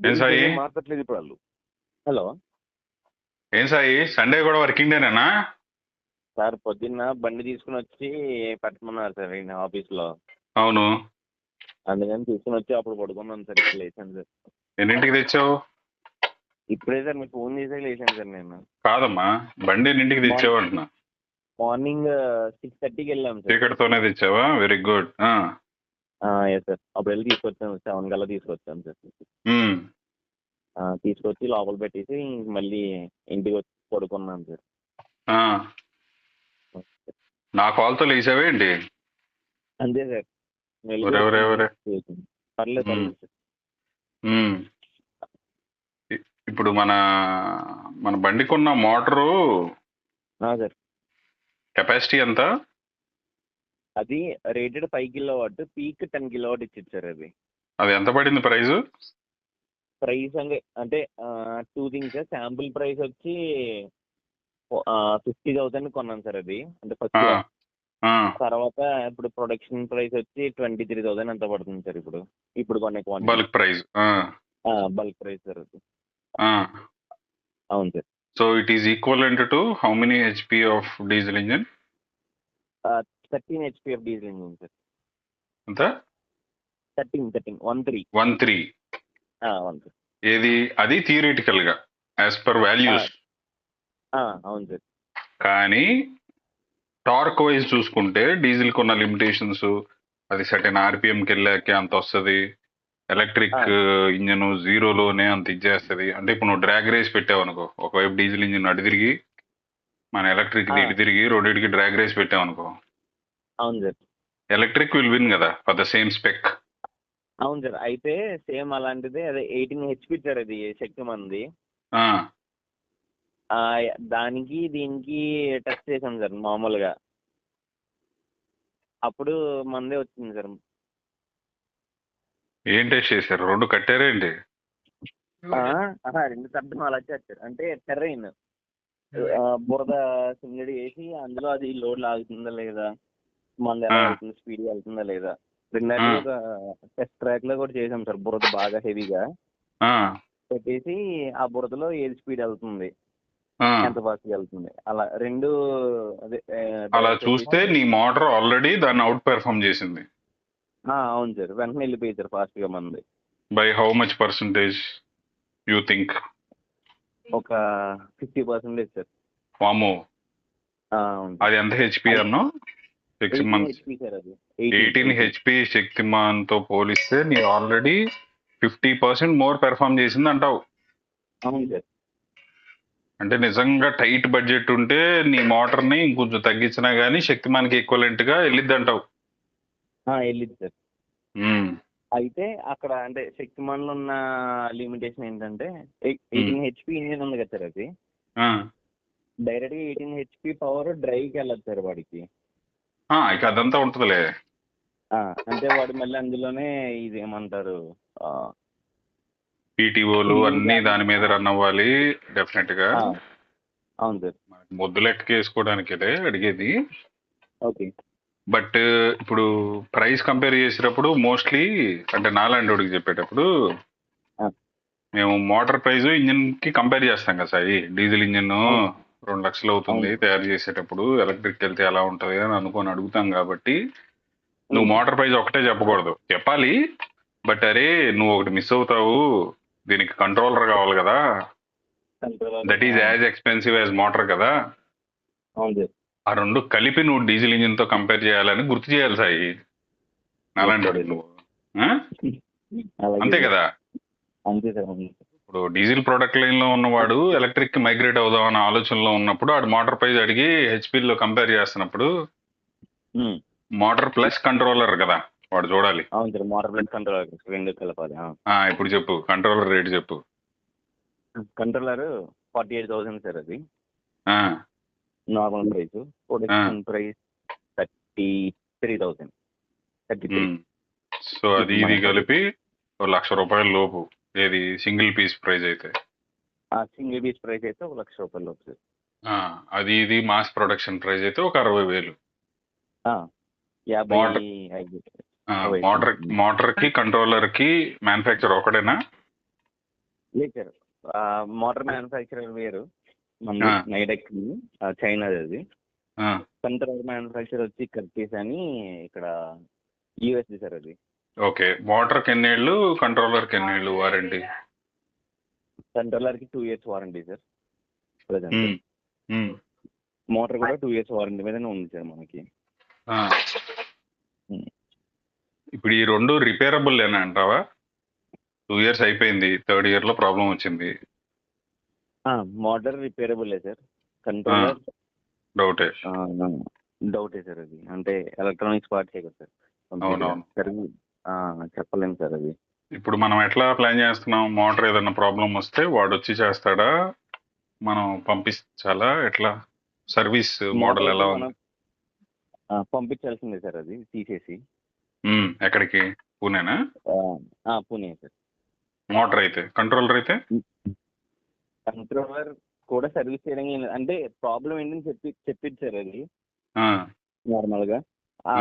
ఏం సాయి? ఏం మార్చట్లేదు ఇప్పుడు వాళ్ళు. హలో ఏం సాయి, సండే కూడా వర్కింగ్ డేనేనా? సార్, పొద్దున్న బండి తీసుకుని వచ్చి పెట్టమన్నారు సార్ ఈయన ఆఫీస్లో. అవును. అందుకని తీసుకుని వచ్చి అప్పుడు పడుకున్నాను సార్. ఇప్పుడు లేచాను సార్. ఎన్నింటికి తెచ్చావు? ఇప్పుడే సార్ మీకు ఫోన్ చేసాక లేచాను సార్ నేను. కాదమ్మా, బండి ఎన్నింటికి మార్నింగ్ తెచ్చావు అంటున్నా. మార్నింగ్ 6:30కి వెళ్ళాం సార్. చీకటితోనే తెచ్చావా? Very good. ఎస్ సార్, అప్పుడు వెళ్ళి తీసుకొచ్చాను. 7 కల్లా తీసుకొచ్చాను సార్. తీసుకొచ్చి లోపల పెట్టేసి మళ్ళీ ఇంటికి వచ్చి పడుకున్నాను సార్. నా కాల్తో లేచావేంటి? అంతే సార్, మెలుగు ఒరే ఒరే వచ్చింది. ఒరే. లేచాను. పర్లేదు ఉమ్, పర్లేదు సార్. ఉమ్. ఇప్పుడు మన మన బండికున్న మోటారు సార్, కెపాసిటీ ఎంత? అది రేటెడ్ 5 కిలోవాట్, పీక్ 10 కిలోవాట్ ఇచ్చింది సార్. అది అది ఎంత పడింది ప్రైస్? ప్రైస్ అంటే 2 థింగ్స్. శాంపుల్ ప్రైస్ వచ్చి 50,000 కొన్నాను సార్ అది, అంటే ఫస్ట్ లో. తర్వాత ఇప్పుడు ప్రొడక్షన్ ప్రైస్ వచ్చి 23,000 ఎంత పడుతుంది సార్ ఇప్పుడు. ఇప్పుడు కొనే quantity bulk price. Bulk price sir అది. అవును sir. So it is equivalent to how many HP of diesel engine? 13 HP of diesel engine sir. ఎంత? 13 13 13. 13. ఏది అది థియరిటికల్ గా యాజ్ పర్ వాల్యూస్. అవును సార్. కానీ టార్క్ వైజ్ చూసుకుంటే డీజిల్ కొన్న లిమిటేషన్స్, అది సర్టెన్ ఆర్పిఎంకి వెళ్ళాకే అంత వస్తుంది. ఎలక్ట్రిక్ ఇంజన్ జీరోలోనే అంత ఇచ్చేస్తుంది. అంటే ఇప్పుడు నువ్వు డ్రాగ్ రేస్ పెట్టావు అనుకో, ఒకవైపు డీజిల్ ఇంజిన్ అటు తిరిగి మన ఎలక్ట్రిక్ ఇటు తిరిగి రెండింటికి డ్రాగ్ రేస్ పెట్టావు అనుకో, అవును సార్. ఎలక్ట్రిక్ విల్ విన్ కదా ఫర్ ద సేమ్ స్పెక్. అవును సార్. అయితే సేమ్ అలాంటిదే, అదే 18 HP సార్ అది శక్తిమంది. దానికి దీనికి టెస్ట్ చేసాం సార్ మామూలుగా. అప్పుడు మందే వచ్చింది సార్. ఏం టెస్ట్ చేశారు? రెండు కట్టారేంటి? 2 శబ్దం అలా చేస్తారు. అంటే టెర్రైన్ బురద సింగడి వేసి అందులో అది లోడ్ లాగుతుందా లేదా, మంది ఎలా వెళ్తుంది, స్పీడ్ వెళ్తుందా లేదా. రెండాటికి ఒక టెస్ట్ ట్రాక్ లో కూడా చేసాం సార్. బురద బాగా హెవీగా పెట్టేసి ఆ బురదలో ఏది స్పీడ్ వెళ్తుంది, ఎంత ఫాస్ట్ వెళ్తుంది, అలా రెండు. అదే అలా చూస్తే నీ మోటార్ ఆల్రెడీ దాన్ని అవుట్ పెర్ఫార్మ్ చేసింది. అవును సార్, వెంటనే వెళ్ళిపోయి సార్ ఫాస్ట్ గా మంది. By how much percentage you think? ఒక 50% సార్. వామో, అవును. అది ఎంత హెచ్పి అన్నో? 18 HP సార్ అది. 18 హెచ్పి శక్తిమాన్ తో పోలిస్తే నీ ఆల్రెడీ 50% మోర్ పెర్ఫార్మ్ చేసింది అంటావు. అవును సార్. అంటే నిజంగా టైట్ బడ్జెట్ ఉంటే నీ మోటార్ ని ఇంకొంచెం తగ్గించినా గానీ శక్తిమాన్కి ఈక్వలెంట్ గా వెళ్ళిద్ది అంటావు. వెళ్ళింది సార్. అయితే అక్కడ అంటే శక్తిమాన్ లో ఉన్న లిమిటేషన్ ఏంటంటే 18 HP ఇంజిన్ ఉంది కదా సార్. అది డైరెక్ట్ గా 18 HP పవర్ డ్రైవ్ కి వెళ్ళదు సార్ వాడికి. ఇక అదంతా ఉంటుందిలే. అంటే వాడు మళ్ళీ అందులోనే ఇది ఏమంటారు, పీటీఓలు అన్ని దాని మీద రన్ అవ్వాలి డెఫినెట్ గా. అవును సార్. మొద్దు లెక్క వేసుకోవడానికి అడిగేది. ఓకే. బట్ ఇప్పుడు ప్రైస్ కంపేర్ చేసేటప్పుడు మోస్ట్లీ అంటే నాలాంటి వాడికి చెప్పేటప్పుడు మేము మోటార్ ప్రైస్ ఇంజిన్ కి కంపేర్ చేస్తాం కదా సాయి. డీజిల్ ఇంజిన్ 2 లక్షలు అవుతుంది తయారు చేసేటప్పుడు, ఎలక్ట్రిక్ వెళ్తే ఎలా ఉంటది అని అనుకొని అడుగుతాం. కాబట్టి నువ్వు మోటార్ ప్రైస్ ఒకటే చెప్పకూడదు, చెప్పాలి. బట్ అరే నువ్వు ఒకటి మిస్ అవుతావు, దీనికి కంట్రోలర్ కావాలి కదా, that is as expensive as motor కదా. ఆ రెండు కలిపి నువ్వు డీజిల్ ఇంజిన్ తో కంపేర్ చేయాలని గుర్తు చేయాలి సాయి, నాలాంటి నువ్వు. అంతే కదా. అంతే సార్. ఇప్పుడు డీజిల్ ప్రొడక్ట్ లైన్ లో ఉన్నవాడు ఎలక్ట్రిక్ కి మైగ్రేట్ అవుదాం అన్న ఆలోచనలో ఉన్నప్పుడు ఆడు మోటార్ ప్రైస్ అడిగి హెచ్పీలో కంపేర్ చేస్తున్నప్పుడు మోటార్ ప్లస్ కంట్రోలర్ కదా వాడు చూడాలి. అవును సార్, మోటార్ ప్లస్ కంట్రోలర్ రెండు కలపాలి. ఇప్పుడు చెప్పు కంట్రోలర్ రేట్ చెప్పు. కంట్రోలర్ 48,000 సార్ అది normal price. Production price 33,000. 33. So అది ఇది కలిపి ₹1,00,000 లోపు. ఏది సింగిల్ పీస్ ప్రైస్ అయితే? సింగిల్ పీస్ ప్రైస్ అయితే ₹1,00,000 లోపు సార్. అది ఇది మాస్ ప్రొడక్షన్ ప్రైస్ అయితే ఒక 60,000. మోటార్ కి కంట్రోలర్ కి మ్యానుఫ్యాక్చర్ ఒకటేనా? లేదు సార్, మోటార్ మ్యానుఫ్యాక్చరర్ వేరు మంది, ఆ, నైడెక్, చైనాది అది. ఆ, కంట్రోల్ మ్యానుఫ్యాక్చర్ వచ్చి కర్టీస్ అని ఇక్కడ యూఎస్ది సార్ అది. ఓకే. మోటార్కి ఎన్నేళ్ళు, కంట్రోలర్కి ఎన్నేళ్ళు వారంటీ? కంట్రోలర్కి 2 years warranty sir present. Um, um, motor కూడా 2 years వారంటీ మీదనే ఉంది సార్ మనకి. ఆ. ఇప్పుడు ఈ రెండు రిపేరబుల్ ఏనా అంటావా? 2 years అయిపోయింది, థర్డ్ ఇయర్ లో ప్రాబ్లం వచ్చింది. మోటార్ రిపేరబుల్లే సార్. కంట్రోలర్ డౌటే. డౌటే సార్ అది. అంటే ఎలక్ట్రానిక్స్ పార్ట్సే కదా సార్ కంప్లీట్గా. అవునవును. సరిగ్గా చెప్పలేము సార్ అది. ఇప్పుడు మనం ఎట్లా ప్లాన్ చేస్తున్నాం? మోటార్ ఏదైనా ప్రాబ్లం వస్తే వాడు వచ్చి చేస్తాడా, మనం పంపించాలా, ఎట్లా? సర్వీస్ మోటార్ మోడల్ అయితే ఎలా మనం ఉంది? పంపించాల్సిందే సార్ అది తీసేసి. ఎక్కడికి? పూణేనా? పూణే సార్. మోటార్ అయితే. కంట్రోలర్ అయితే కంట్రోలర్ కూడా సర్వీస్ చేయడానికి అంటే ప్రాబ్లం ఏంటని చెప్పింది సార్ అది ఆ, నార్మల్గా. ఆ,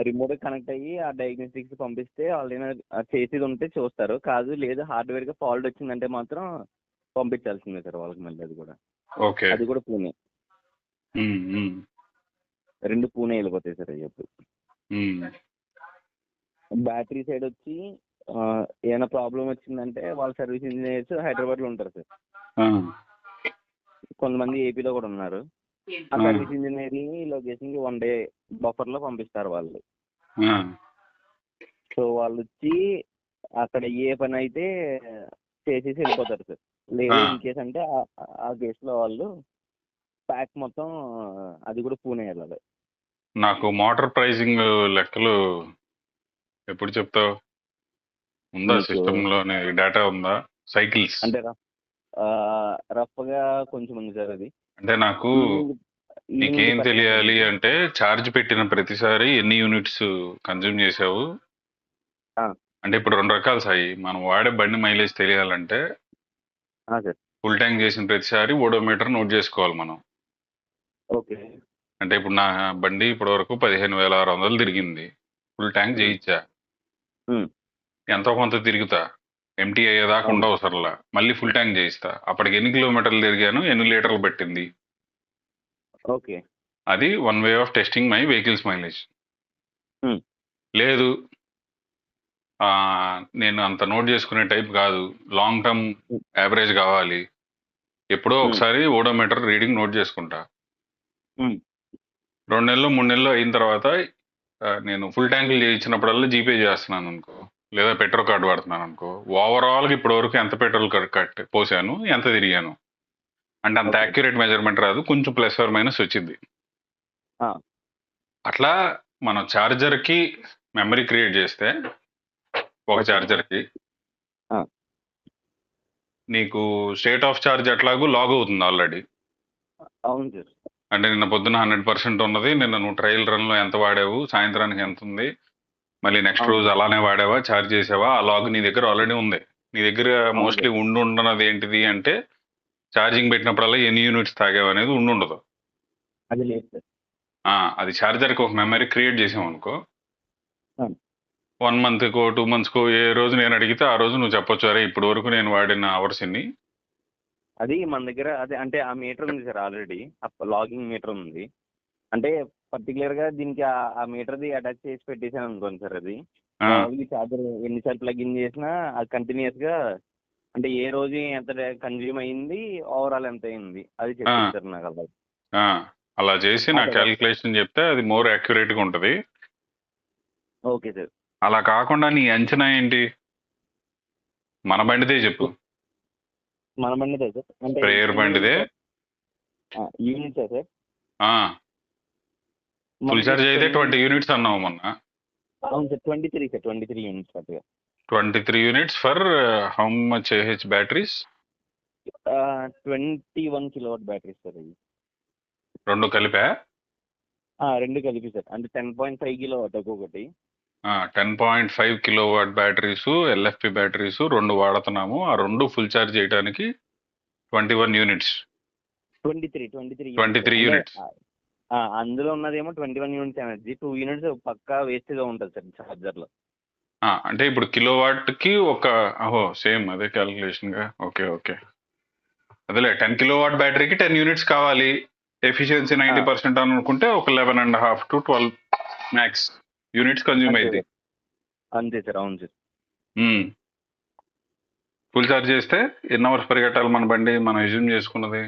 రిమోట్ కనెక్ట్ అయ్యి ఆ డయాగ్నోస్టిక్స్ పంపిస్తే వాళ్ళు ఏమైనా చేసేది ఉంటే చూస్తారు. కాదు లేదు హార్డ్వేర్గా ఫాల్ట్ వచ్చిందంటే మాత్రం పంపించాల్సిందే సార్ వాళ్ళకి మళ్ళీ. అది కూడా ఓకే. అది కూడా పూణే. ఉమ్, ఉమ్, 2 పూణే వెళ్ళిపోతాయి సార్ అవి అప్పుడు. ఉమ్, బ్యాటరీ సైడ్ వచ్చి ఏమైనా ప్రాబ్లం వచ్చిందంటే వాళ్ళ సర్వీస్ ఇంజనీర్స్ హైదరాబాద్లో ఉంటారు సార్. ఆ, కొంతమంది ఏపీలో కూడా ఉన్నారు. ఆ ఆ, సర్వీస్ ఇంజనీర్ని లొకేషన్కి 1 day బఫర్లో పంపిస్తారు వాళ్ళు. ఆ, సో వాళ్ళు వచ్చి అక్కడ ఏ పని అయితే చేసేసి వెళ్ళిపోతారు సార్. లేదు ఆ. ఇన్ కేస్ అంటే ఆ కేసులో వాళ్ళు ప్యాక్ మొత్తం అది కూడా పూణే వెళ్ళాలి. నాకు మోటార్ ప్రైజింగ్ లెక్కలు ఎప్పుడు చెప్తావు? ఉందా మీకు సిస్టంలోనే డేటా ఉందా? సైకిల్స్ అంటే రఫ్గా కొంచెం ఉంది సార్ అది. అంటే నాకు ఈవినింగ్ ఈవినింగ్ నీకేం పెట్టమంటారు తెలియాలి మీకు. అంటే, ఛార్జ్ పెట్టిన ప్రతిసారి ఎన్ని యూనిట్స్ కన్జ్యూమ్ చేసావు. ఆ, అంటే ఇప్పుడు రెండు రకాలు సాయి. మనం వాడే బండి మైలేజ్ తెలియాలంటే సార్. ఫుల్ ట్యాంక్ చేసిన ప్రతిసారి ఓడోమీటర్ నోట్ చేసుకోవాలి మనం. ఓకే. అంటే ఇప్పుడు నా బండి ఇప్పటి వరకు 15,600 తిరిగింది. ఫుల్ ట్యాంక్ చేయించా, ఎంతో కొంత తిరుగుతా, ఎంటీ అయ్యేదాకా అవును. ఉండవసరంలా. మళ్ళీ ఫుల్ ట్యాంక్ చేయిస్తా, అప్పటికి ఎన్ని కిలోమీటర్లు తిరిగాను, ఎన్ని లీటర్లు పెట్టింది. ఓకే. అది one way of testing my vehicles mileage. Hmm. లేదు, నేను అంత నోట్ చేసుకునే టైప్ కాదు, లాంగ్ టర్మ్ యావరేజ్ కావాలి, ఎప్పుడో ఒకసారి ఓడోమీటర్ రీడింగ్ నోట్ చేసుకుంటా. 2 నెలలు 3 నెలలు అయిన తర్వాత నేను ఫుల్ ట్యాంకులు చేయించినప్పుడల్లా జీపే చేస్తున్నాను అనుకో, లేదా పెట్రోల్ కార్డు వాడుతున్నాను అనుకో, ఓవరాల్గా ఇప్పటి వరకు ఎంత పెట్రోల్ కట్ పోసాను, ఎంత తిరిగాను అంటే అంత Okay. యాక్యురేట్ మెజర్మెంట్ రాదు, కొంచెం ప్లస్ ఆర్ మైనస్ వచ్చింది. అట్లా మనం ఛార్జర్కి మెమరీ క్రియేట్ చేస్తే, ఒక Okay. ఛార్జర్కి ఆ. నీకు స్టేట్ ఆఫ్ ఛార్జ్ ఎట్లాగూ లాగ్ అవుతుంది ఆల్రెడీ. అవును సార్. అంటే నిన్న పొద్దున 100% ఉన్నది, నిన్న నువ్వు ట్రయల్ రన్లో ఎంత వాడావు, సాయంత్రానికి ఎంత ఉంది, మళ్ళీ నెక్స్ట్ రోజు అలానే వాడావా, ఛార్జ్ చేసావా, ఆ లాగ్ నీ దగ్గర ఆల్రెడీ ఉంది. నీ దగ్గర మోస్ట్లీ ఉండనది ఏంటిది అంటే, ఛార్జింగ్ పెట్టినప్పుడల్లా ఎన్ని యూనిట్స్ తాగావు అనేది ఉండదు. అది లేదు సార్. అది ఛార్జర్కి ఒక మెమరీ క్రియేట్ చేసాం అనుకో, ఆ. 1 monthకో 2 monthస్కో ఏ రోజు నేను అడిగితే ఆ రోజు నువ్వు చెప్పొచ్చు, అరే ఇప్పుడు వరకు నేను వాడిన అవర్స్ ఎన్ని. అది మన దగ్గర అదే అంటే ఆ మీటర్ ఉంది సార్ ఆల్రెడీ. లాగింగ్ మీటర్ ఉంది. అంటే పర్టికులర్గా దీనికి ఆ మీటర్ది అటాచ్ చేసి పెట్టేసాను అనుకోండి సార్. అది మామూలుగా చార్జర్ ఎన్నిసార్లు ప్లగ్ ఇన్ చేసినా అది కంటిన్యూస్గా అంటే ఏ రోజు ఎంత కన్జ్యూమ్ అయ్యింది, ఓవరాల్ ఎంత అయింది అది చెప్పింది సార్ నాకు అలా. అలా చేసి నా క్యాలిక్యులేషన్ చెప్తే అది మోర్ యాక్యురేట్గా ఉంటుంది. Okay sir. అలా కాకుండా నీ అంచనా ఏంటి? మన బండిదే చెప్పు. మన బండిదే సార్. అంటే ప్రేయర్ బండిదే యూనిట్సా సార్? ఫుల్ ఛార్జ్ అయితే 20 యూనిట్స్ అన్నావు మొన్న. అవును సార్, 23 సార్, 23 యూనిట్స్ అట్టుగా. 23 units for how much AH batteries? 21 kilowatt batteries sir అవి. రెండు కలిపా? రెండు కలిపి సార్. అంటే 10.5 kilowatt ఒక్కొక్కటి. 10.5 kilowatt బ్యాటరీస్, ఎల్ఎఫ్పి బ్యాటరీస్ రెండు వాడుతున్నాము. ఆ రెండు ఫుల్ ఛార్జ్ చేయడానికి 21 యూనిట్స్. 23 యూనిట్స్. అందులో ఉన్నదేమో 21 యూనిట్స్ ఎనర్జీ. 2 యూనిట్స్ పక్కా వేస్ట్గా ఉంటుంది సార్ ఛార్జర్లో. అంటే ఇప్పుడు కిలోవాట్ కి ఒక సేమ్ అదే క్యాలిక్యులేషన్ గా. ఓకే ఓకే, అదేలే 10 కిలోవాట్ బ్యాటరీకి 10 యూనిట్స్ కావాలి. ఎఫిషియన్సీ 90% అని అనుకుంటే ఒక 11.5 to 12 మ్యాక్స్ యూనిట్స్ కన్జ్యూమ్ అంతే అయింది. సార్, అంతే సార్, అవును సార్. ఫుల్ ఛార్జ్ చేస్తే ఎన్ని అవర్స్ పరిగెట్టాలి మన బండి, మనం ఎజ్యూమ్ చేసుకున్నది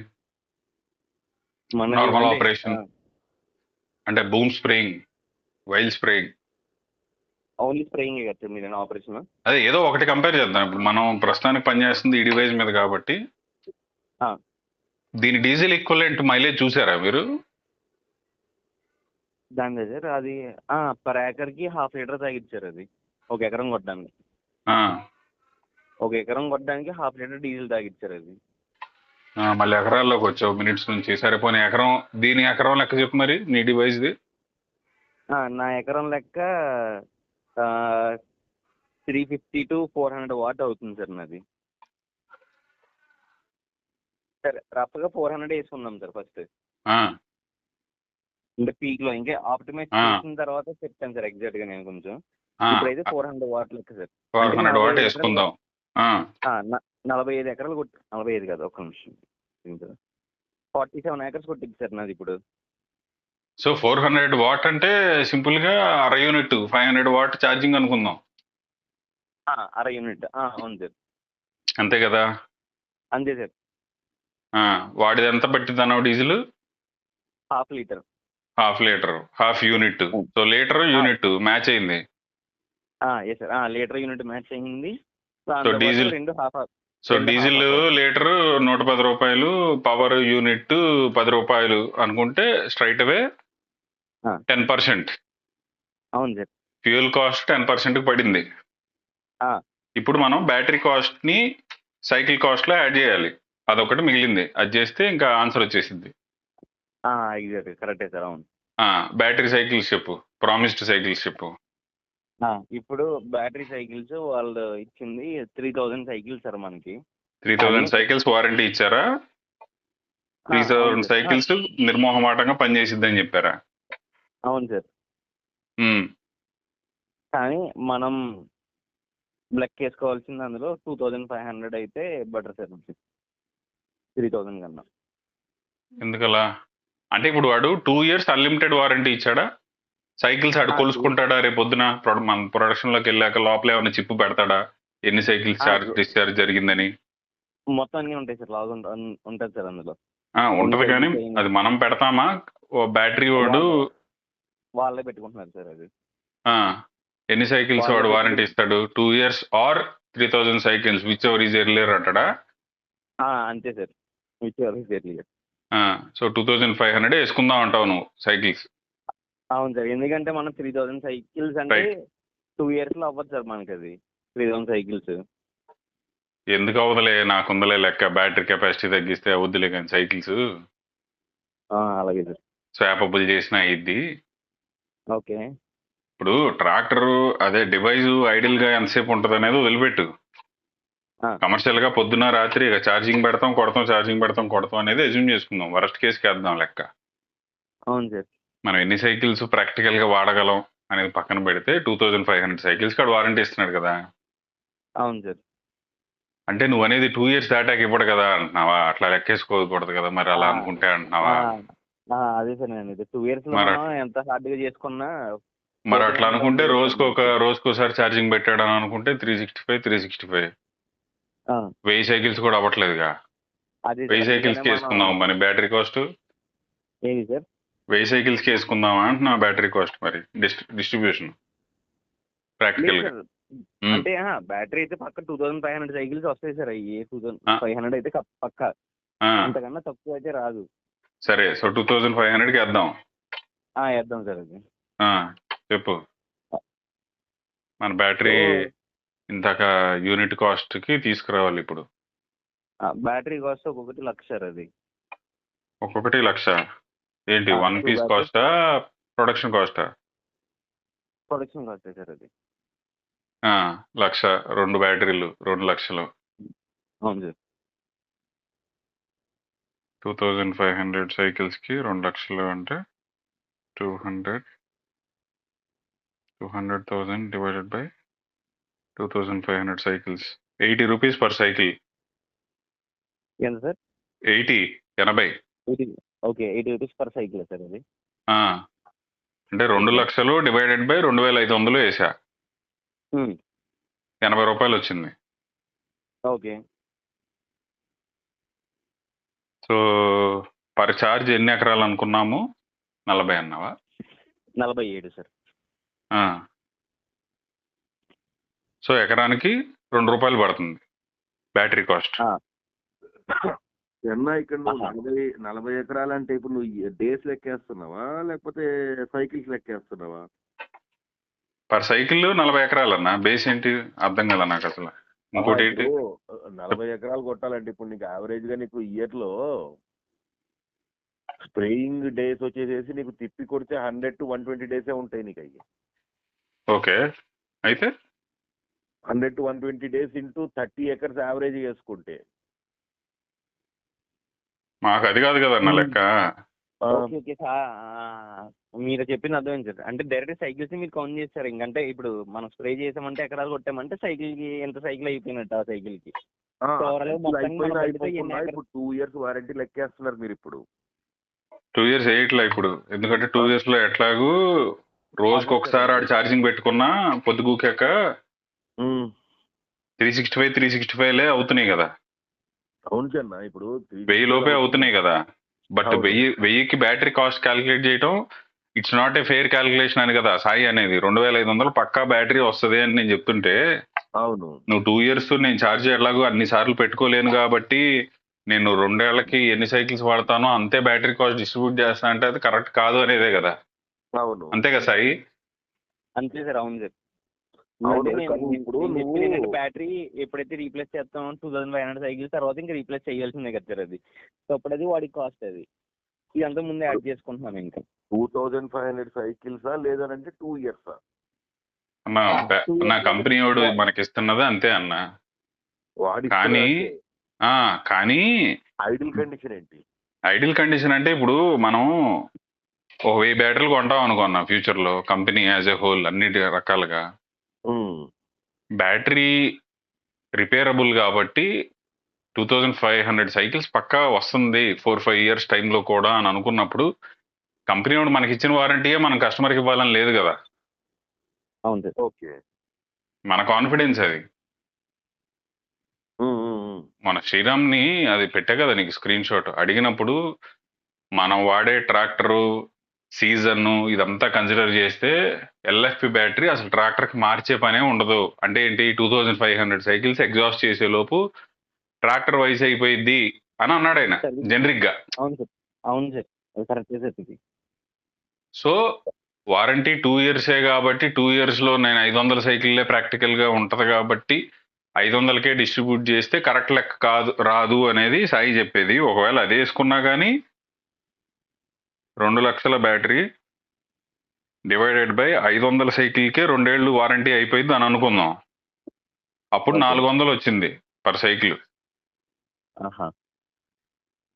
మన నార్మల్ అంటే ఆపరేషన్? అంటే boom spraying, while spraying, only spraying కదా సార్ మీరు ఆపరేషన్? అదే ఏదో ఒకటి కంపేర్ చేద్దాం. ఇప్పుడు మనం ప్రస్తుతానికి పనిచేస్తుంది ఈ డివైస్ మీద కాబట్టి దీని డీజిల్ ఈక్వలెంట్ మైలేజ్ చూసారా మీరు? దాని సార్ అది పర్ ఏకర్ కి 1/2 లీటర్ తాగిచ్చారు అది, ఒక ఎకరం కొట్టడానికి. ఆ, ఒక ఎకరం కొట్టడానికి 1/2 లీటర్ డీజిల్ తాగిచ్చారు అది. మళ్ళీ ఎకరాల్లోకి వచ్చావు మినిట్స్ నుంచి. సరిపోయిన ఎకరం, దీని ఎకరం లెక్క చెప్పు మరి నీ డివైస్ది. నా ఎకరం లెక్క 350 to 400 వాట్ అవుతుంది సార్ నాది. సరే రఫ్గా 400 వేసుకుందాం సార్ ఫస్ట్, అంటే పీక్ లో. ఇంకా ఆప్టిమైజ్ చేసిన తర్వాత చెప్తాను సార్ ఎగ్జాక్ట్ గా నేను కొంచెం. ఇప్పుడైతే 400 వాట్ లెక్క సార్. 400 వాట్ వేసుకుందాం. 45 ఎకరాలు 45 కాదు, ఒక్క నిమిషం. 47 ఏకర్స్ కొట్టింది సార్ నాది ఇప్పుడు. సో 400 వాట్ అంటే సింపుల్ గా అర యూనిట్ 500 వాట్ ఛార్జింగ్ అనుకుందాం. అర యూనిట్, అవును సార్. అంతే కదా? అంతే సార్. వాడిది ఎంత పట్టింది అన్నావు diesel? 1/2 litre. 1/2 litre, 1/2 unit. So litre unit match అయింది. Yes sir, litre unit match అయింది. సో డీజిల్, రెండు హాఫ్. సో డీజిల్ లీటర్ 110 రూపాయలు, పవర్ యూనిట్ 10 రూపాయలు అనుకుంటే స్ట్రైట్ అవే 10%. అవును సార్. ఫ్యూయల్ కాస్ట్ 10% పడింది. ఇప్పుడు మనం బ్యాటరీ కాస్ట్ ని సైకిల్ కాస్ట్ లో యాడ్ చేయాలి. అదొకటి మిగిలింది, అది చేస్తే ఇంకా ఆన్సర్ వచ్చేసింది. ఎగ్జాక్ట్, కరెక్టే సార్, అవును. బ్యాటరీ సైకిల్స్ చెప్పు, ప్రామిస్డ్ సైకిల్స్ చెప్పు. ఇప్పుడు బ్యాటరీ సైకిల్స్ వాళ్ళు ఇచ్చింది 3000 సైకిల్స్ సార్ మనకి. 3000 సైకిల్స్ వారంటీ ఇచ్చారా? 3000 సైకిల్స్ నిర్మోహమాటంగా పనిచేసిద్దని చెప్పారా? అవును సార్. కానీ మనం బ్లక్ వేసుకోవాల్సింది అందులో 2500 అయితే బెటర్ సార్, 3000 కన్నా. ఎందుకలా? అంటే ఇప్పుడు వాడు 2 years అన్లిమిటెడ్ వారంటీ ఇచ్చాడా? సైకిల్స్ ఆడు కొలుసుకుంటాడా రేపు పొద్దున మన ప్రొడక్షన్ లోకి వెళ్ళాక లోపల ఏమైనా చిప్పు పెడతాడా ఎన్ని సైకిల్స్ చార్జ్ డిశ్చార్జ్ జరిగిందని? మొత్తం అన్ని ఉంటాయి సార్, లాగ్ ఉంటుంది సార్ అందులో. ఉంటది, కానీ అది మనం పెడతామా? బ్యాటరీ వాడు వాళ్ళే పెట్టుకుంటున్నారు సార్ అది. ఎన్ని సైకిల్స్ వాడు వారంటీ ఇస్తాడు? 2 years or 3000 cycles, whichever is earlier అంటాడా? అంతే sir, whichever is earlier. So 2500 వేసుకుందాం అంటావు నువ్వు సైకిల్స్? అవును సార్, ఎందుకంటే మనం 3000 సైకిల్స్ అంటే 2 years లో అవ్వదు సార్ మనకి అది 3000 సైకిల్స్. ఎందుకు అవ్వదులే, నాకుందలే లెక్క. బ్యాటరీ కెపాసిటీ తగ్గిస్తే అవుద్దులే కానీ సైకిల్స్. అలాగే సార్. స్వాపబుల్ చేసిన అయ్యిద్ది. ఓకే. ఇప్పుడు ట్రాక్టర్ అదే డివైస్ ఐడిల్ గా ఎంతసేపు ఉంటుంది అనేది వదిలిపెట్టు. కమర్షియల్ గా పొద్దున రాత్రి ఇక ఛార్జింగ్ పెడతాం కొడతాం, ఛార్జింగ్ పెడతాం కొడతాం అనేది అజ్యూమ్ చేసుకుందాం. వరస్ట్ కేసుకి వేద్దాం లెక్క. అవును సార్. మనం ఎన్ని సైకిల్స్ ప్రాక్టికల్ గా వాడగలం అనేది పక్కన పెడితే 2500 సైకిల్స్ కాదు వారంటీ ఇస్తున్నాడు కదా. అవును సార్. అంటే నువ్వు అనేది 2 years దాటాక ఇవ్వడు కదా అంటున్నావా? అట్లా లెక్కేసుకోకూడదు కదా మరి, అలా అనుకుంటే అంటున్నావా? అదే సార్, నేను 2 years లో ఎంత హార్డ్ గా చేసుకున్నా. మరి అట్లా అనుకుంటే రోజుకోసారి ఛార్జింగ్ పెట్టాడు అని అనుకుంటే 365 1000 సైకిల్స్ కూడా అవ్వట్లేదుగా. 1000 సైకిల్స్ కి వేసుకుందాం మరి బ్యాటరీ కాస్ట్. ఏది సార్? 1000 సైకిల్స్ కి వేసుకుందామా అంటున్నా బ్యాటరీ కాస్ట్ మరి డిస్ట్రిబ్యూషన్ ప్రాక్టికల్ గా. అంటే బ్యాటరీ అయితే పక్క 2500 సైకిల్స్ వస్తాయి సార్. అయ్యి 2500 అయితే పక్క, అంతకన్నా తక్కువ అయితే రాదు. సరే, సో 2500 కి వేద్దాం. వేద్దాం సార్ అది. చెప్పు. మన బ్యాటరీ ఇంతక యూనిట్ కాస్ట్ కి తీసుకురావాలి ఇప్పుడు. బ్యాటరీ కాస్ట్ ఒక్కొక్కటి 1,00,000 సార్. అది ఒక్కొక్కటి 1,00,000 ఏంటి? 1 piece కాస్టా, ప్రొడక్షన్ కాస్టా? ప్రొడక్షన్ కాస్ట్ సార్ అది. 1,00,000 2 బ్యాటరీలు 2,00,000. అవును సార్. 2500 సైకిల్స్ కి 2,00,000 అంటే 200,000 divided by 2500 cycles 80 rupees per cycle. ఎంత sir? 80. Okay, 80 rupees per cycle sir అది. అంటే 2 లక్షలు డివైడెడ్ బై 2500 వేసా, 80 రూపాయలు వచ్చింది. ఓకే. సో పర్ ఛార్జ్ ఎన్ని ఎకరాలు అనుకున్నాము? 40 అన్నావా? 47 సార్. సో ఎకరానికి 2 రూపాయలు పడుతుంది బ్యాటరీ కాస్ట్. ఎన్నా ఇక్కడ నువ్వు 40 ఎకరాలు అంటే ఇప్పుడు నువ్వు డేస్ లెక్కేస్తున్నావా లేకపోతే సైకిల్స్ లెక్కేస్తున్నావా? పర్ సైకిల్ 40 ఎకరాలు అన్న. బేస్ ఏంటి అర్థం కదా నాకు అసలు. ఇంకోటి ఏంటి? 40 ఎకరాలు కొట్టాలంటే ఇప్పుడు నీకు యావరేజ్ గా నీకు ఇయర్ లో స్ప్రేయింగ్ డేస్ వచ్చేసేసి నీకు తిప్పి కొడితే 100 to 120 డేసే ఉంటాయి నీకు అయ్యి. ఓకే, అయితే 100 to 120 days into 30 acres average చేసుకుంటే మాకు అది కాదు కదన్న లెక్క. ఓకే మీరు చెప్పింది అర్థమైంది సార్. అంటే డైరెక్ట్ సైకిల్స్ మీరు కౌంట్ చేస్తారు. ఇంకంటే ఇప్పుడు మనం స్ప్రే చేసామంటే ఎకరాలు కొట్టామంటే సైకిల్ కి ఎంత సైకిల్ అయిపోయినట్టు ఆ సైకిల్ కి. ఇప్పుడు 2 years వారంటీ లెక్కేస్తున్నారు మీరు ఇప్పుడు. 2 years వేయట్లే ఇప్పుడు, ఎందుకంటే 2 years లో ఎట్లాగూ రోజుకి ఒకసారి ఆడు ఛార్జింగ్ పెట్టుకున్నా పొద్దుగూకాక 365 అవుతున్నాయి కదా. అవును చిన్న, ఇప్పుడు 1000 లోపే అవుతున్నాయి కదా. బట్ 1000కి బ్యాటరీ కాస్ట్ క్యాలిక్యులేట్ చేయటం it's not a fair calculation అని కదా సాయి అనేది. 2500 పక్కా బ్యాటరీ వస్తుంది అని నేను చెప్తుంటే, అవును నువ్వు 2 years నేను ఛార్జ్ ఎలాగో అన్ని సార్లు పెట్టుకోలేను కాబట్టి నేను 2 ఏళ్లకి ఎన్ని సైకిల్స్ వాడతానో అంతే బ్యాటరీ కాస్ట్ డిస్ట్రిబ్యూట్ చేస్తా అంటే అది కరెక్ట్ కాదు అనేదే కదా. అవును అంతే కదా సాయి? అంతే సార్. అవును సార్. ఇప్పుడు బ్యాటరీ ఎప్పుడైతే రీప్లేస్ చేస్తామో 2500 సైకిల్స్ తర్వాత ఇంకా రీప్లేస్ చేయాల్సిందే కదా సార్ అది. సో అప్పుడు అది వాడికి కాస్ట్ అది. ఇదంతా ముందే యాడ్ చేసుకుంటున్నాం. ఇంకా 2500 సైకిల్సా లేదనంటే 2 years అన్న నా కంపెనీ వాడు మనకి ఇస్తున్నది అంతే అన్న. వాడి కానీ ఐడిల్ కండిషన్ ఏంటి? ఐడిల్ కండిషన్ అంటే ఇప్పుడు మనం 1000 బ్యాటరీలు కొంటాం అనుకున్నా ఫ్యూచర్ లో కంపెనీ యాజ్ ఎ హోల్ అన్ని రకాలుగా. బ్యాటరీ రిపేరబుల్ కాబట్టి 2500 సైకిల్స్ పక్కా వస్తుంది 4-5 years టైంలో కూడా అని అనుకున్నప్పుడు కంపెనీ వాడు మనకి ఇచ్చిన వారంటీయే మనం కస్టమర్కి ఇవ్వాలని లేదు కదా. అవును సార్. ఓకే, మన కాన్ఫిడెన్స్ అది. మన శ్రీరామ్ని అది పెట్టే కదా నీకు స్క్రీన్ షాట్. అడిగినప్పుడు మనం వాడే ట్రాక్టరు సీజన్ ఇదంతా కన్సిడర్ చేస్తే ఎల్ఎఫ్పి బ్యాటరీ అసలు ట్రాక్టర్కి మార్చే పనే ఉండదు. అంటే ఏంటి, 2500 సైకిల్స్ ఎగ్జాస్ట్ చేసే లోపు ట్రాక్టర్ వయసు అయిపోయింది అని అన్నాడు ఆయన జనరిక్ గా. అవును సార్. అవును sir, correct sir. So warranty 2 years కాబట్టి 2 years లో నేను 500 సైకిల్లే ప్రాక్టికల్ గా ఉంటది కాబట్టి 500కే డిస్ట్రిబ్యూట్ చేస్తే కరెక్ట్ లెక్క రాదు అనేది సాయి చెప్పేది. ఒకవేళ అదే వేసుకున్నా కానీ 2 లక్షల బ్యాటరీ డివైడెడ్ బై 500 సైకిల్కే 2 ఏళ్ళు వారంటీ అయిపోయింది అని అనుకుందాం. అప్పుడు 400 వచ్చింది పర్ సైకిల్.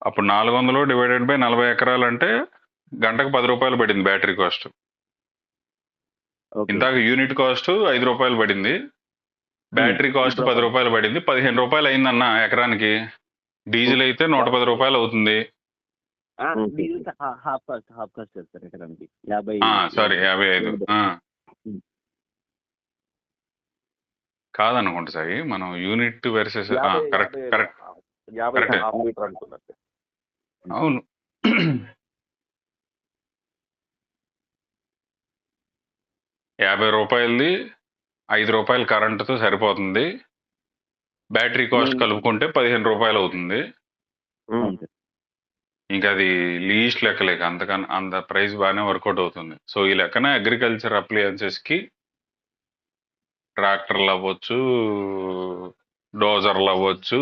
అప్పుడు 400 డివైడెడ్ బై 40 ఎకరాలు అంటే గంటకు 10 రూపాయలు పడింది బ్యాటరీ కాస్ట్. ఇందాక యూనిట్ కాస్ట్ 5 రూపాయలు పడింది, బ్యాటరీ కాస్ట్ 10 రూపాయలు పడింది. 15 రూపాయలు అయిందన్న ఎకరానికి. డీజిల్ అయితే 110 రూపాయలు అవుతుంది. హాఫ్ కాస్ట్ సార్ ఎకరానికి. సారీ 55 కాదనుకుంటా సాయి, మనం యూనిట్ వెర్సెస్ కరెక్ట్ కరెక్ట్ అవును. 50 రూపాయలది 5 రూపాయలు కరెంటుతో సరిపోతుంది. బ్యాటరీ కాస్ట్ కలుపుకుంటే 15 రూపాయలు అవుతుంది. ఇంకా అది లీస్ట్ లెక్కలేక అంతకన్నా అంత ప్రైస్ బాగానే వర్కౌట్ అవుతుంది. సో ఈ లెక్కన అగ్రికల్చర్ అప్లయన్సెస్కి ట్రాక్టర్లు అవ్వచ్చు, డోజర్లు అవ్వచ్చు,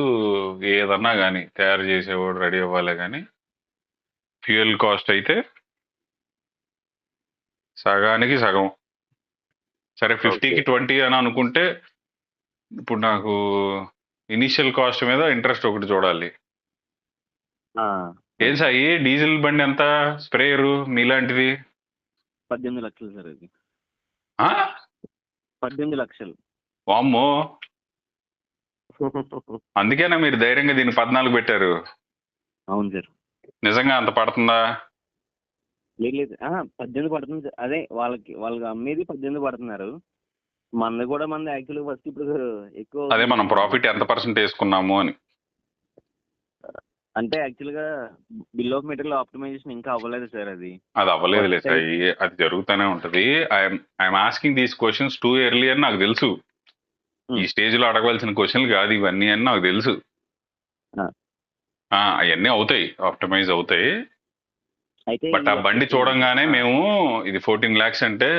ఏదన్నా కానీ తయారు చేసేవాడు రెడీ అవ్వాలి. కానీ ఫ్యూయల్ కాస్ట్ అయితే సగానికి సగం. సరే 50కి 20 అని అనుకుంటే ఇప్పుడు నాకు ఇనిషియల్ కాస్ట్ మీద ఇంట్రెస్ట్ ఒకటి చూడాలి. ఏం సాయి డీజిల్ బండి ఎంత స్ప్రేయరు మీలాంటిది? 18 లక్షలు సార్ అది. 18 లక్షలు. వామ్మో, అందుకేనా మీరు ధైర్యంగా దీన్ని 14 పెట్టారు? అవును సార్. నిజంగా అంత పడుతుందా? లేదు లేదు 18 పడుతుంది సార్. అదే వాళ్ళకి అమ్మేది 18 పడుతున్నారు. మనది కూడా యాక్చువల్గా ఫస్ట్ ఇప్పుడు ఎక్కువ అదే అవుతుంది మనం కదా. ప్రాఫిట్ ఎంత పర్సెంట్ వేసుకున్నాము అని. అంటే యాక్చువల్గా బిల్ ఆఫ్ మెటీరియల్ ఆప్టిమైజేషన్ ఇంకా అవ్వలేదు సార్. అది అది అవ్వలేదులే ఫస్ట్ సాయి, అది జరుగుతూనే ఉంటది. I'm asking these questions too early అని నాకు తెలుసు. ఈ స్టేజ్ లో అడగవలసిన క్వశ్చన్లు కాదు ఇవన్నీ అని నాకు తెలుసు. అవన్నీ అవుతాయి, ఆప్టిమైజ్ అవుతాయి. అయితే బట్ ఆ బండి చూడంగానే మేము ఇది 14 lakhs అంటే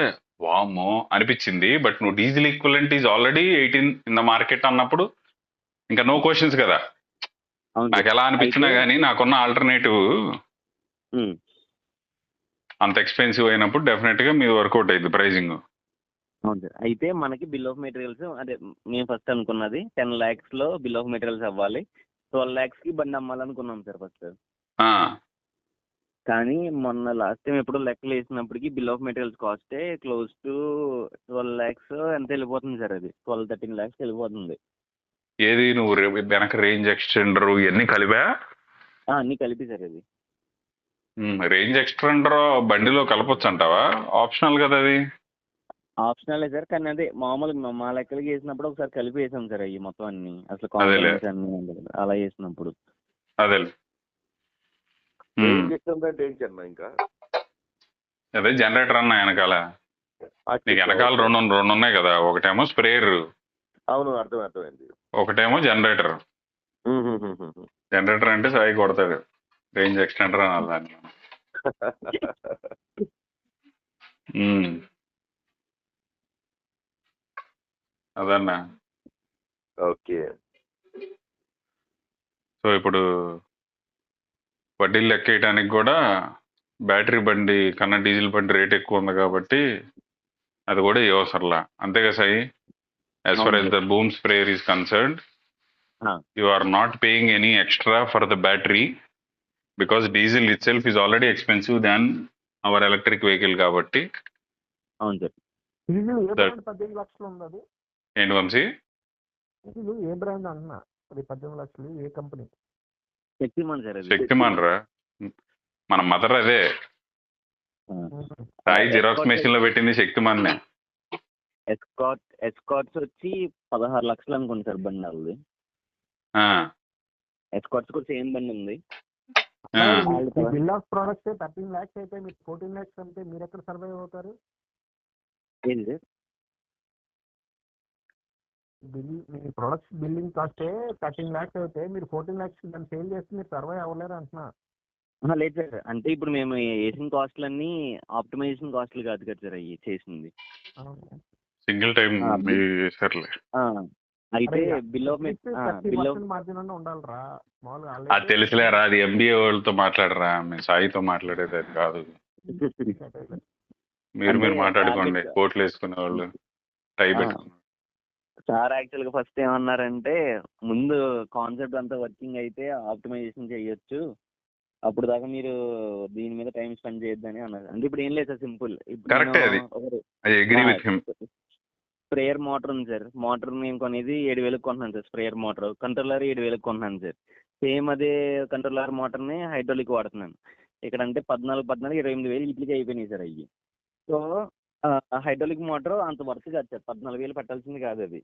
వామ్మో అనిపించింది. బట్ నువ్వు diesel equivalent is already 18 in the market అన్నప్పుడు ఇంకా నో క్వశ్చన్స్ కదా. అవును నాకు సార్. ఎలా అనిపించినా అయితే గానీ నాకున్న ఆల్టర్నేటివ్ ఉమ్, అంత ఎక్స్పెన్సివ్ అయినప్పుడు డెఫినెట్ గా మీది వర్కౌట్ అయింది ప్రైజింగ్. అవును సార్. అయితే మనకి బిల్ ఆఫ్ మెటీరియల్స్ అదే మేము ఫస్ట్ అనుకున్నది 10 lakhs లో బిల్ ఆఫ్ మెటీరియల్స్ అవ్వాలి. 12 lakhs కి బండి అమ్మాలనుకున్నాం సార్ ఫస్ట్. కానీ మొన్న లాస్ట్ టైం ఎప్పుడో లెక్కలు వేసినప్పటికి బిల్ ఆఫ్ మెటీరియల్స్ కాస్టే క్లోజ్ టు 12 lakhs ఎంత వెళ్ళిపోతుంది సార్. అది 12-13 lakhs వెళ్ళిపోతుంది. ఏది నువ్వు వెనక రేంజ్ ఎక్స్టెండర్ ఇవన్నీ కలిపా? అన్ని కలిపి సార్. అది రేంజ్ ఎక్స్టెండర్ బండిలో కలపొచ్చు అంటావా? ఆప్షనల్ కదా అది. ఆప్షనలే సార్. కానీ అదే మామూలుగా మా లెక్కలకి వేసినప్పుడు ఒకసారి కలిపి వేసాం సార్. అవి మొత్తం అన్ని అసలు అదేలే. కాంపోనెంట్స్ అన్ని ఉంటాయి కదా, అలా వేసినప్పుడు అదే ఏం చేస్తుందంటే ఏంటి అన్న ఇంకా అదే జనరేటర్ అన్న వెనకాల నీకు వెనకాల రెండు ఉన్నాయి కదా. ఒకటేమో స్ప్రేయర్, అవును అర్థమైంది. ఒకటేమో జనరేటర్. జనరేటర్ అంటే సాయి కొడతాడు, రేంజ్ ఎక్స్టెండర్ అని దాన్ని. అదన్నా. ఓకే. సో ఇప్పుడు వడ్డీలు లెక్కేయడానికి కూడా బ్యాటరీ బండి కన్నా డీజిల్ బండి రేట్ ఎక్కువ ఉంది కాబట్టి అది కూడా అవసరంలా. అంతేగా Sai? As far as the boom sprayer is concerned, you are not paying any extra for the battery because diesel itself is already expensive than our electric vehicle కాబట్టి. అవును సార్. డీజిల్ ఏ brand 18 లక్షలు ఉంది? అది ఏంటి Vamsi? Diesel ఏ brand అన్నా? అది 18 లక్షలు ఏ company? Shaktimaan sir. అది శక్తిమాన్ రా, మన మదర్ అదే. సాయి జిరాక్స్ మెషిన్ లో పెట్టింది శక్తిమాన్నే. ఎస్కాట్స్ వచ్చి 16 లక్షలు అనుకోండి సార్ బండి. వాళ్ళది ఎస్కాట్స్ కూడా సేమ్ బండి ఉంది. బిల్ ఆఫ్ ప్రొడక్ట్స్ 13 lakhs అయితే మీరు 14 lakhs అంటే మీరు ఎక్కడ సర్వైవ్ అవుతారు? ఏంటి సార్? మీ ప్రొడక్ట్స్ బిల్లింగ్ కాస్ట్ 13 lakhs అయితే మీరు 14 lakhs దాన్ని సేల్ చేస్తే మీరు సర్వైవ్ అవ్వలేరు అంటున్నా. లేదు సార్. అంటే ఇప్పుడు మేము వేసిన కాస్ట్లన్నీ ఆప్టిమైజేషన్ కాస్ట్లు కాదు కదా సార్. అవి చేసింది సింగిల్ టైం సర్లే. అయితే బిల్ ఆఫ్ మార్జిన్ అన్న ఉండాలిరా మామూలుగా. అది తెలుసులేరా, అది ఎంబీఏ వాళ్ళతో మాట్లాడరా, మేము సాయితో మాట్లాడేది అది కాదు. మీరు మాట్లాడుకోండి, కోట్లు వేసుకునే వాళ్ళు టై పెట్టుకున్నారు. సార్ యాక్చువల్గా ఫస్ట్ ఏమన్నారంటే ముందు కాన్సెప్ట్ అంతా వర్కింగ్ అయితే ఆప్టిమైజేషన్ చేయొచ్చు, అప్పుడు దాకా మీరు దీని మీద టైం స్పెండ్ చేయొద్దని అన్నారు. అంటే ఇప్పుడు ఏం లేదు సార్, సింపుల్. స్ప్రేయర్ మోటార్ ఉంది సార్. మోటార్ నేను కొనేది 7,000కి కొంటున్నాను సార్. స్ప్రేయర్ మోటార్ కంట్రోలర్ 7,000కి కొంటున్నాను సార్. సేమ్ అదే కంట్రోలర్ మోటార్ని హైడ్రాలిక్ వాడుతున్నాను. ఇక్కడ అంటే 28,000 ఇట్లకి అయిపోయినాయి సార్ అవి. సో హైడ్రాలిక్ మోటార్ అంత వర్క్ కాదు సార్. 14,000 పెట్టాల్సింది కాదు అది.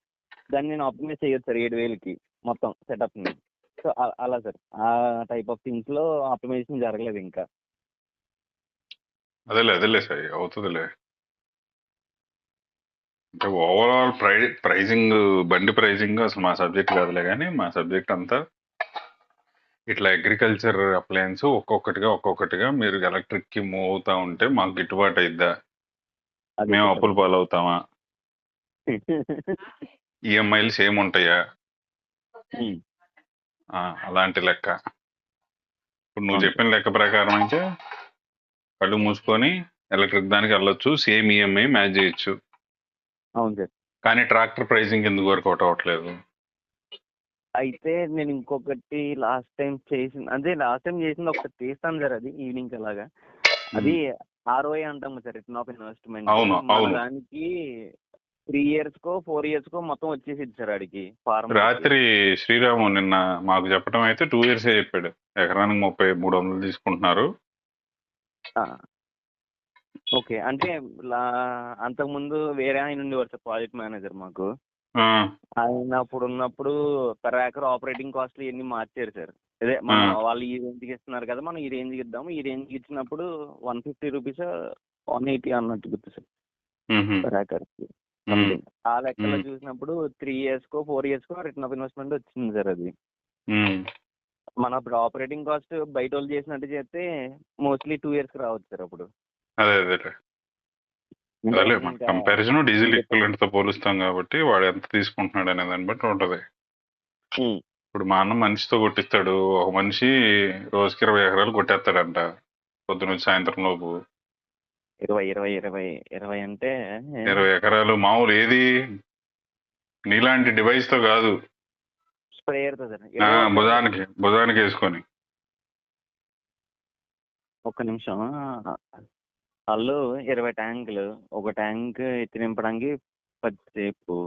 దాన్ని నేను ఆప్టిమైజ్ చేయొచ్చు సార్ 7,000కి మొత్తం సెటప్ని. సో అలా సార్, ఆ టైప్ ఆఫ్ థింగ్స్ లో ఆప్టిమైజేషన్ జరగలేదు ఇంకా. అదేలే సార్, అవుతుందిలే. అంటే ఓవరాల్ ప్రైజింగ్, బండి ప్రైజింగ్ అసలు మా సబ్జెక్ట్ కాదులే. కానీ మా సబ్జెక్ట్ అంతా ఇట్లా అగ్రికల్చర్ అప్లయన్స్ ఒక్కొక్కటిగా మీరు ఎలక్ట్రిక్ కి మూవ్ అవుతా ఉంటే మాకు గిట్టుబాటు అయిద్దా, మేము అప్పులు పాలవుతామా, ఈఎంఐలు సేమ్ ఉంటాయా, అలాంటి లెక్క. ఇప్పుడు నువ్వు చెప్పిన లెక్క ప్రకారం అయితే కళ్ళు మూసుకొని ఎలక్ట్రిక్ దానికి వెళ్ళొచ్చు, సేమ్ ఈఎంఐ మ్యాచ్ చేయొచ్చు. అవును సార్. కానీ ట్రాక్టర్ ప్రైసింగ్ ఎందుకు వర్కౌట్ అవ్వట్లేదు? అయితే నేను ఇంకొకటి లాస్ట్ టైం చేసింది ఒకసారి చేస్తాను సార్. అది ఈవినింగ్ అలాగా. అది ROI అంటాం సార్, రిటర్న్ ఆఫ్ ఇన్వెస్ట్మెంట్. అవును. దానికి 3 years కో 4 years కో మొత్తం వచ్చేసి సార్ ఆడికి ఫార్మ్ రాత్రి శ్రీరాము నిన్న మాకు చెప్పడం అయితే 2 years చెప్పాడు. ఎకరానికి 30-300 తీసుకుంటున్నారు. ఓకే. అంటే అంతకుముందు వేరే ఆయన ఉండేవారు సార్ ప్రాజెక్ట్ మేనేజర్ మాకు. ఆ, ఆయన అప్పుడు ఉన్నప్పుడు పర్ ఏకర్ ఆపరేటింగ్ కాస్ట్లు ఇవన్నీ మార్చారు సార్. అదే మనం వాళ్ళు ఈ రేంజ్కి ఇస్తున్నారు కదా, మనం ఈ రేంజ్కి ఇద్దాము. ఈ రేంజ్కి ఇచ్చినప్పుడు 150 రూపీస్ 180 అన్నట్టు గుర్తు సార్ మ్హూ. పర్ ఏకర్కి. ఆ లెక్కలో చూసినప్పుడు 3 years co 4 years co return of investment వచ్చింది సార్ అది. మ్. మన అప్పుడు ఆపరేటింగ్ కాస్ట్ బయట వాళ్ళు చేసినట్టు చేస్తే మోస్ట్లీ 2 years రావచ్చు సార్ అప్పుడు. అదే అదేలే. అదే మన కంపారిజన్ డీజిల్ ఈక్వలెంట్ తో పోలుస్తాం కాబట్టి వాడు ఎంత తీసుకుంటున్నాడు అనే దాన్ని బట్టి ఉంటది. ఇప్పుడు మా అన్న మనిషితో కొట్టిస్తాడు. ఒక మనిషి రోజుకి 20 ఎకరాలు కొట్టేస్తాడంట పొద్దున నుంచి సాయంత్రం లోపు. 20 అంటే 20 ఎకరాలు మామూలు ఏది నీలాంటి డివైస్ తో కాదు, స్ప్రేయర్ తో సార్. భుజానికి వేసుకొని. ఒక్క నిమిషం. వాళ్ళు 20 ట్యాంకులు, ఒక ట్యాంక్ ఎత్తి నింపడానికి 10 సేపు,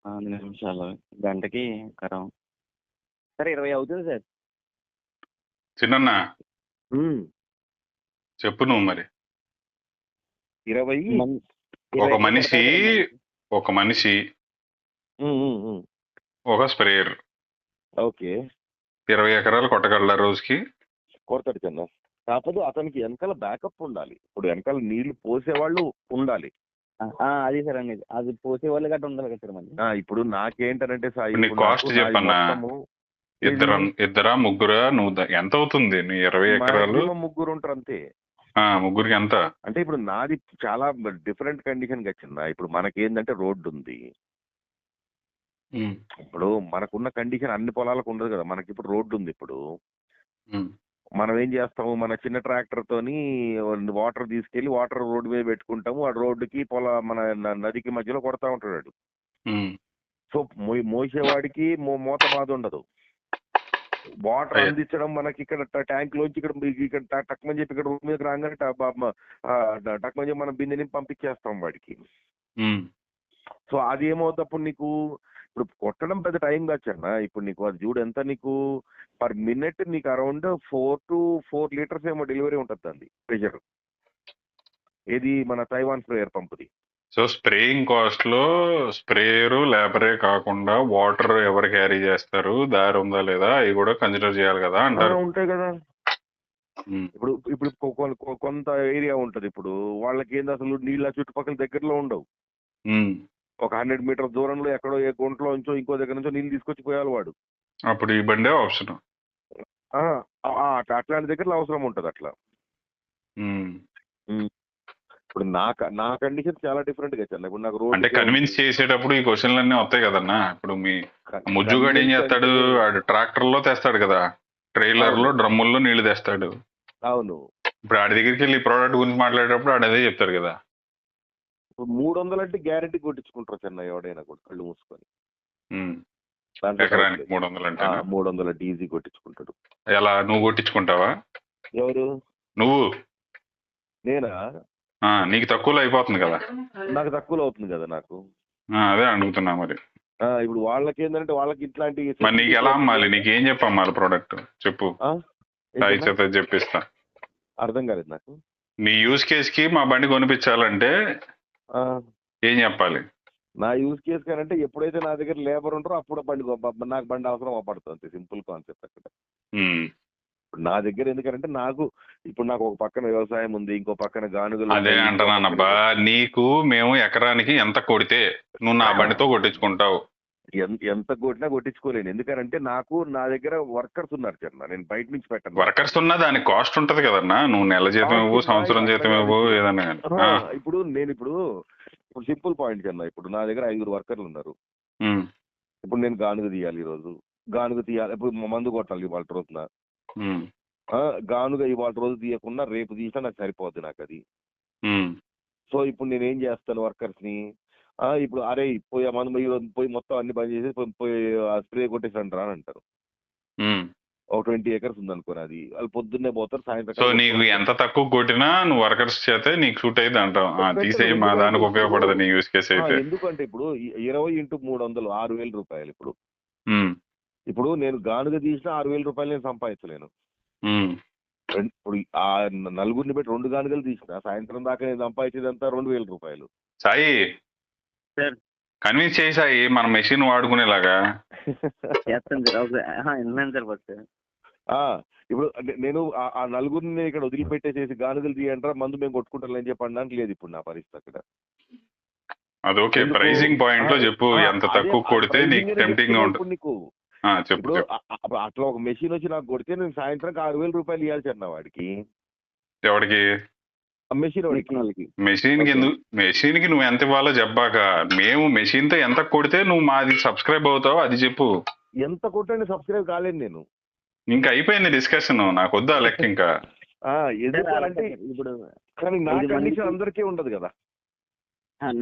5 నిమిషాలు, గంటకి కరం సార్ 20 అవుతుంది సార్. చిన్న చెప్పు నువ్వు మరి. 20 ఒక మనిషి ఒక స్ప్రేయర్. ఓకే. 20 ఎకరాలు కొట్టగలరా రోజుకి? కొడతాడు చిన్న. కాకపోతే అతనికి వెనకాల బ్యాకప్ ఉండాలి. ఇప్పుడు వెనకాల నీళ్లు పోసేవాళ్ళు ఉండాలి. అది సార్ అనేది, అది పోసే వాళ్ళు గట్రా ఉండాలి కదా సార్ మళ్ళీ. ఇప్పుడు నాకేంటనంటే కాస్ట్ చెప్పన్నా, ఇద్దరా ముగ్గురా? నువ్వు ఎంత అవుతుంది నీ 20 ఎకరాలు? ముగ్గురు ఉంటారు అంతే. ముగ్గురికి ఎంత అంటే ఇప్పుడు నాది చాలా డిఫరెంట్ కండిషన్ వచ్చిందా. ఇప్పుడు మనకేందంటే రోడ్డు ఉంది. ఇప్పుడు మనకున్న కండిషన్ అన్ని పొలాలకు ఉండదు కదా. మనకి ఇప్పుడు రోడ్డు ఉంది. ఇప్పుడు మనం ఏం చేస్తాము, మన చిన్న ట్రాక్టర్ తోని వాటర్ తీసుకెళ్లి వాటర్ రోడ్డు మీద పెట్టుకుంటాము. ఆ రోడ్డుకి మన నదికి మధ్యలో కొడతా ఉంటాడు. సో మోసేవాడికి మోత బాధ ఉండదు. వాటర్ అందించడం మనకి ఇక్కడ ట్యాంక్ లోంచి ఇక్కడ టక్మని చెప్పి ఇక్కడ రోడ్ మీద రాగానే టక్మని చెప్పి మనం బిందెని పంపించేస్తాం వాడికి. సో అది ఏమవుతప్పుడు నీకు ఇప్పుడు కొట్టడం పెద్ద టైం కాచ్చన్నా. ఇప్పుడు నీకు అది చూడు ఎంత, నీకు పర్ మినిట్ నీకు అరౌండ్ 4 to 4 liters ఏమో డెలివరీ ఉంటుంది అండి ప్రెషర్. ఏది మన తైవాన్ స్ప్రేయర్ పంపుది. సో స్ప్రేయింగ్ కాస్ట్ లో స్ప్రేయర్ లేబరే కాకుండా వాటర్ ఎవరు క్యారీ చేస్తారు, దారి ఉందా లేదా, అవి కూడా కన్సిడర్ చేయాలి కదా అంటారు. ఉంటాయి కదా. ఇప్పుడు కొంత ఏరియా ఉంటది. ఇప్పుడు వాళ్ళకి ఏంది అసలు నీళ్ళ చుట్టుపక్కల దగ్గరలో ఉండవు. ఒక 100 మీటర్ దూరంలో ఎక్కడో ఏ గుంటలో నుంచో ఇంకో దగ్గర నుంచో నీళ్ళు తీసుకొచ్చి పోయాలి వాడు. అప్పుడు ఈ బండే ఆప్షన్. అట్లాంటి దగ్గరలో అవసరం ఉంటది అట్లా. ఇప్పుడు నా కండిషన్ చాలా డిఫరెంట్ గా వచ్చాను. ఇప్పుడు నాకు రోడ్ అంటే కన్విన్స్ చేసేటప్పుడు ఈ క్వశ్చన్లు అన్నీ వస్తాయి కదన్నా. ఇప్పుడు మీ ముజ్జుగాడు ఏం చేస్తాడు, ట్రాక్టర్ లో తెస్తాడు కదా, ట్రైలర్ లో డ్రమ్ముల్లో నీళ్లు తెస్తాడు. అవును. ఇప్పుడు ఆడి దగ్గరికి వెళ్ళి ప్రోడక్ట్ గురించి మాట్లాడేటప్పుడు ఆడ అదే చెప్తారు కదా. 300 అంటే గ్యారెంటీ కొట్టించుకుంటారు చిన్న ఎవడైనా కూడా కళ్ళు మూసుకొని. ఎకరానికి 300 అంటే 300 ఈజీ కొట్టించుకుంటాడు. ఎలా నువ్వు కొట్టించుకుంటావా? ఎవరు? నువ్వు. నేనా? నీకు తక్కువలో అయిపోతుంది కదా. నాకు తక్కువలో అవుతుంది కదా నాకు. అదే అడుగుతున్నా మరి. ఇప్పుడు వాళ్ళకి ఏంటంటే వాళ్ళకి ఇట్లాంటి మరి నీకు ఎలా అమ్మాలి, నీకేం చెప్పమ్మాలి ప్రోడక్ట్ చెప్పు, చెప్పిస్తా. అర్థం కాలేదు నాకు. నీ యూజ్ కేస్ కి మా బండి కొనిపించాలంటే ఏం చెప్పాలి? నా యూజ్ కేస్ కానంటే ఎప్పుడైతే నా దగ్గర లేబర్ ఉంటారో అప్పుడు నాకు బండి అవసరం పడుతుంది. సింపుల్ కాన్సెప్ట్ అక్కడ. నా దగ్గర ఎందుకంటే నాకు ఒక పక్కన వ్యవసాయం ఉంది, ఇంకో పక్కన గానుగలు. అదే అంటున్నానబ్బా, నీకు మేము ఎకరానికి ఎంత కొడితే నువ్వు నా బండితో కొట్టించుకుంటావు? ఎంత కొట్టినా కొట్టించుకోలేను. ఎందుకంటే నా దగ్గర వర్కర్స్ ఉన్నారు చిన్న, నేను బయట నుంచి పెట్టను. వర్కర్స్ ఉన్నా దానికి కాస్ట్ ఉంటది కదన్నా. నువ్వు నెల జీతం ఇవ్వు, సంవత్సరం జీతం ఇవ్వు, ఏదన్నా. ఇప్పుడు సింపుల్ పాయింట్ చిన్న, ఇప్పుడు నా దగ్గర 5 వర్కర్లు ఉన్నారు. ఇప్పుడు నేను గానుగ తీయాలి, ఈరోజు గానుగ తీయాలి, ఇప్పుడు మందు కొట్టాలి ఇవాళ రోజున. గానుగ ఇవాళ రోజు తీయకుండా రేపు తీసినా నాకు సరిపోద్ది నాకు అది. సో ఇప్పుడు నేను ఏం చేస్తాను వర్కర్స్ ని, ఇప్పుడు అరే పోయి మొత్తం అన్ని బంద్ చేసి పోయి స్ప్రే కొట్టేసి అంటారా అని అంటారు. ఒక 20 acres ఉంది అనుకోని, అది వాళ్ళు పొద్దున్నే పోతారు సో సాయంత్రం నీకు ఎంత తక్కువ కొట్టినా నువ్వు వర్కర్స్ చేతే నీకు సూట్ అయింది అంటావు. తీసేయి, మా ఎందుకంటే దానికి ఇప్పుడు ఉపయోగపడదు నీ యూస్ కేసు అయితే. ఎందుకంటే ఇప్పుడు 20 × 300 6,000 రూపాయలు. ఉమ్, ఇప్పుడు నేను గానుగ తీసిన 6,000 రూపాయలు నేను సంపాదించలేను. ఉమ్. ఇప్పుడు ఆ నలుగురిని పెట్టి 2 గానుగలు తీసిన సాయంత్రం దాకా నేను సంపాదించేదంతా 2,000 రూపాయలు. సాయి సార్ కన్విన్స్ చేయి సాయి, మన మెషిన్ వాడుకునేలాగా. చేస్తాను సార్. ఓకే విన్నాను సార్ ఫస్ట్. ఇప్పుడు నేను ఆ నలుగురిని ఇక్కడ వదిలిపెట్టేసేసి గానుగలు తీయంటారా మందు మేము కొట్టుకుంటాం అని చెప్పడానికి లేదు ఇప్పుడు నా పరిస్థితి అక్కడ. అదొకే, ప్రైసింగ్ పాయింట్ లో చెప్పు, ఎంత తక్కువ కొడితే నీకు టెంప్టింగ్ గా ఉంటుంది. నీకు చెప్పు. ఇప్పుడు అట్లా ఒక మెషిన్ వచ్చి నాకు కొడితే నేను సాయంత్రం 6,000 రూపాయలు ఇవ్వాల్సి అన్న వాడికి. ఎవరికి? మెషిన్ వాడికి. మెషిన్ కి నువ్వు ఎంత ఇవ్వాలో చెప్పాక, మేము మెషిన్ తో ఎంత కొడితే నువ్వు మాది సబ్స్క్రైబ్ అవుతావు అది చెప్పు. ఎంత కొట్టండి సబ్స్క్రైబ్ కాలేదు నేను. ఇంకా అయిపోయింది డిస్కషన్, నాకు వద్దా లెక్క ఇంకా. ఎందుకంటే ఇప్పుడు కానీ నా కండిషన్ అందరికీ ఉండదు కదా.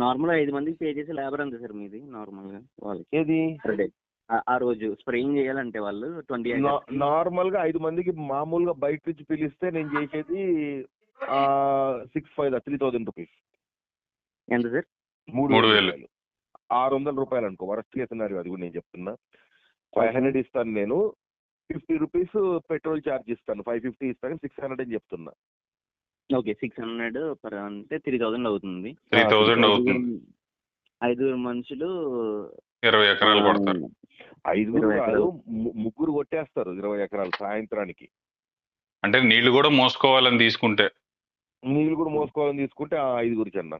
నార్మల్ 5 మందికి పే చేసే లేబర్ అంతే సార్ మీది నార్మల్ గా వాళ్ళకి? ఏది ఆ రోజు స్ప్రేయింగ్ చేయాలంటే వాళ్ళు 20 నార్మల్ గా 5 మందికి మామూలుగా బయట నుంచి పిలిస్తే నేను చేసేది 3,000 రూపీస్. ఎంత సార్? 3,000. 600 రూపాయలు అనుకో వరస్ట్ కేసు సినారియో, అది కూడా నేను చెప్తున్నా. 500 ఇస్తాను నేను, 50 రూపీస్ పెట్రోల్ ఛార్జ్ ఇస్తాను, 550 ఇస్తాను, 600 అని చెప్తున్నా. ఓకే 600 పర్ అంటే 3,000 అవుతుంది. 3,000 అవుతుంది. 5 మనుషులు 20 ఎకరాలు కొడతారు. 5 ముగ్గురు కొట్టేస్తారు 20 ఎకరాలు సాయంత్రానికి. అంటే నీళ్లు కూడా మోసుకోవాలని తీసుకుంటే 5 అన్న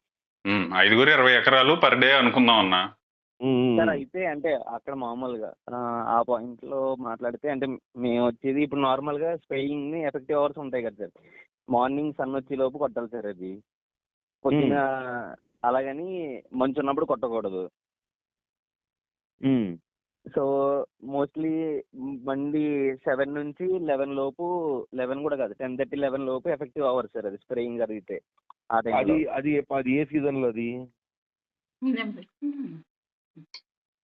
5 20 ఎకరాలు పర్ డే అనుకుందాం అన్న. సార్ అయితే అంటే అక్కడ మామూలుగా ఆ పాయింట్ లో మాట్లాడితే అంటే మేము వచ్చేది ఇప్పుడు నార్మల్ గా స్ప్రేయింగ్ ఎఫెక్టివ్ అవర్స్ ఉంటాయి కదా సార్. మార్నింగ్ సన్ వచ్చే లోపు కొట్టాలి సార్ అది. పొద్దున అలాగని మంచు ఉన్నప్పుడు కొట్టకూడదు. సో మోస్ట్లీ బండి 7 నుంచి 11 లోపు, 11 కూడా కాదు 10:30 11 లోపు ఎఫెక్టివ్ అవర్స్ సార్ అది స్ప్రేయింగ్ జరిగితే. అది ఏ సీజన్ లో? అది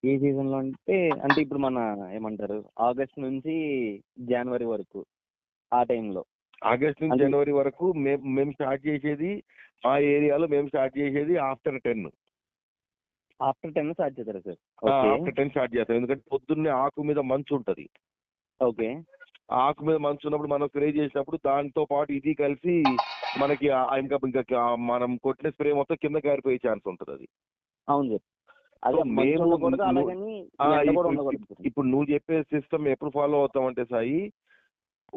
ఏ సీజన్ లో అంటే ఇప్పుడు మన ఏమంటారు ఆగస్ట్ నుంచి జనవరి వరకు ఆ టైంలో. ఆగస్ట్ నుంచి జనవరి వరకు మేము స్టార్ట్ చేసేది ఆ ఏరియాలో ఆఫ్టర్ 10 స్టార్ట్ చేస్తారా సార్? ఆఫ్టర్ 10 స్టార్ట్ చేస్తాం. ఎందుకంటే పొద్దున్నే ఆకు మీద మంచు ఉంటది. ఓకే. ఆకు మీద మంచు ఉన్నప్పుడు మనం స్ప్రే చేసినప్పుడు దాంతో పాటు ఇది కలిసి మనకి ఇంకా మనం కొట్టిన స్ప్రే మొత్తం కింద కారిపోయే ఛాన్స్ ఉంటుంది అది. అవును సార్. ఇప్పుడు నువ్వు చెప్పే సిస్టమ్ ఎప్పుడు ఫాలో అవుతామంటే సాయి,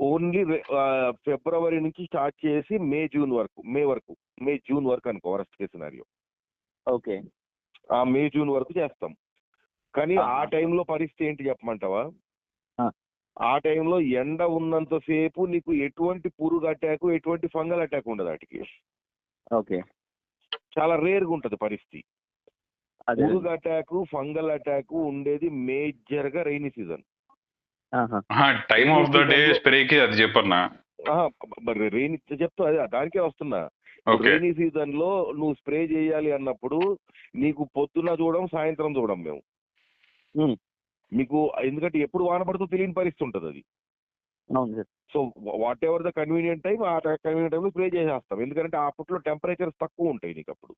ఓన్లీ ఫిబ్రవరి నుంచి స్టార్ట్ చేసి మే జూన్ వరకు అనుకో worst case scenario. Okay. May June వరకు చేస్తాం. కానీ ఆ టైంలో పరిస్థితి ఏంటి చెప్పమంటావా? ఆ టైంలో ఎండ ఉన్నంతసేపు నీకు ఎటువంటి పురుగు అటాక్, ఎటువంటి ఫంగల్ అటాక్ ఉండదు వాటికి. ఓకే. చాలా రేర్గా ఉంటది పరిస్థితి. పురుగు అటాక్, ఫంగల్ అటాక్ ఉండేది మేజర్ గా rainy season. Time of the day స్ప్రేకి అది చెప్పన్నా. రెయిన్ చెప్తా, అదే దానికే వస్తున్నా. రెయినీ సీజన్ లో నువ్వు స్ప్రే చేయాలి అన్నప్పుడు నీకు పొద్దున్న చూడడం, సాయంత్రం చూడడం మేము మీకు, ఎందుకంటే ఎప్పుడు వాన పడుతూ తెలియని పరిస్థితి ఉంటుంది అది. So what ever the convenient time, ఆ కన్వీనియంట్ టైంలో స్ప్రే చేసేస్తాం. ఎందుకంటే అప్పట్లో టెంపరేచర్స్ తక్కువ ఉంటాయి నీకు అప్పుడు.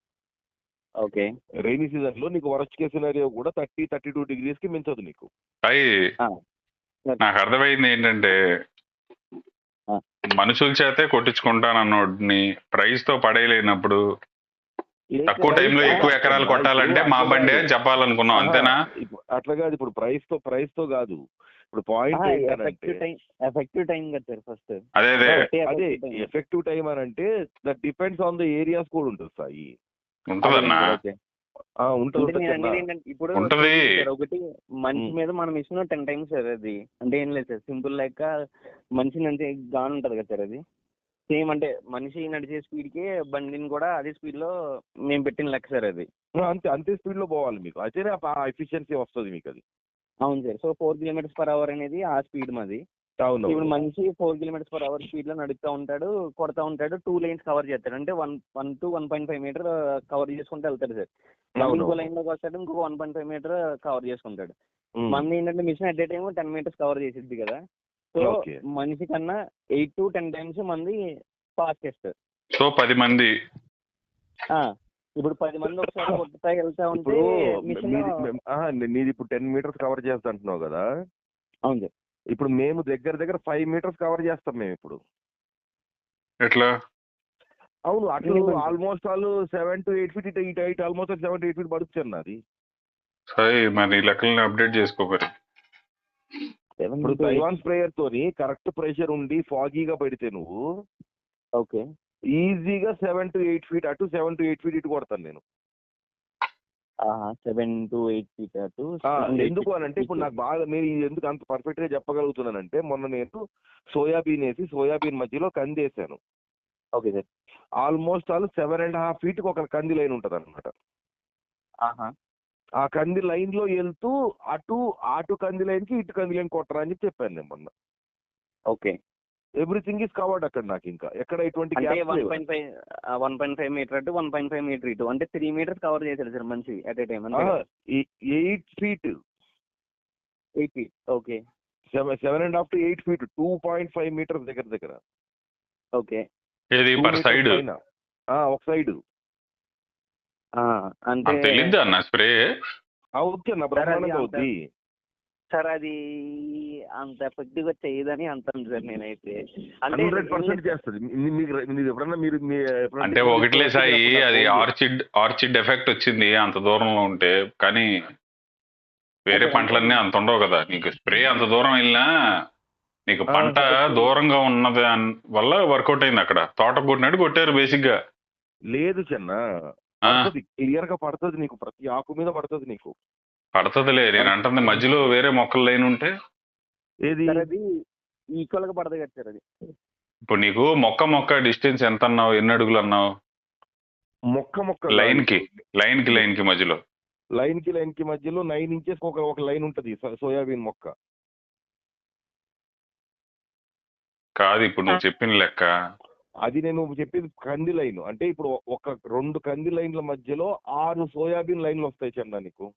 ఓకే. రెయినీ సీజన్ లో నీకు వరస్ట్ కేస్ సినారియో కూడా 30-32 degrees కి మించదు నీకు. నాకు అర్థమైంది ఏంటంటే, మనుషుల చేతే కొట్టించుకుంటానన్నోడిని ప్రైస్ తో పడేయలేనప్పుడు తక్కువ టైంలో ఎక్కువ ఎకరాలు కొట్టాలంటే మా బండి అని చెప్పాలనుకున్నాం, అంతేనా? అట్లా కాదు, ఇప్పుడు ప్రైస్ తో కాదు. ఇప్పుడు పాయింట్ ఎఫెక్టివ్ టైం కదా సార్ ఫస్ట్. అదే ఎఫెక్టివ్ టైం అని అంటే that depends on the areas కూడా ఉంటుంది సాయి. ఉంటదన్నా, ఇప్పుడు ఒకటి మనిషి మీద మనం ఇచ్చిన 10 times సార్ అది. అంటే ఏం లేదు సార్, సింపుల్ లెక్క మనిషి నడిచే గాన్ ఉంటది కదా సార్, అది సేమ్ అంటే మనిషి నడిచే స్పీడ్ కి బండిని కూడా అదే స్పీడ్ లో మేము పెట్టిన లెక్క సార్ అది. అంతే స్పీడ్ లో పోవాలి మీకు, అయితే ఎఫిషియన్సీ వస్తుంది మీకు అది. అవును సార్. సో 4 km/h అనేది ఆ స్పీడ్ మాది. ఇప్పుడు మనిషి 4 km/h స్పీడ్ లో నడుపుతా ఉంటాడు, కొడతా ఉంటాడు, 2 lanes కవర్ చేస్తాడు. అంటే 1 to 1.5 meter కవర్ చేసుకుంటూ వెళ్తాడు సార్. ఇంకో లైన్ లోకి వస్తాడు, ఇంకో 1.5 meter కవర్ చేసుకుంటాడు. మన ఏంటంటే machine at a time 10 meters cover చేసిద్ది కదా. So okay. మనిషి కన్నా 8 to 10 times మంది ఫాస్టెస్ట్. సో 10 మంది. ఇప్పుడు 10 మంది ఒకసారి కొట్టుతా వెళ్తా ఉంటే ఇప్పుడు నీది ఇప్పుడు 10 meters కవర్ చేస్తా అంటున్నావు కదా. అవును సార్. ఇప్పుడు మేము దగ్గర 5 meters కవర్ చేస్తాం మేము ఇప్పుడు. ఎట్లా? అవును, అటు ఆల్మోస్ట్ ఆల్ 7 to 8 feet, ఇటు హైట్ ఆల్మోస్ట్ 7 to 8 feet పడుతుంది నాది. సరే మరి లెక్కల్ని అప్డేట్ చేసుకోకరి. ఇప్పుడు తైవాన్ స్ప్రేయర్ తోని కరెక్ట్ ప్రెషర్ ఉండి ఫాగీగా పెడితే నువ్వు ఓకే ఈజీగా 7 to 8 feet అటు 7 to 8 feet ఇటు కొడతాను నేను. 7 to 8 feet అటు. ఎందుకు అని అంటే ఇప్పుడు నాకు బాగా నేను ఎందుకు అంత పర్ఫెక్ట్ గా చెప్పగలుగుతున్నానంటే మొన్న నేను సోయాబీన్ వేసి సోయాబీన్ మధ్యలో కంది వేసాను. Okay sir. Almost all 7.5 feet ఒక కంది లైన్ ఉంటది అనమాట. ఆ కంది లైన్ లో వెళ్తూ అటు కంది లైన్ కి ఇటు కంది లైన్ కొట్టరా అని చెప్పాను నేను మొన్న. ఓకే. ఎవ్రీథింగ్ ఈస్ కవర్డ్ అక్కడ నాకు ఇంకా ఎక్కడ ఎటువంటి 1.5 meter అటు 1.5 meter ఇటు అంటే 3 meters కవర్ చేశాడు సార్ మంచి at a time. 8 feet. 8 feet. Okay. 7.5 to 8 feet 2.5 meters దగ్గర. ఓకే. ఏది పర్ సైడ్? ఒక సైడ్. అంటే తెలియదు అన్న స్ప్రే అవుద్ది అన్న, బ్రహ్మాండంగా అవుద్ది సార్. అది అంత ఎఫెక్టివ్ గా చేయదని అంటాను సార్ నేనైతే. 100% చేస్తుంది. అంటే ఒకటిలే సాయి, అది ఆర్చిడ్ ఎఫెక్ట్ వచ్చింది అంత దూరంలో ఉంటే. కానీ వేరే పంటలన్నీ అంత ఉండవు కదా. నీకు స్ప్రే అంత దూరం వెళ్ళినా నీకు పంట దూరంగా ఉన్నది వల్ల వర్కౌట్ అయింది. అక్కడ తోట కొట్టినట్టు కొట్టారు బేసిక్ గా. లేదు చిన్న క్లియర్ గా పడుతుంది నీకు, ప్రతి ఆకు మీద పడుతుంది నీకు. పడుతుందిలే, నేను అంటుంది మధ్యలో వేరే మొక్కలు లైన్ ఉంటే ఏది ఈక్వల్ గా పడదు కదా సార్ అది. ఇప్పుడు నీకు మొక్క డిస్టెన్స్ ఎంత అన్నావు? ఎన్ని అడుగులు అన్నావు? మొక్క లైన్ కి మధ్యలో లైన్ కి మధ్యలో 9 inches ఒక లైన్ ఉంటది సోయాబీన్ మొక్క. కాదు ఇప్పుడు నువ్వు చెప్పిన లెక్క. అది నేను చెప్పేది కంది లైన్. అంటే ఇప్పుడు ఒక 2 కంది లైన్ల మధ్యలో 6 సోయాబీన్ లైన్లు వస్తాయి చందా నీకు.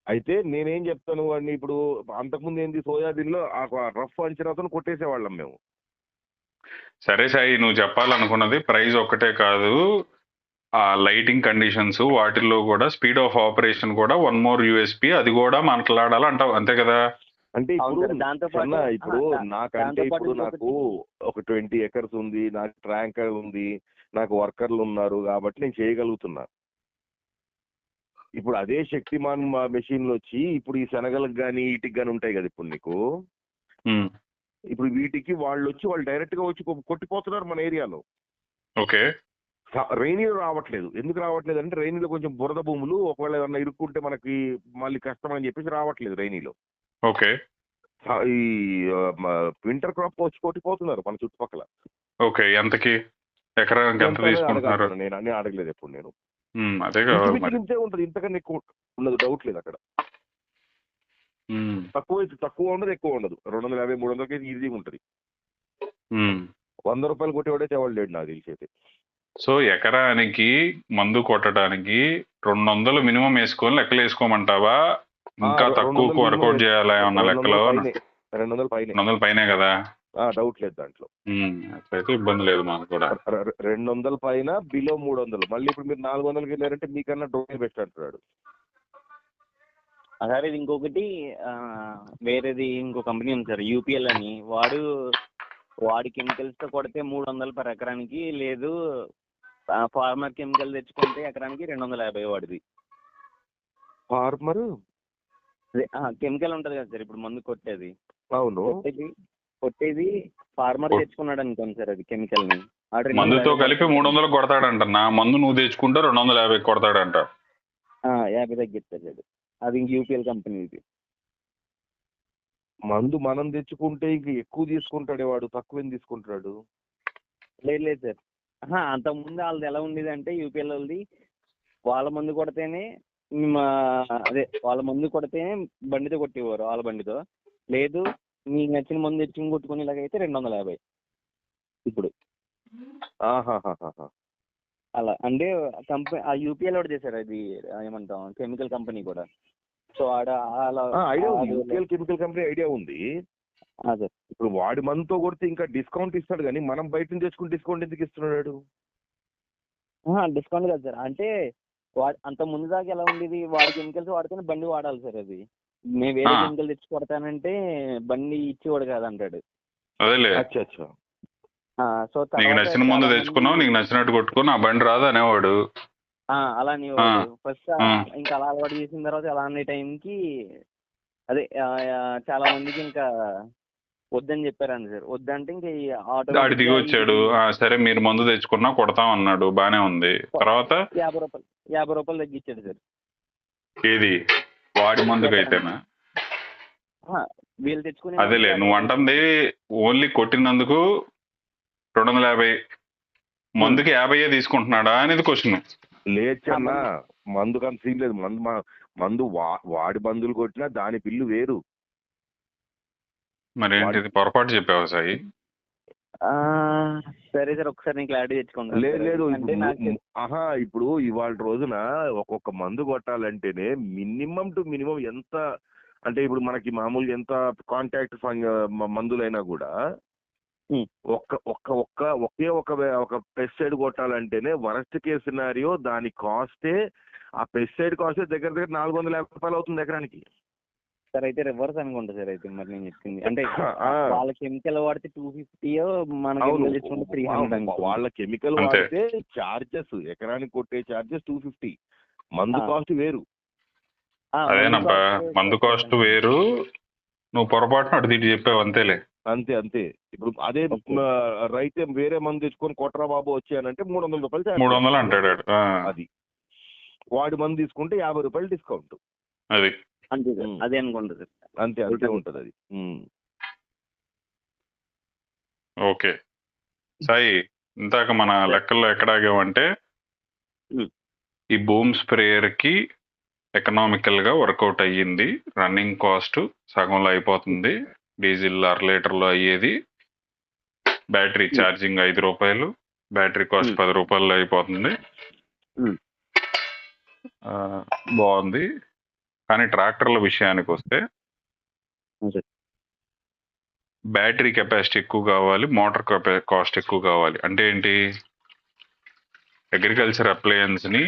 అయితే నేనేం చెప్తాను వాడిని, ఇప్పుడు అంతకుముందు ఏంది సోయాబీన్ లో రఫ్ అంచనాతో కొట్టేసేవాళ్ళం మేము. సరే సాయి, నువ్వు చెప్పాలనుకున్నది ప్రైస్ ఒక్కటే కాదు, ఆ లైటింగ్ కండిషన్స్ వాటిల్లో కూడా స్పీడ్ ఆఫ్ ఆపరేషన్ కూడా వన్ మోర్ యూఎస్పీ, అది కూడా మాట్లాడాలంటావు అంతే కదా? అంటే ఇప్పుడు నాకంటే ఇప్పుడు నాకు ఒక 20 acres ఉంది, నాకు ట్యాంకర్ ఉంది, నాకు వర్కర్లు ఉన్నారు కాబట్టి నేను చేయగలుగుతున్నా. ఇప్పుడు అదే శక్తిమాన్ మెషిన్లు వచ్చి ఇప్పుడు ఈ శనగలకు కానీ వీటికి కానీ ఉంటాయి కదా ఇప్పుడు నీకు. ఇప్పుడు వీటికి వాళ్ళు డైరెక్ట్ గా వచ్చి కొట్టిపోతున్నారు మన ఏరియాలో. ఓకే. రైనీలో రావట్లేదు. ఎందుకు రావట్లేదు అంటే రైనీలో కొంచెం బురద భూములు, ఒకవేళ ఏమన్నా ఇరుక్కుంటే మనకి మళ్ళీ కష్టం అని చెప్పేసి రావట్లేదు రైనీలో. ఓకే. ఈ వింటర్ క్రాప్ వచ్చి కొట్టిపోతున్నారు మన చుట్టుపక్కల. ఓకే. ఎంతకి ఎకరానికి ఎంత తీసుకుంటున్నారు? నేను అడగలేదు ఎప్పుడు నేను. అదే ఇంతే ఉంటుంది, ఇంతకన్నా ఎక్కువ ఉండదు, డౌట్ లేదు అక్కడ. తక్కువ ఉండదు, ఎక్కువ ఉండదు. 250, 300 ఈజీగా ఉంటది. 100 రూపాయలు కొట్టేవాడే తేవాడు లేడు నాకు తెలిసి అయితే. సో ఎకరానికి మందు కొట్టడానికి 200 మినిమం వేసుకొని లెక్కలు వేసుకోమంటావా? ఇంకా తక్కువ వర్కౌట్ చేయాలా ఏమన్నా లెక్కలో? 200 పైనే కదా, డౌట్ లేదు దాంట్లో. అయితే ఇబ్బంది లేదు మాకు కూడా. 200 పైన, బిలో 300. మళ్ళీ ఇప్పుడు మీరు 400కి వెళ్ళారంటే మీకన్నా డ్రోన్ బెస్ట్ అంటున్నాడు. అదే ఇంకొకటి వేరేది ఇంకో కంపెనీ ఉంది సార్, యూపీఎల్ అని. వాడి కెమికల్స్ తో కొడితే 300 per ఎకరానికి. లేదు ఫార్మర్ కెమికల్ తెచ్చుకుంటే ఎకరానికి 250 వాడిది. ఫార్మర్ కెమికల్ ఉంటది కదా సార్, ఇప్పుడు మందు కొట్టేది. అవును, కొట్టేది ఫార్మర్ తెచ్చుకున్నాడు అనుకోండి సార్, అది కెమికల్ ని మందుతో కలిపి 300 కొడతాడంట. నా మందు నువ్వు తెచ్చుకుంటే 250 కొడతాడంట. 50 తగ్గిస్తాడు. అది ఇంక యూపీఎల్ కంపెనీది. మందు మనం తెచ్చుకుంటే ఇంక ఎక్కువ తీసుకుంటాడే వాడు, తక్కువ తీసుకుంటాడు. లేదు సార్, అంతకుముందు వాళ్ళది ఎలా ఉండేది అంటే యూపీఎల్ వాళ్ళది, వాళ్ళ మందు కొడితేనే వాళ్ళ మందు కొడితేనే బండితో కొట్టేవారు, వాళ్ళ బండితో. లేదు మీకు నచ్చిన మందు తెచ్చుకుని కొట్టుకునేలాగైతే 250 ఇప్పుడు. అలా అంటే కంపెనీ ఆ యూపీఎల్ ఒకటి చేశారు, అది ఏమంటాం కెమికల్ కంపెనీ కూడా. సో ఆడ అలా ఐడియా ఉంది, అది యూపీఎల్ కెమికల్ కంపెనీ ఐడియా ఉంది. అదే ఇప్పుడు వాడి మనతో కొడితే ఇంకా డిస్కౌంట్ ఇస్తాడు, కానీ మనం బయట నుంచి తెచ్చుకుని డిస్కౌంట్ ఎందుకు ఇస్తున్నాడు? డిస్కౌంట్ కాదు సార్, అంటే అంత ముందు దాకా ఎలా ఉండేది, వాడి కెమికల్స్ వాడితేనే బండి వాడాలి సార్. అది మేము వేరే ఆ. కెమికల్ తెచ్చి కొడతానంటే బండి ఇచ్చేవాడు కాదంటాడు. అదేలే, అచ్చా అచ్చా. సో నీకు నచ్చిన మందు తెచ్చుకున్నావు, నీకు నచ్చినట్టు కొట్టుకుని ఆ బండి రాదు అనేవాడు. అలా అనేవాడు ఫస్ట్. ఆ. ఇంకా అలా అలవాటు చేసిన తర్వాత ఎలా అనే టైంకి అదే చాలా మందికి ఇంకా వద్దని చెప్పారండి సార్. వద్దంటే ఇంకా ఆడి దిగి వచ్చాడు, సరే మీరు మందు తెచ్చుకున్నా కొడతాం అన్నాడు, బానే ఉంది. తర్వాత 50 రూపాయలు తగ్గించాడు సార్. ఏది వాడి మందుకైతేనా? వీళ్ళు తెచ్చుకుని అదేలే, నువ్వు అంటుంది ఓన్లీ కొట్టినందుకు 250, మందుకి 50 తీసుకుంటున్నాడా అనేది క్వశ్చన్. లేచన్నా మందుకు అంత సీన్ లేదు. మందు వాడి మందులు కొట్టినా దాని బిల్లు వేరు. మరి ఏంటిది పొరపాటు చెప్పావు సాయి? సరే సార్, ఒకసారి నేను క్లారిటీ తెచ్చుకుంటాను. లేదు లేదు, అంటే నాకు ఇప్పుడు ఇవాళ రోజున ఒక్కొక్క మందు కొట్టాలంటేనే మినిమం టు మినిమం ఎంత అంటే, ఇప్పుడు మనకి మామూలుగా ఎంత కాంటాక్ట్ మందులైనా కూడా ఒకే ఒక పెస్టిసైడ్ కొట్టాలంటేనే వరస్ట్ కేస్ సినారియో దాని కాస్టే, ఆ పెస్టిసైడ్ కాస్టే దగ్గర దగ్గర 450 రూపాయలు అవుతుంది ఎకరానికి. సార్ అయితే రివర్స్ అనుకుంటా సార్. అయితే మరి నేను చెప్పింది అంటే వాళ్ళ కెమికల్ వాడితే 250, మన కెమికల్ తెచ్చుకుంటే 300. వాళ్ళ కెమికల్ వాడితే చార్జెస్, ఎకరానికి కొట్టే చార్జెస్ 250, మందు కాస్ట్ వేరు. అదేనబ్బా, మందు కాస్ట్ వేరు. నువ్వు పొరపాటున అటు తిట్టి చెప్పావు, అంతేలే. అంతే అంతే. ఇప్పుడు అదే రైతే వేరే మందు తెచ్చుకొని కొట్రా బాబు వచ్చానంటే 300 రూపాయలు 300 అంటాడు. అది వాడి మందు తీసుకుంటే 50 రూపాయలు డిస్కౌంట్. అది అంతే సార్, అదే అనుకుంటా సార్. అంతే అంతే ఉంటది అది. ఓకే సాయి, ఇందాక మన లెక్కల్లో ఎక్కడాగేమంటే ఈ బూమ్ స్ప్రేయర్ కి ఎకనామికల్ గా వర్కౌట్ అయ్యింది. రన్నింగ్ కాస్ట్ సగంలో అయిపోతుంది, డీజిల్ 1/2 లీటర్లో అయ్యేది. బ్యాటరీ ఛార్జింగ్ 5 రూపాయలు, బ్యాటరీ కాస్ట్ 10 రూపాయల్లో అయిపోతుంది. బాగుంది. కానీ ట్రాక్టర్ల విషయానికి వస్తే బ్యాటరీ కెపాసిటీ ఎక్కువ కావాలి, మోటార్ కాస్ట్ ఎక్కువ కావాలి. అంటే ఏంటి, అగ్రికల్చర్ అప్లయన్స్ ని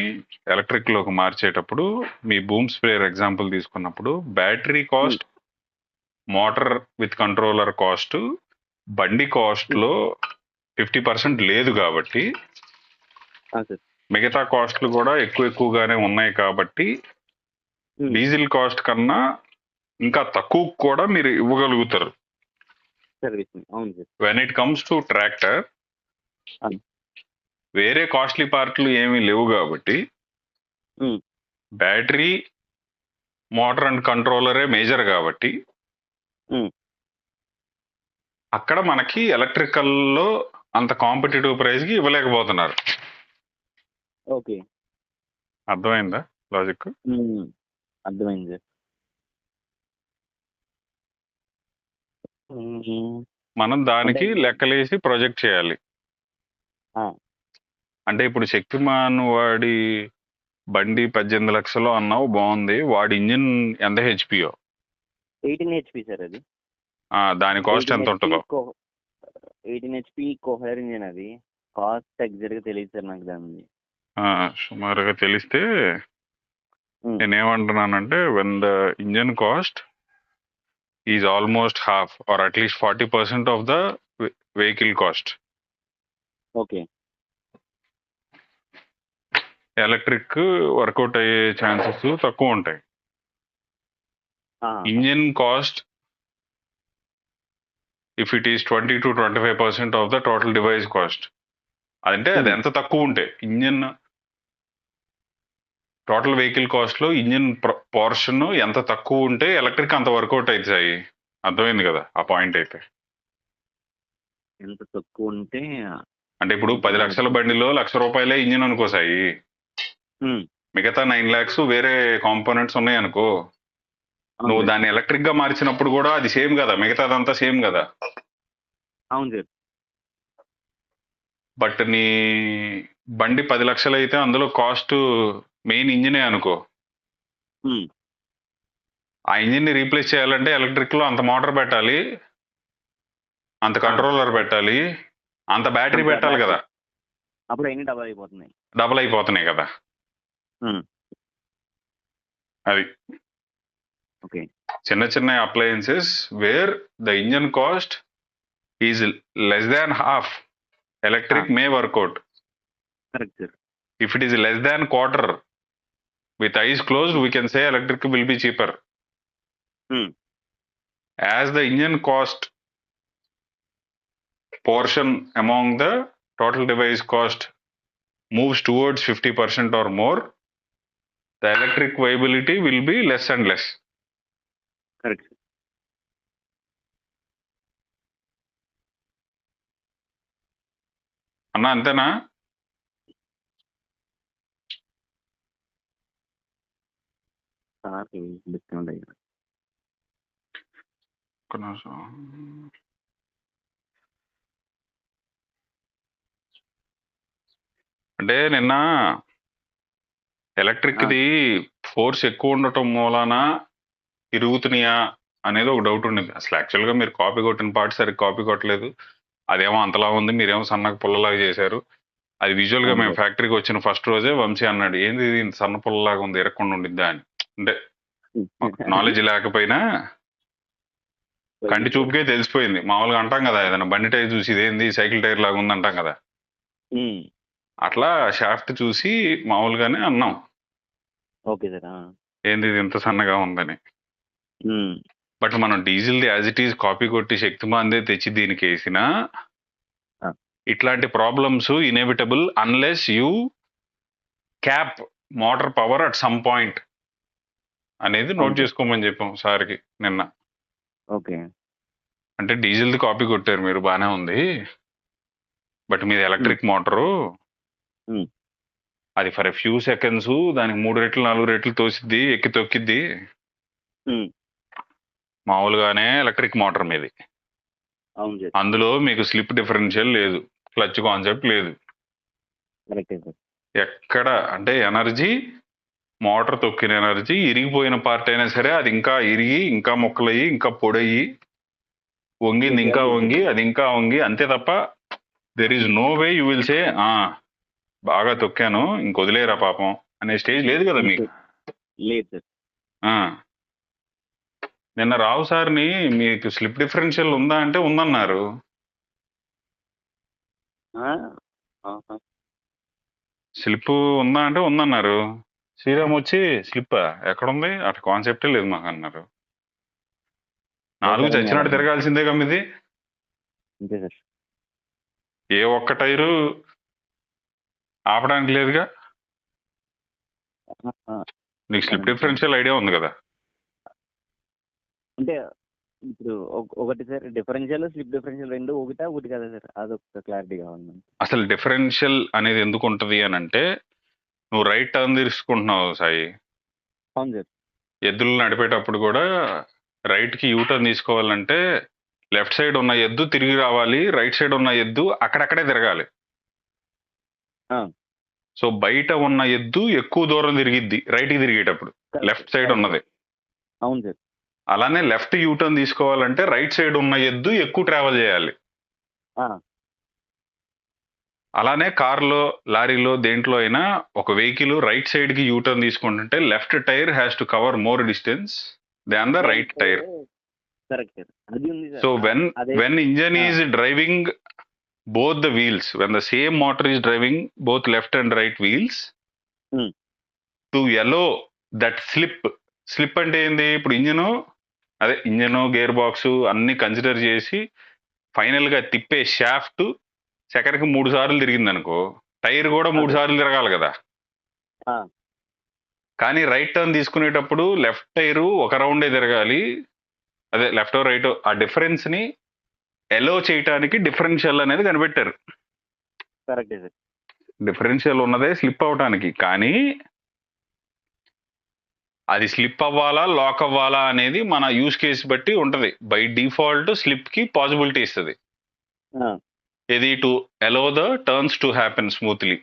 ఎలక్ట్రిక్ లోకి మార్చేటప్పుడు మీ బూమ్ స్ప్రేయర్ ఎగ్జాంపుల్ తీసుకున్నప్పుడు battery cost, motor with controller cost, బండి కాస్ట్ లో 50% లేదు కాబట్టి మిగతా కాస్ట్లు కూడా ఎక్కువగానే ఉన్నాయి కాబట్టి డీజిల్ కాస్ట్ కన్నా ఇంకా తక్కువ కూడా మీరు ఇవ్వగలుగుతారు. When it comes to tractor వేరే కాస్ట్లీ పార్ట్లు ఏమీ లేవు కాబట్టి బ్యాటరీ, మోటార్ అండ్ కంట్రోలరే మేజర్ కాబట్టి అక్కడ మనకి ఎలక్ట్రికల్లో అంత కాంపిటేటివ్ ప్రైస్ కి ఇవ్వలేకపోతున్నారు. ఓకే, అర్థమైందా లాజిక్? అర్థమైంది. మనం దానికి లెక్కలేసి ప్రొజెక్ట్ చేయాలి. అంటే ఇప్పుడు శక్తిమాన్ వాడి బండి 18 లక్షలు అన్నావు, బాగుంది. వాడి ఇంజిన్ ఎంత హెచ్పియో? 18 HP సార్. అది దాని కాస్ట్ ఎంత ఉంటుందో? 18 HP కోహెర్ ఇంజిన్. అది కాస్ట్ ఎగ్జాక్ట్ గా తెలియదు సార్ నాకు. దాన్ని సుమారుగా తెలిస్తే నేనేమంటున్నానంటే, when the engine cost is almost half or at least 40% of the vehicle cost. Okay, electric work out అయ్యే ఛాన్సెస్ తక్కువ ఉంటాయి. Engine cost if it is 20 to 25% of the total device cost. అంటే అది ఎంత తక్కువ ఉంటే, ఇంజిన్ టోటల్ వెహికల్ కాస్ట్ లో engine portion ఎంత తక్కువ ఉంటే ఎలక్ట్రిక్ అంత వర్కౌట్ అవుతాయి. అర్థమైంది కదా ఆ పాయింట్? అయితే ఎంత తక్కువ ఉంటే అంటే ఇప్పుడు 10 లక్షల బండిలో 1,00,000 రూపాయలే ఇంజిన్ అనుకోసాయి, మిగతా 9 lakhs వేరే కాంపోనెంట్స్ ఉన్నాయి అనుకో, నువ్వు దాన్ని ఎలక్ట్రిక్ గా మార్చినప్పుడు కూడా అది సేమ్ కదా, మిగతాదంతా సేమ్ కదా. అవును సార్. బట్ నీ బండి 10 లక్షలు అయితే అందులో కాస్ట్ మెయిన్ ఇంజినే అనుకో. ఉమ్, ఆ ఇంజిన్ ని రీప్లేస్ చేయాలంటే ఎలక్ట్రిక్ లో అంత మోటార్ పెట్టాలి, అంత కంట్రోలర్ పెట్టాలి, అంత బ్యాటరీ అంత పెట్టాలి battery. కదా. అప్పుడు అన్ని డబల్ అయిపోతున్నాయి. డబుల్ అయిపోతున్నాయి కదా. ఉమ్, అది ఓకే. చిన్న చిన్న appliances where the engine cost is less than half, electric may work out. Correct sir. If it is less than quarter, with eyes closed we can say electric will be cheaper. As the engine cost portion among the total device cost moves towards 50% or more, the electric viability will be less and less. Correct sir. అన్నా అంతేనా? Sir discount అయ్యారు. ఒక్క నిమిషం. అంటే నిన్న electric the force ఎక్కువ ఉండటం మూలాన తిరుగుతున్నాయా అనేది ఒక డౌట్ ఉండింది. అసలు యాక్చువల్ గా మీరు కాపీ కొట్టిన పార్ట్ సరిగ్గా కాపీ కొట్టలేదు, అదేమో అంతలా ఉంది, మీరేమో సన్నగా పుల్లలాగా చేశారు. అది విజువల్ గా మేము ఫ్యాక్టరీకి వచ్చిన ఫస్ట్ రోజే వంశీ అన్నాడు, ఏంది ఇది ఇంత సన్న పుల్లలాగా ఉంది, ఎరక్కుండా ఉండిద్దా అని. అంటే నాలెడ్జ్ లేకపోయినా కంటి చూపుకే తెలిసిపోయింది. మామూలుగా అంటాం కదా, ఏదైనా బండి టైర్ చూసి ఇదేంది సైకిల్ టైర్ లాగా ఉంది అంటాం కదా, అట్లా షాఫ్ట్ చూసి మామూలుగానే అన్నాం, ఓకే సార్. ఏంది ఇది ఇంత సన్నగా ఉందని. బట్ మనం డీజిల్ది యాజ్ ఇట్ ఈజ్ కాపీ కొట్టి శక్తిమాన్దే తెచ్చి దీనికి వేసినా ఇట్లాంటి problems inevitable unless you cap motor power at some point అనేది నోట్ చేసుకోమని చెప్పాం సార్కి నిన్న. ఓకే. అంటే డీజిల్ది కాపీ కొట్టారు మీరు, బానే ఉంది, బట్ మీది ఎలక్ట్రిక్ మోటారు, అది ఫర్ ఎ ఫ్యూ సెకండ్స్ దానికి 3 రెట్లు 4 రెట్లు తోసిద్ది, ఎక్కి తొక్కిద్ది. మామూలుగానే ఎలక్ట్రిక్ మోటార్ మీది, అందులో మీకు స్లిప్ డిఫరెన్షియల్ లేదు, క్లచ్ కాన్సెప్ట్ లేదు. ఎక్కడ అంటే ఎనర్జీ, మోటార్ తొక్కిన ఎనర్జీ, ఇరిగిపోయిన పార్ట్ అయినా సరే అది ఇంకా ఇరిగి ఇంకా మొక్కలయ్యి ఇంకా పొడయ్యి వంగింది ఇంకా వంగి అది ఇంకా వంగి, అంతే తప్ప there is no way you will say బాగా తొక్కాను ఇంక వదిలేరా పాపం అనే స్టేజ్ లేదు కదా మీకు. నిన్న రావు సార్ని మీకు స్లిప్ డిఫరెన్షియల్ ఉందా అంటే ఉందన్నారు. స్లిప్ ఉందా అంటే ఉందన్నారు. శ్రీరామ్ వచ్చి స్లిప్ ఎక్కడుంది అటు కాన్సెప్టే లేదు మాకు అన్నారు. 4 చచ్చినట్టు తిరగాల్సిందే కమ్మిది. ఏ ఒక్క టైరు ఆపడానికి లేదుగా. నీకు స్లిప్ డిఫరెన్షియల్ ఐడియా ఉంది కదా. అంటే ఇప్పుడు ఒకటి సార్, డిఫరెన్షియల్ స్లిప్ డిఫరెన్షియల్ రెండు ఒకటి కదా సార్, అదొక క్లారిటీ కావాలి. అసలు డిఫరెన్షియల్ అనేది ఎందుకు ఉంటది అని అంటే, నువ్వు రైట్ టర్న్ తీసుకుంటున్నావు సాయి. అవును సార్. ఎద్దులు నడిపేటప్పుడు కూడా రైట్ కి యూటర్న్ తీసుకోవాలంటే లెఫ్ట్ సైడ్ ఉన్న ఎద్దు తిరిగి రావాలి, రైట్ సైడ్ ఉన్న ఎద్దు అక్కడక్కడే తిరగాలి. సో బయట ఉన్న ఎద్దు ఎక్కువ దూరం తిరిగిద్ది రైట్ కి తిరిగేటప్పుడు, లెఫ్ట్ సైడ్ ఉన్నది. అవును సార్. అలానే లెఫ్ట్ యూటర్న్ తీసుకోవాలంటే రైట్ సైడ్ ఉన్న ఎద్దు ఎక్కువ ట్రావెల్ చేయాలి. అలానే కార్లో, లారీలో, దేంట్లో అయినా ఒక వెహికల్ రైట్ సైడ్ కి యూటర్న్ తీసుకుంటుంటే left tyre has to cover more distance than the right tyre. So when engine is driving both the wheels, when the same motor is driving both left and right wheels, to allow that slip అంటే ఏంది, ఇప్పుడు engine gear box అన్ని consider చేసి final గా తిప్పే shaft సెకండ్కి 3 సార్లు తిరిగింది అనుకో, టైర్ కూడా 3 సార్లు తిరగాలి కదా. కానీ రైట్ టర్న్ తీసుకునేటప్పుడు లెఫ్ట్ టైరు ఒక రౌండే తిరగాలి, అదే లెఫ్ట్ రైట్. ఆ డిఫరెన్స్ ని ఎలో చేయటానికి డిఫరెన్షియల్ అనేది కనిపెట్టారు. డిఫరెన్షియల్ ఉన్నదే స్లిప్ అవటానికి, కానీ అది స్లిప్ అవ్వాలా లాక్ అవ్వాలా అనేది మన యూస్ కేసు బట్టి ఉంటది. బై డిఫాల్ట్ స్లిప్ కి పాసిబిలిటీ ఇస్తుంది, ఇది to allow the turns to happen smoothly.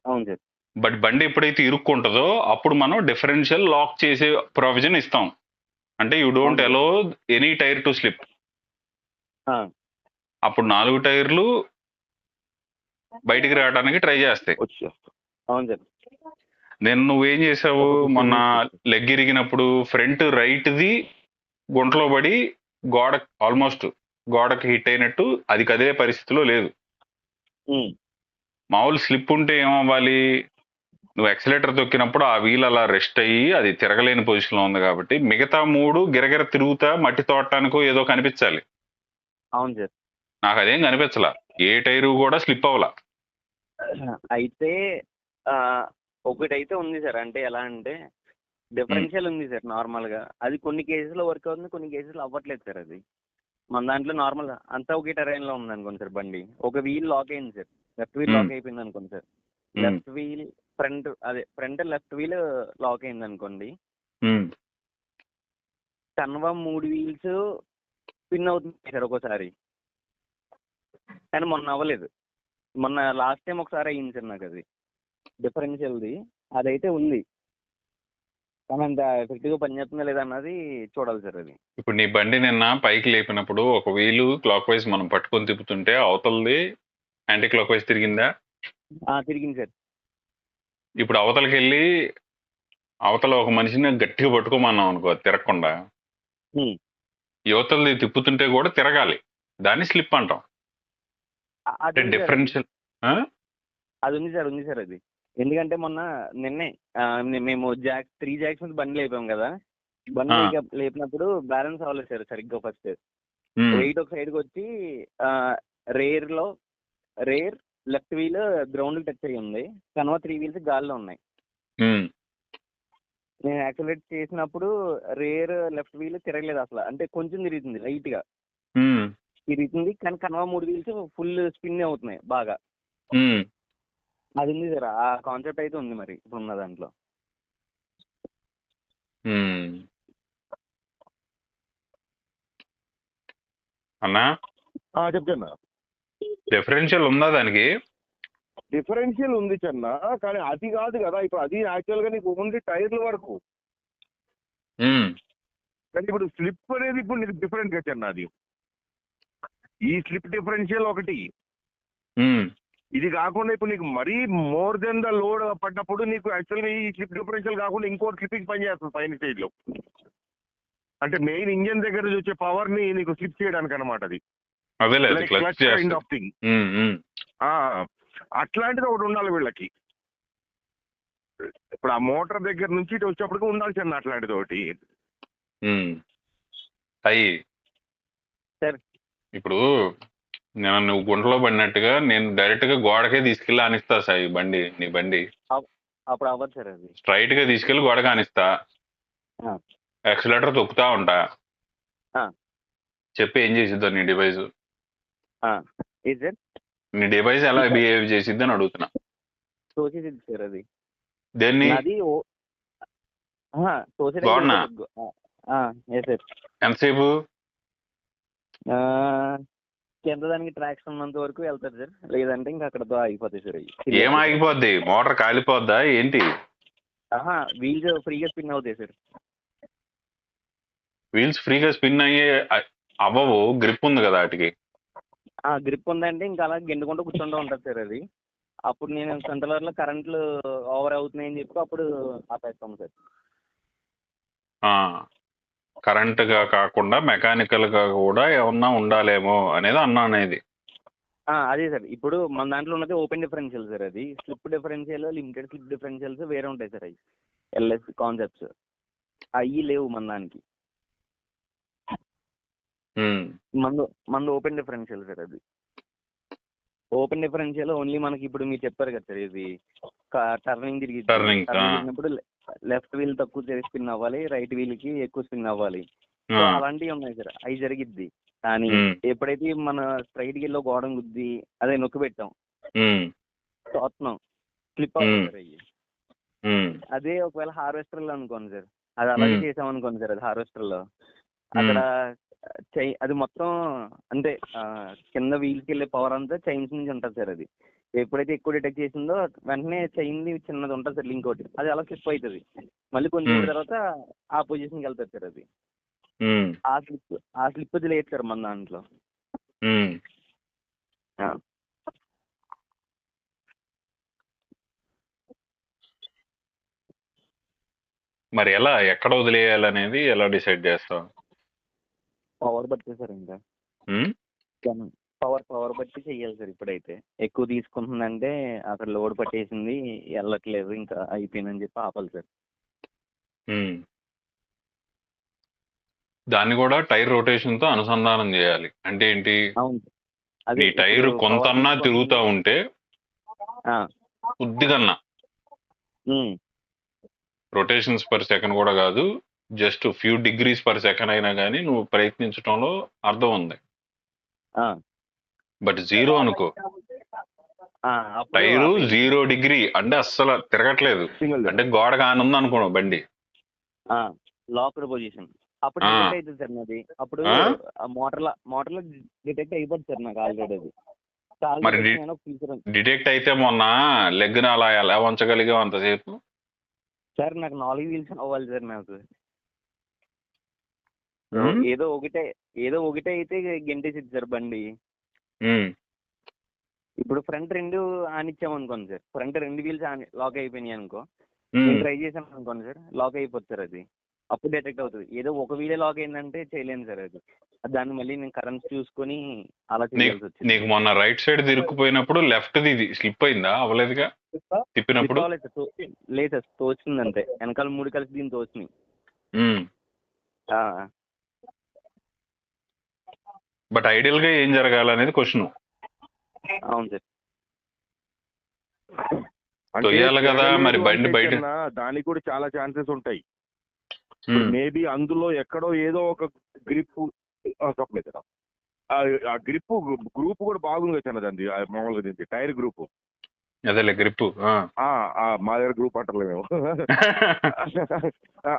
అవును సార్. బట్ బండి ఎప్పుడైతే ఇరుక్కుంటుందో అప్పుడు మనం డిఫరెన్షియల్ లాక్ చేసే ప్రొవిజన్ ఇస్తాం. అంటే యూ డోంట్ అవును sir. Allow any tyre to slip. ఆ, అప్పుడు 4 టైర్లు బయటికి రావడానికి ట్రై చేస్తాయి. వచ్చేస్తాం. అవును సార్. నేను నువ్వేం చేసావు ఒక 15 మొన్న minutes. లెగ్ ఇరిగినప్పుడు ఫ్రంట్ రైట్ది గుంటలో పడి గోడ ఆల్మోస్ట్ గోడకి హిట్ అయినట్టు అది కదిలే పరిస్థితిలో లేదు. ఉమ్, మామూలు స్లిప్ ఉంటే ఏమవ్వాలి, నువ్వు ఎక్సలేటర్ తొక్కినప్పుడు ఆ వీల్ అలా రెస్ట్ అయ్యి అది తిరగలేని పొజిషన్ లో ఉంది కాబట్టి మిగతా 3 గిరగిర తిరుగుతా మట్టి తోడటానికో ఏదో కనిపించాలి. అవును సార్. నాకు అదేం కనిపించలా, ఏ టైరు కూడా స్లిప్ అవ్వలా. అయితే ఆ, ఒకటైతే ఉంది సార్. అంటే ఎలా అంటే డిఫరెన్షియల్ ఉంది సార్ నార్మల్ గా. అది కొన్ని కేసెస్లో వర్క్ అవుతుంది, కొన్ని కేసెస్లో అవ్వట్లేదు సార్. అది మన దాంట్లో నార్మల్ అంతా ఒకే టెరైన్ లో ఉంది అనుకోండి సార్. బండి ఒక వీల్ లాక్ అయింది సార్, లెఫ్ట్ వీల్ లాక్ అయిపోయింది అనుకోండి sir. Left wheel front left wheel lock అయింది అనుకోండి. కన్వా 3 వీల్స్ స్పిన్ అవుతుంది సార్ ఒక్కోసారి. కానీ మొన్న అవ్వలేదు. మొన్న లాస్ట్ టైం ఒకసారి అయ్యింది సార్ నాకు. అది డిఫరెన్షియల్ది అదైతే ఉంది, కానీ అంత ఎఫెక్టివ్గా పనిచేస్తుందా లేదా అన్నది చూడాలి సార్. అది ఇప్పుడు నీ బండి నిన్న పైకి లేపినప్పుడు ఒక వీలు క్లాక్ వైజ్ మనం పట్టుకొని తిప్పుతుంటే అవతలది యాంటీ క్లాక్ వైజ్ తిరిగిందా? తిరిగింది సార్. ఇప్పుడు అవతలకి వెళ్ళి అవతల ఒక మనిషిని గట్టిగా పట్టుకోమన్నాం అనుకో, అది తిరగకుండా హ్మ్. యువతలది తిప్పుతుంటే కూడా తిరగాలి, దాన్ని స్లిప్ అంటాం. అది అంటే ఉంది సార్. డిఫరెన్షియల్. అది ఉంది సార్, ఉంది సార్. అది ఎందుకంటే మొన్న నిన్నే మేము 3 జాక్స్ మీద బండి లేపాం కదా. బండి లేపినప్పుడు బ్యాలెన్స్ అవ్వలేదు సార్ సరిగ్గా. ఫస్ట్ వెయిట్ ఒక సైడ్కి వచ్చి rear left wheel ground touch అయ్యి ఉంది. కనుక 3 వీల్స్ గాల్లో ఉన్నాయి. నేను యాక్సిలేట్ చేసినప్పుడు రేర్ లెఫ్ట్ వీల్ తిరగలేదు అసలు. అంటే కొంచెం తిరుగుతుంది, లైట్ గా తిరుగుతుంది. కానీ కనుక 3 వీల్స్ ఫుల్ స్పిన్ అవుతున్నాయి బాగా. అది ఉంది సార్. ఆ కాన్సెప్ట్ అయితే ఉంది మరి ఇప్పుడు ఉన్న దాంట్లో. అన్నా చెప్తున్నా, డిఫరెన్షియల్ ఉందా దానికి? డిఫరెన్షియల్ ఉంది చిన్న, కానీ అది కాదు కదా. ఇప్పుడు అది యాక్చువల్ గా నీకు ఓన్లీ టైర్ల వరకు. కానీ ఇప్పుడు స్లిప్ అనేది ఇప్పుడు నీకు డిఫరెంట్ గా చిన్న. అది ఈ స్లిప్ డిఫరెన్షియల్ ఒకటి. ఇది కాకుండా ఇప్పుడు నీకు మరీ మోర్ దెన్ ద లోడ్ పడ్డప్పుడు నీకు యాక్చువల్గా ఈ స్లిప్ డిఫరెన్షియల్ కాకుండా ఇంకోటి స్లిప్పింగ్ పని చేస్తుంది పైన స్టేజ్ లో. అంటే మెయిన్ ఇంజన్ దగ్గర నుంచి వచ్చే పవర్ ని నీకు స్లిప్ చేయడానికి అనమాట. అది క్లచ్ కైండ్ ఆఫ్ థింగ్. అట్లాంటిది ఒకటి ఉండాలి వీళ్ళకి. ఇప్పుడు ఆ మోటార్ దగ్గర నుంచి ఇటు వచ్చేప్పటికి ఉండాల్సి అన్న అట్లాంటిది ఒకటి. అయ్యి ఇప్పుడు నేను నువ్వు గుంటలో పడినట్టుగా నేను డైరెక్ట్ గా గోడకే తీసుకెళ్ళి ఆనిస్తా సాయి బండి, నీ బండి అప్పుడు అవ్వదు సార్. అది స్ట్రైట్ గా తీసుకెళ్ళి గోడకి ఆనిస్తా, యాక్సిలేటర్ తొక్కుతా ఉంటా, చెప్పి ఏం చేసిద్దా నీ డివైస్? నీ డివైస్ ఎలా బిహేవ్ చేసిద్ది అని అడుగుతున్నా. తోసేసిద్ది సార్. అది దేన్ని? అది గోడనా? ఎంతసేపు? కింద దానికి ట్రాక్షన్ ఉన్నంత వరకు వెళ్తారు సార్. లేదంటే ఇంకా అక్కడతో ఆగిపోతాయి సార్. ఏం ఆగిపోద్ది? మోటార్ కాలిపోద్దా ఏంటి? వీల్స్ ఫ్రీగా స్పిన్ అవుతాయి సార్. వీల్స్ ఫ్రీగా స్పిన్ అయ్యే అవ్వవు, గ్రిప్ ఉంది కదా వాటికి. గ్రిప్ ఉందంటే ఇంకా అలా గెండుకుంటూ కూర్చుంటూ ఉంటుంది సార్. అది అప్పుడు నేను కంట్రోలర్ లో కరెంట్లు ఓవర్ అవుతున్నాయని చెప్పి అప్పుడు ఆపేస్తాం సార్. కరెంట్ గా కాకుండా మెకానికల్ గా కూడా ఏమన్నా ఉండాలేమో అనేది అన్నా అనేది. అదే సార్. ఇప్పుడు మన దాంట్లో ఉన్నది ఓపెన్ డిఫరెన్షియల్ సార్. అది slip differential, limited slip differentials వేరే ఉంటాయి సార్. అవి ఎల్ఎస్ కాన్సెప్ట్స్ అవి లేవు మన దానికి. మందు ఓపెన్ డిఫరెన్షియల్ సార్. అది ఓపెన్ డిఫరెన్షియల్ ఓన్లీ మనకి ఇప్పుడు మీరు చెప్పారు కదా సార్. ఇది టర్నింగ్ తిరిగినప్పుడు లెఫ్ట్ వీల్ తక్కువ స్పిన్ అవ్వాలి, రైట్ వీల్ కి ఎక్కువ స్పిన్ అవ్వాలి. సో అలాంటివి ఉన్నాయి సార్. అవి జరిగిద్ది. కానీ ఎప్పుడైతే మన స్ట్రైట్ గిల్లో గోడం గుద్ది అదే నొక్కి పెట్టాం చూస్తున్నాం స్లిప్ అవుతుంది సార్. అయ్యి అదే ఒకవేళ హార్వెస్టర్ లో అనుకోండి సార్, అది అలాగే చేసాం అనుకోండి సార్. అది హార్వెస్టర్ లో అక్కడ అది మొత్తం అంటే కింద వీల్కి వెళ్ళే పవర్ అంతా చైన్స్ నుంచి ఉంటుంది సార్. అది ఎప్పుడైతే ఎక్కువ డిటెక్ట్ చేసిందో వెంటనే చెయ్యింది చిన్నది ఉంటుంది సార్ లింక్ ఒకటి, అది అలా స్లిప్ అవుతుంది. మళ్ళీ కొంచెం తర్వాత ఆ పొజిషన్కి వెళ్తుంది సార్ అది. ఆ స్లిప్ అది లేదు సార్ మన దాంట్లో. మరి ఎలా ఎక్కడ వదిలేయాలనేది ఎలా డిసైడ్ చేస్తావు? పవర్ బట్టి సార్, ఇంకా పవర్ బట్టి చెయ్యాలి సార్. ఇప్పుడైతే ఎక్కువ తీసుకుంటుందంటే అక్కడ లోడ్ పట్టేసింది, వెళ్ళట్లేదు, ఇంకా అయిపోయిందని చెప్పి ఆపాలి సార్. దాన్ని కూడా టైర్ రొటేషన్ తో అనుసంధానం చేయాలి. అంటే ఏంటి? అవును నీ టైర్ కొంతన్నా తిరుగుతా ఉంటే కొద్దిగన్నా రొటేషన్స్ పర్ సెకండ్ కూడా కాదు, just few degrees per second అయినా కానీ నువ్వు ప్రయత్నించడంలో అర్థం ఉంది. బట్ 0 అనుకో, టైరు 0 డిగ్రీ అంటే అస్సలు తిరగట్లేదు, అంటే గోడ కానుంది అనుకో బండి, లాక్డ్ పొజిషన్ అప్పుడు డిటెక్ట్ అవుతుంది సార్ నాది. అప్పుడు మోటార్లో డిటెక్ట్ అయిపోతుంది సార్ నాకు ఆల్రెడీ. అది మరి డిటెక్ట్ అయితే మొన్న లెగ్ అలా ఎలా వంచగలిగావు అంతసేపు? సార్ నాకు 4 వీల్స్ అవ్వాలి సార్. నాకు ఏదో ఒకటే అయితే గెంటేసిద్ది సార్ బండి. ఇప్పుడు ఫ్రంట్ 2 ఆనిచ్చామనుకోండి సార్, ఫ్రంట్ 2 వీల్స్ లాక్ అయిపోయినాయి అనుకో, నేను ట్రై చేశాను అనుకోండి సార్, లాక్ అయిపోతుంది సార్ అది. అప్పుడు డిటెక్ట్ అవుతుంది. ఏదో ఒక వీలే లాక్ అయిందంటే చేయలేను సార్ అది. దాన్ని మళ్ళీ నేను కరెంట్ చూసుకొని అలా చేయాల్సి వచ్చింది. నీకు మొన్న రైట్ సైడ్ తిరుక్కుపోయినప్పుడు లెఫ్ట్ ది స్లిప్ అయిందా? అవ్వలేదుగా తిప్పినప్పుడు? లేదు సార్, తోచింది అంతే. వెనకాల 3 కలిసి దీన్ని తోచినాయి. బట్ ఐడియల్ గా ఏం జరగాలనేది క్వశ్చన్. అవును సార్, తొయ్యాలి కదా మరి బండి బయట. దానికి కూడా చాలా ఛాన్సెస్ ఉంటాయి. మేబీ అందులో ఎక్కడో ఏదో ఒక గ్రిప్ చెప్పలేదు, ఆ గ్రిప్ గ్రూప్ కూడా బాగుంది కదా దాన్ని మామూలుగా టైర్ గ్రూప్. అదేలే గ్రిప్, మా దగ్గర గ్రూప్ అంటారు మేము.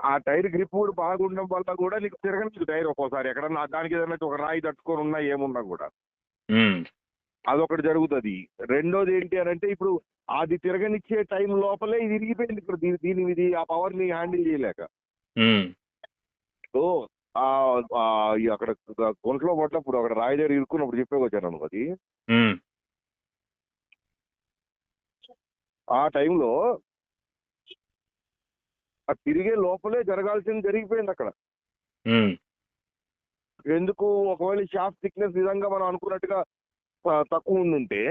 ఆ టైర్ గ్రిప్ కూడా బాగుండడం వల్ల కూడా నీకు తిరగలేదు టైర్. ఒక్కోసారి ఎక్కడన్నా దానికి ఏదైనా ఒక రాయి తట్టుకొని ఉన్నా ఏమున్నా కూడా అదొకటి జరుగుతుంది. రెండోది ఏంటి అని అంటే, ఇప్పుడు అది తిరగనిచ్చే టైం లోపలే ఇది ఇరిగిపోయింది. ఇప్పుడు ఇది ఆ పవర్ ని హ్యాండిల్ చేయలేక సో అక్కడ గుంటలో పడ్డప్పుడు అక్కడ రాయి దగ్గర ఇరుక్కున్నప్పుడు చెప్పేకొచ్చాను అది. ఆ టైంలో ఆ తిరిగే లోపలే జరగాల్సింది జరిగిపోయింది అక్కడ. ఎందుకు? ఒకవేళ షాఫ్ట్ థిక్నెస్ నిజంగా మనం అనుకున్నట్టుగా తక్కువ ఉండుంటే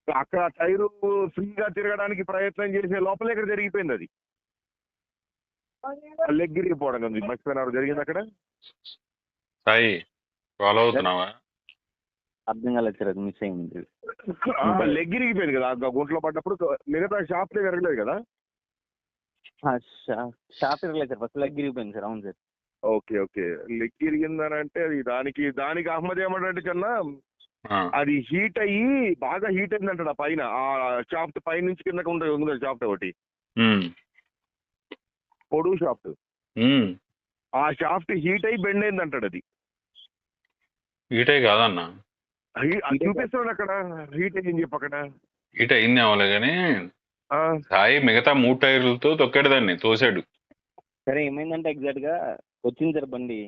అక్కడ టైరు ఫ్రీగా తిరగడానికి ప్రయత్నం చేసే లోపలే ఇక్కడ జరిగిపోయింది అది. లెగ్ ఇరిగిపోవడం కదా మర్చిపోయినారు జరిగింది అక్కడ. అర్థం కాలేదు సార్, అది మిస్ అయింది. లెగ్ ఇరిగిపోయింది కదా గుంట్లో పడ్డప్పుడు, మిగతా షాఫ్ట్ విరగలేదు కదా. షాఫ్ట్ విరగలేదు సార్, ఫస్ట్ లెగ్ ఇరిగిపోయింది సార్. అవును సార్. ఓకే లెగ్ ఇరిగిందని అంటే అది దానికి అహ్మద్ ఏమంటే కన్నా అది హీట్ అయ్యి బాగా హీట్ అయింది అంటాడు. ఆ పైన ఆ షాఫ్ట్ పై నుంచి కిందకి ఉంటుంది షాఫ్ట్ ఒకటి, పొడుగు షాఫ్ట్. ఆ షాఫ్ట్ హీట్ అయ్యి బెండ్ అయింది అంటాడు. అది హీట్ అయ్యి కాదన్నా, చూపిస్తాడు అక్కడ హీట్ అయ్యింది చెప్పి. అక్కడ హీట్ అయింది అవ్వలే కానీ సాయి మిగతా 3 టైర్లతో తొక్కాడు దాన్ని, తోసాడు. సరే ఏమైందంటే ఎగ్జాక్ట్ గా వచ్చింది సార్ బండి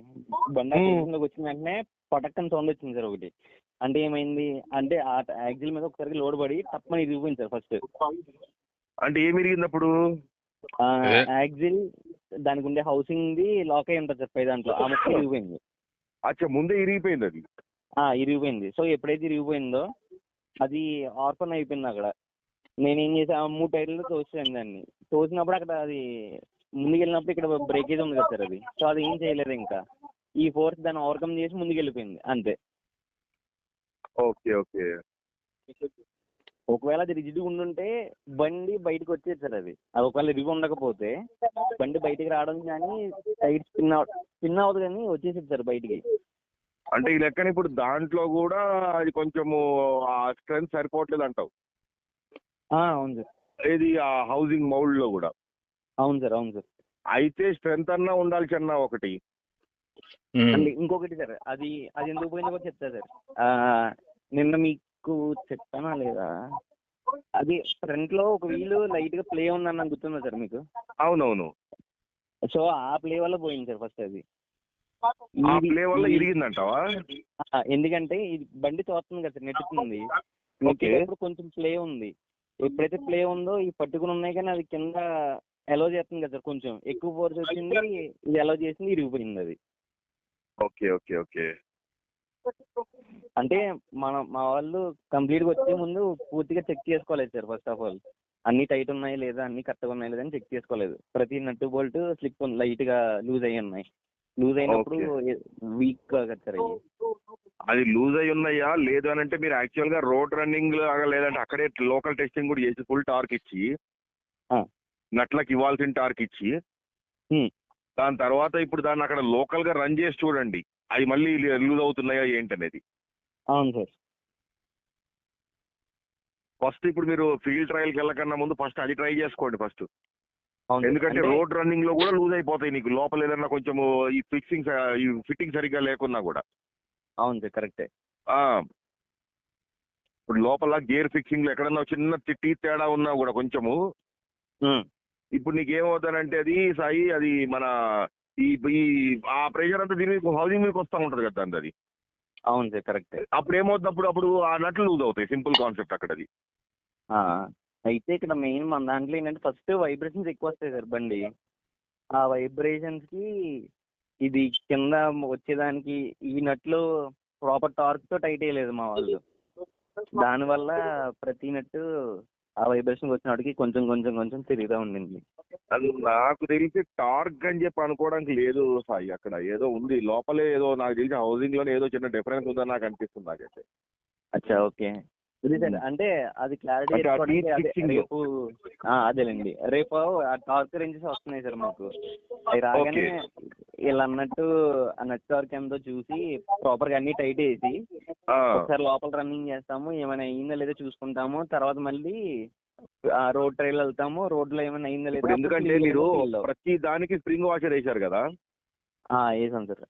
వచ్చిన వెంటనే పటక్కని సౌండ్ వచ్చింది సార్ ఒకటి. అంటే ఏమైంది అంటే ఆ యాక్సిల్ మీద ఒకసారి లోడ్ పడి తప్పని ఇరిగిపోయింది సార్. ఫస్ట్ అంటే ఏమి ఇరిగింది? యాక్సిల్ దానికి ఉండే హౌసింగ్ ది లాక్ అయి ఉంటుంది సార్ పై దాంట్లో, ఆ మొత్తం ఇరిగిపోయింది. అచ్చా, ముందే ఇరిగిపోయింది అది. ఇరిగిపోయింది. సో ఎప్పుడైతే ఇరిగిపోయిందో అది ఆర్ఫన్ అయిపోయింది అక్కడ. నేనేం చేసా, 3 టైర్లు తోసాను దాన్ని. తోసినప్పుడు అక్కడ అది ముందుకెళ్ళినప్పుడు ఇక్కడ బ్రేకేజ్ ఉంది కదా సార్ అది. సో అది ఏం చేయలేదు, ఇంకా ఈ ఫోర్స్ దాన్ని ఓవర్కమ్ చేసి ముందుకెళ్ళిపోయింది అంతే. ఓకే ఒకవేళ అది రిజిడ్గా ఉండుంటే బండి బయటకు వచ్చేది సార్. అది ఒకవేళ రివ్ ఉండకపోతే బండి బయటికి రావడం కానీ టైర్ స్పిన్ అవ్వదు కానీ వచ్చేసేది సార్ బయటికి. అంటే ఈ లెక్కన ఇప్పుడు దాంట్లో కూడా అది కొంచెము ఆ స్ట్రెంత్ సరిపోవట్లేదు అంటావు? అవును సార్. ఇది ఆ హౌసింగ్ మౌల్డ్ లో కూడా? అవును సార్. అయితే స్ట్రెంత్ అన్నా ఉండాలి చిన్న ఒకటి. అండ్ ఇంకొకటి సార్, అది ఎందుకు పోయిందో కూడా చెప్తా సార్. నిన్న మీకు చెప్పానా లేదా, అది ఫ్రంట్ లో ఒక వీలు లైట్ గా ప్లే ఉందని గుర్తుందా సార్ మీకు? అవునవును. సో ఆ ప్లే వల్ల పోయింది సార్ ఫస్ట్ అది. ఆ ప్లే వల్ల ఇరిగిందంటావా? ఎందుకంటే ఇది బండి తోస్తుంది కదా సార్, నెట్టుతుంది. నెట్టేటప్పుడు కొంచెం ప్లే ఉంది. ఎప్పుడైతే ప్లే ఉందో ఈ పట్టుకుని ఉన్నాయి, కానీ అది కింద అలో చేస్తుంది కదా సార్, కొంచెం ఎక్కువ ఫోర్స్ వచ్చింది, ఇది అలో చేసింది, ఇరిగిపోయింది అది. Okay okay okay. అంటే మా వాళ్ళు కంప్లీట్ గా వచ్చే ముందు పూర్తిగా చెక్ చేసుకోలేదు సార్. ఫస్ట్ ఆఫ్ ఆల్ అన్ని టైట్ ఉన్నాయి లేదా, అన్ని కరెక్ట్గా ఉన్నాయి లేదా అని చెక్ చేసుకోలేదు. ప్రతి నట్టు బోల్ట్ స్లిప్ లైట్ గా లూజ్ అయ్యి ఉన్నాయి. లూజ్ అయినప్పుడు వీక్ కదా సార్ అయ్యి. అది లూజ్ అయి ఉన్నాయా లేదు అని అంటే మీరు యాక్చువల్ గా రోడ్ రన్నింగ్ లాగా లేదంటే అక్కడే లోకల్ టెస్టింగ్ కూడా చేసి ఫుల్ టార్క్ ఇచ్చి నట్లకి ఇవ్వాల్సిన టార్క్ ఇచ్చి దాని తర్వాత ఇప్పుడు దాన్ని అక్కడ లోకల్ గా రన్ చేసి చూడండి అవి మళ్ళీ లూజ్ అవుతున్నాయా ఏంటనేది. అవును సార్. ఫస్ట్ ఇప్పుడు మీరు ఫీల్డ్ ట్రయల్కి వెళ్ళకన్నా ముందు ఫస్ట్ అది ట్రై చేసుకోండి ఫస్ట్. అవును, ఎందుకంటే రోడ్ రన్నింగ్ లో కూడా లూజ్ అయిపోతాయి నీకు లోపల ఏదన్నా కొంచెం ఈ ఫిట్టింగ్ సరిగ్గా లేకున్నా కూడా. అవును సార్ కరెక్టే. ఇప్పుడు లోపల గేర్ ఫిక్సింగ్ లో ఎక్కడన్నా చిన్న టీ తేడా ఉన్నా కూడా కొంచెము ఇప్పుడు నీకు ఏమవుతానంటే అది సాయి అది మన ఈ ఆ ప్రెషర్ అంతా దీని హౌసింగ్ మీకు వస్తూ ఉంటది కదా దాని అది. అవును సార్ కరెక్టే. అప్పుడు ఏమవుతుంది అప్పుడు ఆ నట్లు లూజ్ అవుతాయి. సింపుల్ కాన్సెప్ట్ అక్కడ అది. అయితే ఇక్కడ మెయిన్ మన దాంట్లో ఏంటంటే ఫస్ట్ వైబ్రేషన్స్ ఎక్కువ వస్తాయి సార్ బండి. ఆ వైబ్రేషన్స్ కి ఇది కింద వచ్చేదానికి ఈ నట్లు ప్రాపర్ టార్క్ తో టైట్ వేయలేదు మా వాళ్ళు. దానివల్ల ప్రతి నట్టు ఆ వైబ్రేషన్ వచ్చినప్పటికి కొంచెం కొంచెం కొంచెం తిరుగుతూ ఉండింది. అది నాకు తెలిసి టార్క్ అని చెప్పి అనుకోవడానికి లేదు సాయి. అక్కడ ఏదో ఉంది లోపలే, ఏదో నాకు తెలిసి హౌసింగ్ లోనే ఏదో చిన్న డిఫరెన్స్ ఉందని నాకు అనిపిస్తుంది నాకైతే. అచ్చా ఓకే. ఇది సార్ అంటే అది క్లారిటీ రేపు అదేలేండి. రేపు ఆ టార్క్ రేంజెస్ వస్తున్నాయి సార్ మాకు. అవి రాగానే వీళ్ళు అన్నట్టు ఆ నట్ టార్క్ ఎంతో చూసి ప్రాపర్ గా అన్ని టైట్ వేసి ఒకసారి లోపల రన్నింగ్ చేస్తాము, ఏమైనా అయిందో లేదో చూసుకుంటాము. తర్వాత మళ్ళీ రోడ్ ట్రైల్ వెళ్తాము, రోడ్ లో ఏమైనా అయిందో లేదో. ఎందుకంటే మీరు ప్రతి దానికి స్ప్రింగ్ వాషర్ వేశారు కదా. వేసాం సార్.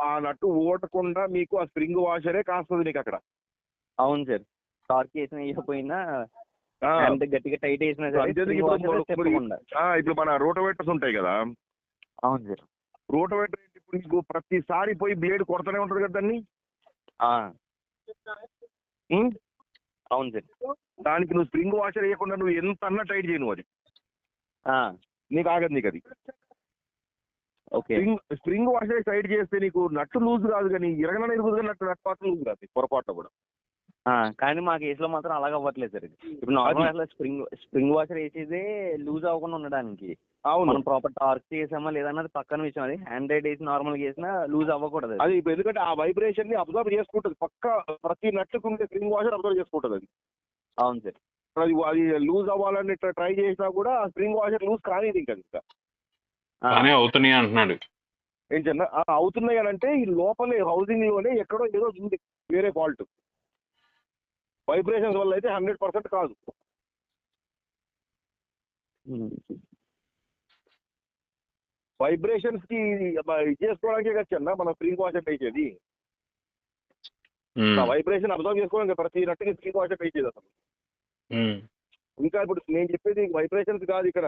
ఆ నట్టు ఓటకుండా మీకు ఆ స్ప్రింగ్ వాషరే కాస్తుంది నీకు అక్కడ. అవును సార్. టార్క్ వేసిన వేయకపోయినా గట్టిగా టైట్ వేసినా సరే ఇప్పుడు మన రోటోవేటర్స్ ఉంటాయి కదా. అవును సార్. రోటోవేటర్ ఇప్పుడు నీకు ప్రతిసారి పోయి బ్లేడ్ కొడతానే ఉంటది కదా దాన్ని. అవును సార్. దానికి నువ్వు స్ప్రింగ్ వాషర్ వేయకుండా నువ్వు ఎంత అన్నా టైట్ చేయను అది నీకు ఆగదు. నీకు అది స్ప్రింగ్ వాషర్ టైట్ చేస్తే నీకు నట్టు లూజ్ కాదు, కానీ ఇరగన ఇరుగుతుంది, నట్టు మాత్రం లూజ్ కాదు పొరపాటు కూడా. కానీ మా కేసులో మాత్రం అలాగ అవ్వట్లేదు సార్. ఇప్పుడు నార్మల్ స్ప్రింగ్ వాషర్ వేసేదే లూజ్ అవ్వకుండా ఉండడానికి. మనం ప్రాపర్ టార్క్ చేసామా లేదన్నది పక్కన విషయం. అది హ్యాండ్ రైడ్ వేసి నార్మల్ చేసినా లూజ్ అవ్వకూడదు అది. ఎందుకంటే ఆ వైబ్రేషన్ ని అబ్జర్వ్ చేసుకుంటుంది పక్క ప్రతి నట్టుకుంటే స్ప్రింగ్ వాషర్ అబ్జర్వ్ చేసుకుంటుంది అది. అవును సార్. అది లూజ్ అవ్వాలని ట్రై చేసినా కూడా ఆ స్ప్రింగ్ వాషర్ లూజ్ కానీ ఇంకా అవుతున్నాయి అంటున్నాడు. ఏంటన్నా అవుతున్నాయి అని అంటే ఈ లోపలే హౌసింగ్ లోనే ఎక్కడో ఏదో ఉంది వేరే ఫాల్ట్. వైబ్రేషన్స్ వల్ల అయితే 100% కాదు. వైబ్రేషన్స్ కి చేసుకోవడానికే వచ్చా మనం స్ప్రింగ్ వాషర్ వేసేది. వైబ్రేషన్ అబ్జర్వ్ చేసుకోవడానికి ప్రతి నట్టుకి స్ప్రింగ్ వాషర్ వేసేది అసలు. ఇంకా ఇప్పుడు నేను చెప్పేది వైబ్రేషన్స్ కాదు, ఇక్కడ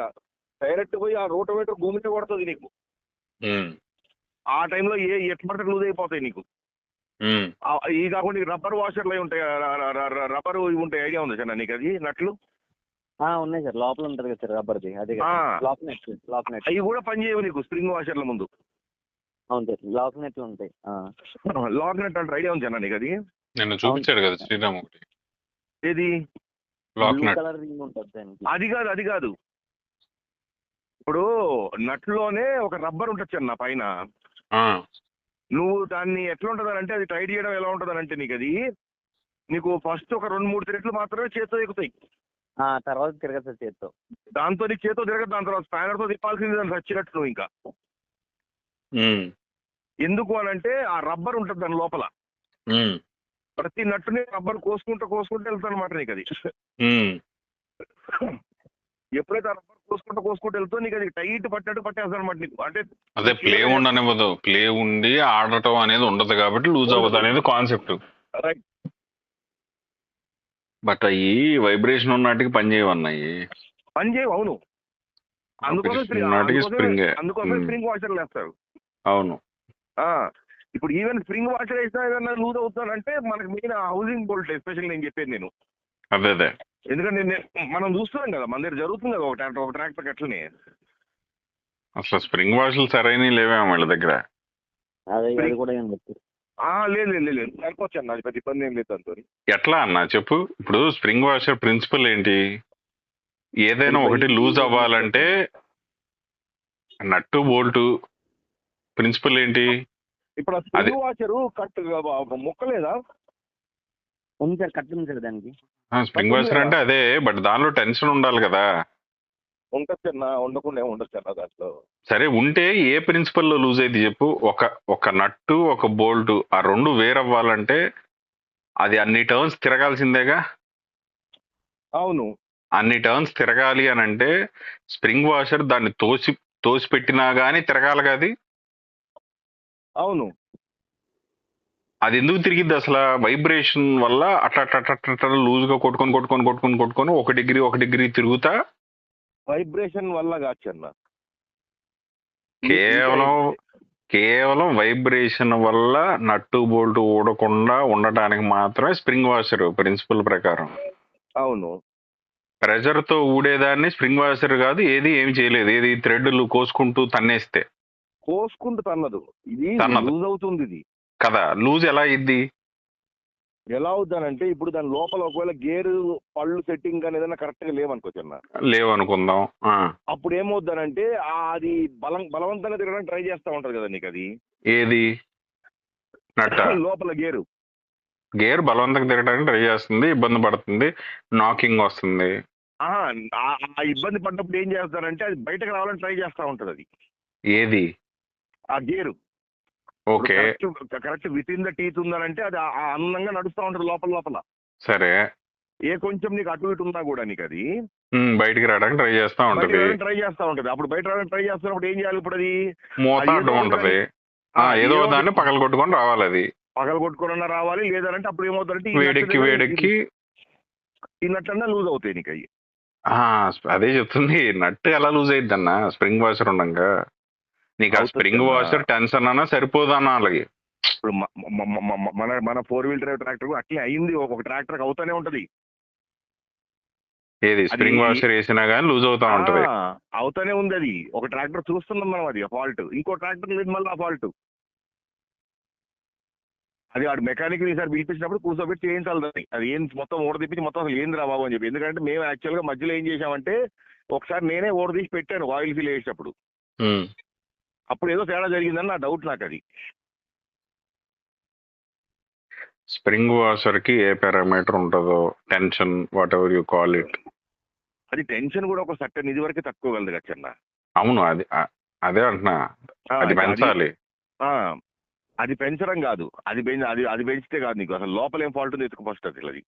డైరెక్ట్ పోయి ఆ రోటోవేటర్ భూమికి కొడుతుంది నీకు. ఆ టైంలో ఎట్లా లూజ్ అయిపోతాయి నీకు. ఈ కాకుండా రబ్బర్ వాషర్లు అవి ఉంటాయి, రబ్బర్ ఇవి ఉంటాయి. ఐడియా ఉంది సార్ నీకు అది నట్లు? ఉన్నాయి సార్. లోపల ఉంటుంది కదా సార్ రబ్బర్ది. అదే లాక్ నెట్. అవి కూడా పనిచేయవు నీకు స్ప్రింగ్ వాషర్ల ముందు. అవును సార్. లాక్ నెట్లు ఉంటాయి. లాక్ నెట్ అంటే ఐడియా ఉంది సార్ నీకు? అది నిన్న చూపించాడు కదా శ్రీరామ్ ఒకటి. ఏది? కలర్ రింగ్ ఉంటుంది. అది కాదు. ఇప్పుడు నట్లోనే ఒక రబ్బర్ ఉంటుంది చిన్న పైన. నువ్వు దాన్ని ఎట్లా ఉంటుంది అంటే అది టైట్ చేయడం ఎలా ఉంటుంది అంటే నీకు ఫస్ట్ ఒక 2-3 థ్రెడ్లు మాత్రమే చేతితో ఎక్కుతాయి. తర్వాత తిరగదు సార్ చేతితో. దాంతో నీకు చేతితో తిరగదు. దాని తర్వాత స్పానర్ తో తిప్పాల్సింది దాన్ని వచ్చినట్టు నువ్వు ఇంకా. ఎందుకు అని అంటే ఆ రబ్బర్ ఉంటుంది దాని లోపల. ప్రతి నట్టుని రబ్బర్ కోసుకుంటూ వెళ్తాను అనమాట నీకు అది. ఎప్పుడైతే ఆ రబ్బర్ కోసుకుంటూ వెళ్తావు నీకు అది టైట్ పట్టినట్టు పట్టేస్తాను అనమాట నీకు. అంటే అదే ప్లే ఉండనివ్వదు. ప్లే ఉండి ఆడటం అనేది ఉండదు కాబట్టి లూజ్ అవ్వదు అనేది కాన్సెప్ట్. రైట్. బట్ అవి వైబ్రేషన్ ఉన్నట్టుగా పని చేయవన్నాయి. పని చేయవు. అవును, అందుకోసం నాటికి స్ప్రింగ్. అందుకోసం స్ప్రింగ్ వాషర్లు వేస్తారు. అవును. ఇప్పుడు ఈవెన్ స్ప్రింగ్ వాషర్ వేసినా ఏదైనా లూజ్ అవుతానంటే మనకి మెయిన్ హౌసింగ్ బోల్ట్ ఎస్పెషల్ నేను చెప్పేది నేను. అదే ఎందుకంటే మనం చూస్తున్నాం కదా, మన దగ్గర జరుగుతుంది కదా ఒక ట్రాక్టర్ అట్లనే. అసలు స్ప్రింగ్ వాష్లు సరైనవి లేవేమో వాళ్ళ దగ్గర. అది కూడా ఏం లేదు. లేదు అనుకోవచ్చు అన్న, అది పెద్ద ఇబ్బంది ఏం లేదు దాంతో. ఎట్లా అన్న చెప్పు. ఇప్పుడు స్ప్రింగ్ వాషర్ ప్రిన్సిపల్ ఏంటి? ఏదైనా ఒకటి లూజ్ అవ్వాలంటే నట్టు బోల్టు. ప్రిన్సిపల్ ఏంటి? ఇప్పుడు స్ప్రింగ్ వాషరు కట్ ముక్కలేదా? ఉంది సార్, కట్ ఉంది సార్ దానికి. స్ప్రింగ్ వాషర్ అంటే అదే, బట్ దానిలో టెన్షన్ ఉండాలి కదా. ఉండొచ్చు అన్న, ఉండకుండా ఉండొచ్చు అన్న దాంట్లో. సరే ఉంటే ఏ ప్రిన్సిపల్ లో లూజ్ అయితే చెప్పు. ఒక నట్టు ఒక బోల్ట్ ఆ రెండు వేరవ్వాలంటే అది అన్ని టర్న్స్ తిరగాల్సిందేగా. అవును, అన్ని టర్న్స్ తిరగాలి అని అంటే స్ప్రింగ్ వాషర్ దాన్ని తోసి పెట్టినా గానీ తిరగాలి కదా. అవును, అది ఎందుకు తిరిగిద్ది అసలు? వైబ్రేషన్ వల్ల అట్లా లూజ్ గా కొట్టుకొని ఒక డిగ్రీ తిరుగుతా. వైబ్రేషన్ వల్ల కాచన్న, కేవలం వైబ్రేషన్ వల్ల నట్టు బోల్ట్ ఊడకుండా ఉండటానికి మాత్రమే స్ప్రింగ్ వాషర్ ప్రిన్సిపల్ ప్రకారం. అవును, ప్రెజర్ తో ఊడేదాన్ని స్ప్రింగ్ వాషర్ కాదు. ఏమి చేయలేదు. ఏది థ్రెడ్లు కోసుకుంటూ తన్నదు. ఇది లూజ్ అవుతుంది ఇది కదా. లూజ్ ఎలా అయింది? ఎలా అవుతానంటే ఇప్పుడు దాని లోపల ఒకవేళ గేరు పళ్ళు సెట్టింగ్ కానీ ఏదైనా కరెక్ట్ గా లేవనుకోవచ్చన్న. లేవనుకుందాం. అప్పుడు ఏమవుతానంటే అది బలవంతంగా తిరగడానికి ట్రై చేస్తా ఉంటది కదా నీకు. అది ఏది నట్ట లోపల గేర్ బలవంతంగా తిరగడానికి ట్రై చేస్తుంది, ఇబ్బంది పడుతుంది, నాకింగ్ వస్తుంది. ఆ ఇబ్బంది పడ్డప్పుడు ఏం చేస్తారంటే అది బయటకు రావాలని ట్రై చేస్తా ఉంటది. అది ఏది ఆ gear okay correct within the teeth ఉందనంటే అది అందంగా నడుస్తూ ఉంటది లోపల. సరే, ఏ కొంచెం నీకు అటు ఇటు ఉన్నా కూడా నీకు అది బయటికి రావడానికి ట్రై చేస్తా ఉంటది. అప్పుడు బయట రావడానికి ట్రై చేస్తున్నప్పుడు ఏం చేయాలి? ఇప్పుడు అది మూత అడ్డం ఉంటది. ఏదో దాన్ని పగల కొట్టుకొని రావాలి. అది పగల కొట్టుకున్నా రావాలి. లేదంటే అప్పుడు ఏమవుతుందంటే వేడెక్కి ఈ నట్లన్నా లూజ్ అవుతాయి నీకు అవి. అదే చెప్తుంది. నట్టు ఎలా లూజ్ అయ్యిద్ది అన్న స్ప్రింగ్ వాషర్ ఉండగా? నీకు ఆ స్ప్రింగ్ వాషర్ టెన్షన్ అన్నా సరిపోదన్నా అలాగే. ఇప్పుడు మన 4-wheel drive ట్రాక్టర్ అట్లే అయింది. ఒక ట్రాక్టర్ అవుతానే ఉంటది. ఏది స్ప్రింగ్ వాషర్ వేసినా గానీ లూజ్ అవుతా ఉంటది. అవుతానే ఉంది. అది ఒక ట్రాక్టర్ చూస్తున్నాం మనం, అది ఫాల్ట్. ఇంకో ట్రాక్టర్ లేదు మళ్ళీ ఆ ఫాల్ట్. అది వాడు మెకానిక్ ఈసారి పిలిపించినప్పుడు కూర్చోబెట్టి చేయించాలి. అది ఏం మొత్తం ఊడదీపించి మొత్తం అసలు ఏంది రా బాబు అని చెప్పి. ఎందుకంటే మేము యాక్చువల్గా మధ్యలో ఏం చేసామంటే ఒకసారి నేనే ఊడదీసి పెట్టాను ఆయిల్ ఫిల్ చేసేటప్పుడు. అప్పుడు ఏదో తేడా జరిగిందని నా డౌట్ నాకు. అది స్ప్రింగ్ వాషర్ కి ఏ పారామీటర్ ఉంటుందో, tension what ever you call it, అది టెన్షన్ కూడా ఒక సర్టెన్ ఇది వరకే తక్కువగలదు కచ్చన్న. అవును, అదే అంటున్నా. అది పెంచాలి. అది పెంచడం కాదు, అది పెంచితే కాదు నీకు అసలు లోపల ఏం ఫాల్ట్ ఉంది ఎత్తుకు ఫస్ట్. అది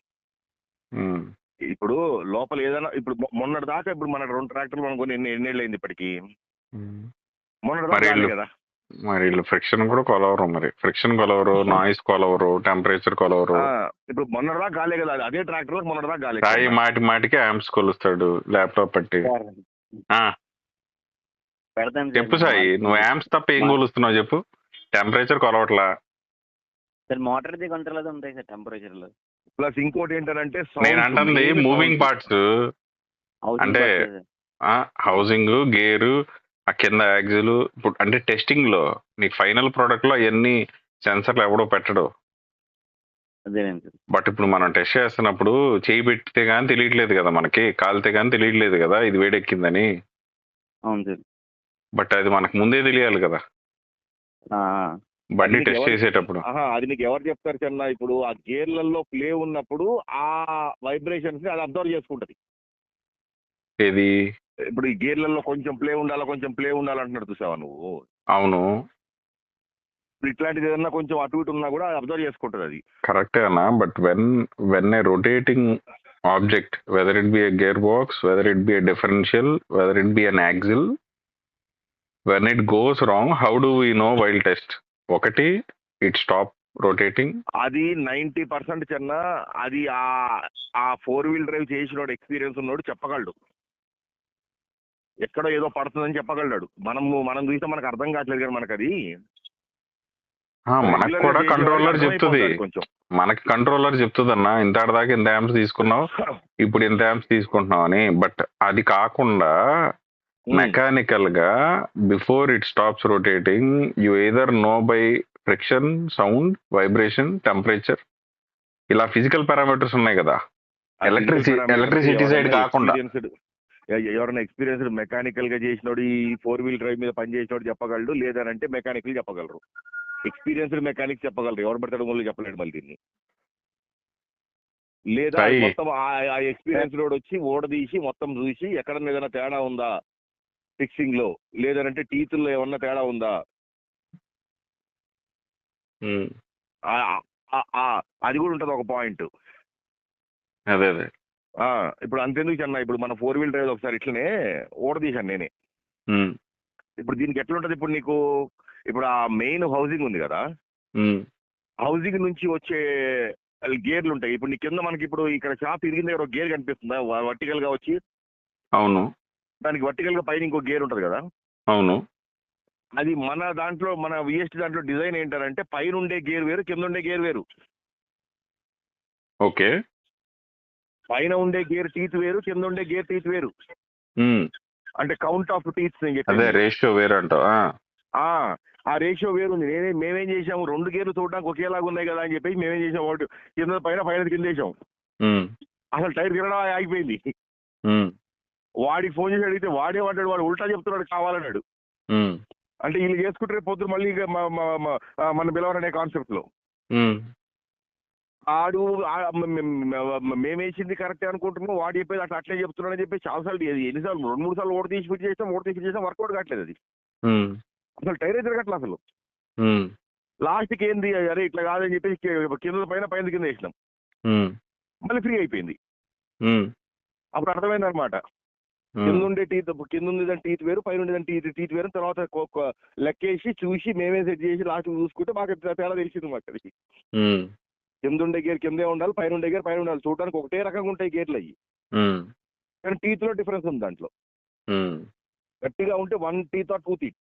ఇప్పుడు లోపల ఏదైనా ఇప్పుడు మొన్నటి దాకా ఇప్పుడు మన 2 ట్రాక్టర్లు మనం కొన్ని ఎన్నేళ్ళు అయింది ఇప్పటికి? మొన్నటి దాకా కదా. మరి ఫ్రిక్షన్ కూడా కొలవరు. మరి ఫ్రిక్షన్ కొలవరు, నాయిస్ కొలవరు, టెంపరేచర్ కొలవరు. ఇప్పుడు మొన్నటి దాకా గాలే కదా. అదే ట్రాక్టర్ మొన్నటి దాకా గాలే. సాయి మాటికి యాంప్స్ కొలుస్తాడు ల్యాప్టాప్ పెట్టి. చెప్పు సాయి, నువ్వు యాంప్స్ తప్ప ఏం కొలుస్తున్నావు చెప్పు? టెంపరేచర్ కొలవట్లా. మోటార్ ది కంట్రోల్ ఉంటాయి సార్ టెంపరేచర్ లో. ప్లస్ ఇంకోటి ఏంటంటే నేను అంటుంది మూవింగ్ పార్ట్స్. అంటే హౌసింగ్, గేరు, ఆ కింద యాక్సిల్. ఇప్పుడు అంటే టెస్టింగ్ లో నీకు ఫైనల్ ప్రోడక్ట్ లో అవన్నీ సెన్సర్లు ఎవడో పెట్టడు. బట్ ఇప్పుడు మనం టెస్ట్ చేస్తున్నప్పుడు చేయి పెట్టితే గానీ తెలియట్లేదు కదా మనకి, కాలితే గానీ తెలియట్లేదు కదా ఇది వేడెక్కిందని. అవును సార్. బట్ అది మనకు ముందే తెలియాలి కదా బండి టెస్ట్ చేసేటప్పుడు. అది నీకు ఎవరు చెప్తారు చిన్న? ఇప్పుడు ఆ గేర్లలో ప్లే ఉన్నప్పుడు ఆ వైబ్రేషన్స్ అది అబ్జర్వ్ చేసుకుంటది. ఏది? ఇప్పుడు ఈ గేర్లలో కొంచెం ప్లే ఉండాలంటున్నాడు చూసావా నువ్వు? అవును. ఇట్లాంటిది ఏదన్నా కొంచెం అటు ఇటు ఉన్నా కూడా అబ్జర్వ్ చేసుకుంటది అది. కరెక్టే అన్న. But when a rotating object, whether it be A gear box, whether it be A differential, whether it be an axle, when it goes wrong, how do we know while test? ఒకటి, it stop rotating? అది 90% చిన్న. అది ఆ 4-wheel drive చేసినోడు, experience ఉన్నోడు చెప్పగలడు. ఎక్కడో ఏదో పడుతుందని చెప్పగలడు. మనం చూస్తే మనకు అర్థం కావట్లేదు కానీ మనకు అది మనకు కూడా కంట్రోలర్ చెప్తుంది. కొంచెం మనకి కంట్రోలర్ చెప్తుంది అన్న, ఇంత దాకా ఇంత యాంప్స్ తీసుకున్నావు, ఇప్పుడు ఇంత యాంప్స్ తీసుకుంటున్నావు అని. బట్ అది కాకుండా మెకానికల్ గా before it stops rotating you either know by friction, sound, vibration, temperature, ఇలా ఫిజికల్ పారామీటర్స్ ఉన్నాయి కదా ఎలక్ట్రిసిటీ సైడ్ కాకుండా. ఎవరైనా ఎక్స్పీరియన్స్డ్ మెకానికల్ గా చేసినోడు, ఈ 4-wheel డ్రైవ్ మీద పని చేసినోడు చెప్పగలడు. లేదనంటే మెకానికల్ చెప్పగలరు. ఎక్స్పీరియన్స్డ్ మెకానిక్ చెప్పగలరు. ఎవరు పడతాడు మూలు చెప్పలేడు మళ్ళీ దీన్ని. లేదా మొత్తం ఆ ఎక్స్పీరియన్స్ రోడ్ వచ్చి ఓడదీసి మొత్తం చూసి ఎక్కడన్నా ఏదైనా తేడా ఉందా ఫిక్సింగ్ లో, లేదంటే టీతుల్లో ఏమన్నా తేడా ఉందా, అది కూడా ఉంటది ఒక పాయింట్. అదే ఇప్పుడు అంతెందుకు చెన్న, ఇప్పుడు మన 4-wheel డ్రైవ్ ఒకసారి ఇట్లనే ఓడదీశాను నేనే. ఇప్పుడు దీనికి ఎట్లా ఉంటది, ఇప్పుడు నీకు ఇప్పుడు ఆ మెయిన్ హౌసింగ్ ఉంది కదా, హౌసింగ్ నుంచి వచ్చే గేర్లు ఉంటాయి. ఇప్పుడు నీ కింద మనకి ఇప్పుడు ఇక్కడ షాప్ తిరిగిన దగ్గర ఒక గేర్ కనిపిస్తుందా వర్టికల్ గా వచ్చి? అవును. దానికి వర్టికల్ గా పైన ఇంకో గేర్ ఉంటది కదా. అవును. అది మన దాంట్లో, మన విఎస్టీ దాంట్లో డిజైన్ ఏంటంటే పైన ఉండే గేర్ వేరు, కింద ఉండే గేర్ వేరు. ఓకే. పైన ఉండే గేర్ టీత్ వేరు, కింద ఉండే గేర్ టీత్ వేరు. అంటే కౌంట్ ఆఫ్ టీత్స్ రేషియో వేరు అంటావు. ఆ రేషియో వేరు ఉంది. మేమేం చేసాము, 2 గేర్లు చూడడానికి ఒకేలాగా ఉన్నాయి కదా అని చెప్పేసి మేమేం చేసాం, ఒకటి కింద పైన కింద వేసాం. అసలు టైర్ తిరగడం ఆగిపోయింది. వాడికి ఫోన్ చేసి అడిగితే వాడేమంటాడు, వాడు ఉల్టా చెప్తున్నాడు కావాలన్నాడు. అంటే వీళ్ళు చేసుకుంటే పొద్దున మళ్ళీ మన పిలవరనే కాన్సెప్ట్ లో ఆడు మేమేసింది కరెక్టే అనుకుంటున్నాం, వాడు చెప్పేది అట్లే చెప్తున్నాడు అని చెప్పి చాలాసార్లు, ఎన్నిసార్లు 2-3 సార్లు ఓడి తీసి ఫిట్ చేసాం, వర్కౌట్ కావట్లేదు అది. అసలు టైరే తిరగట్లే అసలు. లాస్ట్కి ఏంది, అరే ఇట్లా కాదని చెప్పి కింద పైన కింద వేసినాం, మళ్ళీ ఫ్రీ అయిపోయింది. అప్పుడు అర్థమైంది అనమాట, కింద ఉండే కింద ఉండేదాని టీత్ వేరు, పైన ఉండేదాని టీత్ వేరు. తర్వాత లెక్కేసి చూసి మేమే సెట్ చేసి లాస్ట్ చూసుకుంటే మాకు తేడా తెలిసింది. మాకు అది కింద ఉండే గేర్ కిందే ఉండాలి, పైన ఉండే గేర్ పైన ఉండాలి. చూడడానికి ఒకటే రకంగా ఉంటాయి గేర్లు అయ్యి, కానీ టీత్ లో డిఫరెన్స్ ఉంది దాంట్లో. గట్టిగా ఉంటే 1 teeth or 2 teeth.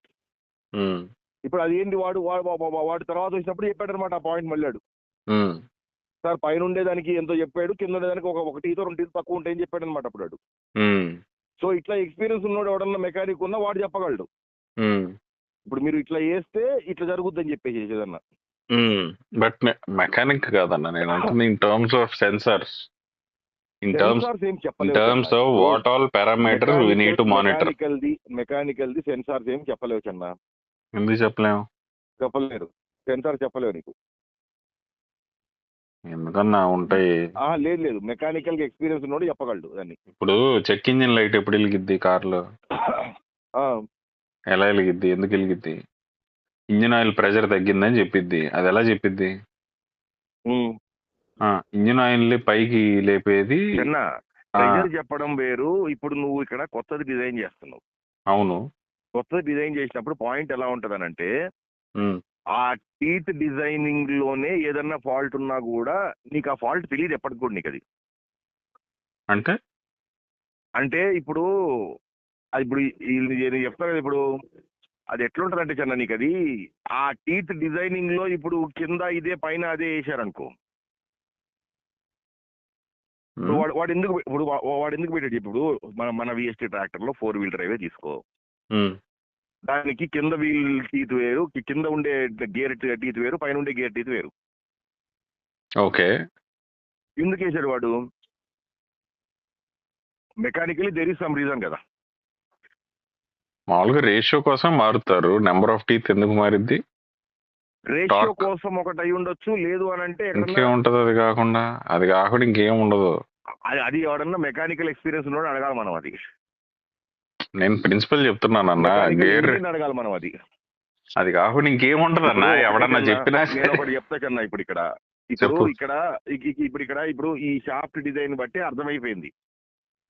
ఇప్పుడు అది ఏంటి, వాడు తర్వాత వచ్చినప్పుడు చెప్పాడు అనమాట ఆ పాయింట్. మళ్ళాడు సార్ పైన ఉండేదానికి ఎంతో చెప్పాడు, కింద ఉండేదానికి ఒక టీత్ 2 teeth తక్కువ ఉంటాయని చెప్పాడు అనమాట అప్పుడు. సో ఇట్లా ఎక్స్పీరియన్స్ ఉన్నాడు ఎవడన్నా మెకానిక్ ఉన్నా వాడు చెప్పగలడు. ఇప్పుడు మీరు ఇట్లా వేస్తే ఇట్లా జరుగుద్దని చెప్పేసి ఏదన్నా. బట్ మెకానిక్ కాదన్న నేను అంటుంది in terms of sensors, in terms of what all parameters we need to monitor. మెకానికల్ది సెన్సార్స్ ఏం చెప్పలేవు చిన్న. ఎందుకు చెప్పలేము? చెప్పలేరు, సెన్సార్ చెప్పలేవు నీకు. ఎందుకన్నా ఉంటాయి. లేదు మెకానికల్ ఎక్స్పీరియన్స్ ఉన్నోడు చెప్పగలడు దాన్ని. ఇప్పుడు చెక్ ఇంజిన్ లైట్ ఎప్పుడు వెలిగిద్ది కార్లో? ఎలా వెలిగిద్ది? ఎందుకు వెలిగిద్ది? ఇంజిన్ ఆయిల్ ప్రెషర్ తగ్గిందని చెప్పిద్ది. అది ఎలా చెప్పిద్ది? ఇంజిన్ ఆయిల్ పైకి లేపేది. ప్రెషర్ చెప్పడం వేరు. ఇప్పుడు నువ్వు ఇక్కడ కొత్తది డిజైన్ చేస్తున్నావు. అవును. కొత్తది డిజైన్ చేసినప్పుడు పాయింట్ ఎలా ఉంటదనంటే, ఆ టీత్ డిజైనింగ్ లోనే ఏదన్నా ఫాల్ట్ ఉన్నా కూడా నీకు ఆ ఫాల్ట్ తెలియదు ఎప్పటికి కూడా నీకు. అది అంటే ఇప్పుడు చెప్తాను కదా, ఇప్పుడు అది ఎట్లుంటదంటే చిన్న నీకు అది ఆ టీత్ డిజైనింగ్ లో ఇప్పుడు కింద ఇదే పైన అదే వేసారనుకో, వాడు ఎందుకు పెట్టాడు? ఇప్పుడు మన విఎస్టీ ట్రాక్టర్ లో 4-wheel డ్రైవే తీసుకో, దానికి కింద వీల్ టీత్ వేరు, కింద ఉండే గేర్ టీత్ వేరు, పైన ఉండే గేర్ టీత్ వేరు. ఓకే. ఎందుకు వేసాడు వాడు? Mechanically there is some reason కదా. మామూలుగా రేషియో కోసం మారుతారు. నెంబర్ ఆఫ్ టీత్ ఎందుకు మారిద్ది? రేషియో కోసం ఒకటి అయి ఉండొచ్చు, లేదు అని అంటే ఇంకేముంటది. అది కాకుండా ఇంకేం ఉండదు. అది ఎవడన్నా మెకానికల్ ఎక్స్పీరియన్స్ ఉన్నాడు అడగాలి మనం. అది నేను ప్రిన్సిపల్ చెప్తున్నాను అన్న, గేర్ అడగాలి మనం. అది కాకుండా ఇంకేం ఉంటది అన్న, ఎవడన్నా చెప్పినా. ఒకటి చెప్తా కన్నా, ఇప్పుడు ఈ షాఫ్ట్ డిజైన్ బట్టి అర్థమైపోయింది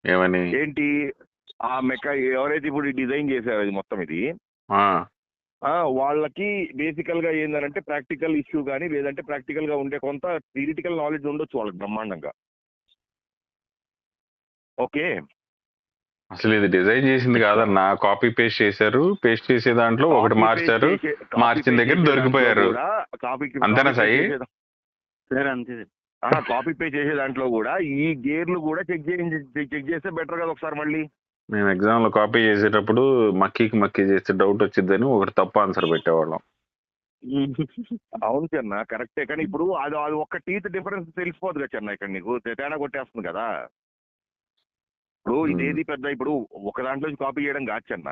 ఏమని. ఏంటి, ఆ ఎవరైతే ఇప్పుడు డిజైన్ చేశారో ఇది మొత్తం, ఇది వాళ్ళకి బేసికల్ గా ఏంటంటే ప్రాక్టికల్ ఇష్యూ కానీ లేదంటే ప్రాక్టికల్ గా ఉండే కొంత థియరిటికల్ నాలెడ్జ్ ఉండొచ్చు వాళ్ళకి బ్రహ్మాండంగా. ఓకే. అసలు ఇది డిజైన్ చేసింది కాదన్న, కాపీ పేస్ట్ చేశారు. పేస్ట్ చేసే దాంట్లో ఒకటి మార్చారు, మార్చిన దగ్గర దొరికిపోయారు. అంతేనా సాయి? సార్ అంతే కాపీ పేస్ట్ చేసే దాంట్లో కూడా ఈ గేర్లు కూడా చెక్ చేస్తే బెటర్ కదా ఒకసారి మళ్ళీ. మేము ఎగ్జామ్ లో కాపీ చేసేటప్పుడు మక్కీ చేస్తే డౌట్ వచ్చిందని ఒకటి తప్పు ఆన్సర్ పెట్టేవాళ్ళం. అవును చెన్న, కరెక్టే. కానీ ఇప్పుడు అది ఒక్క టీత్ డిఫరెన్స్ తెలిసిపోదు కదా చెన్న, ఇక్కడ నీకు తేడా కొట్టేస్తుంది కదా. ఇప్పుడు ఇదేది పెద్ద ఇప్పుడు ఒక దాంట్లో కాపీ చేయడం కాదు చెన్న.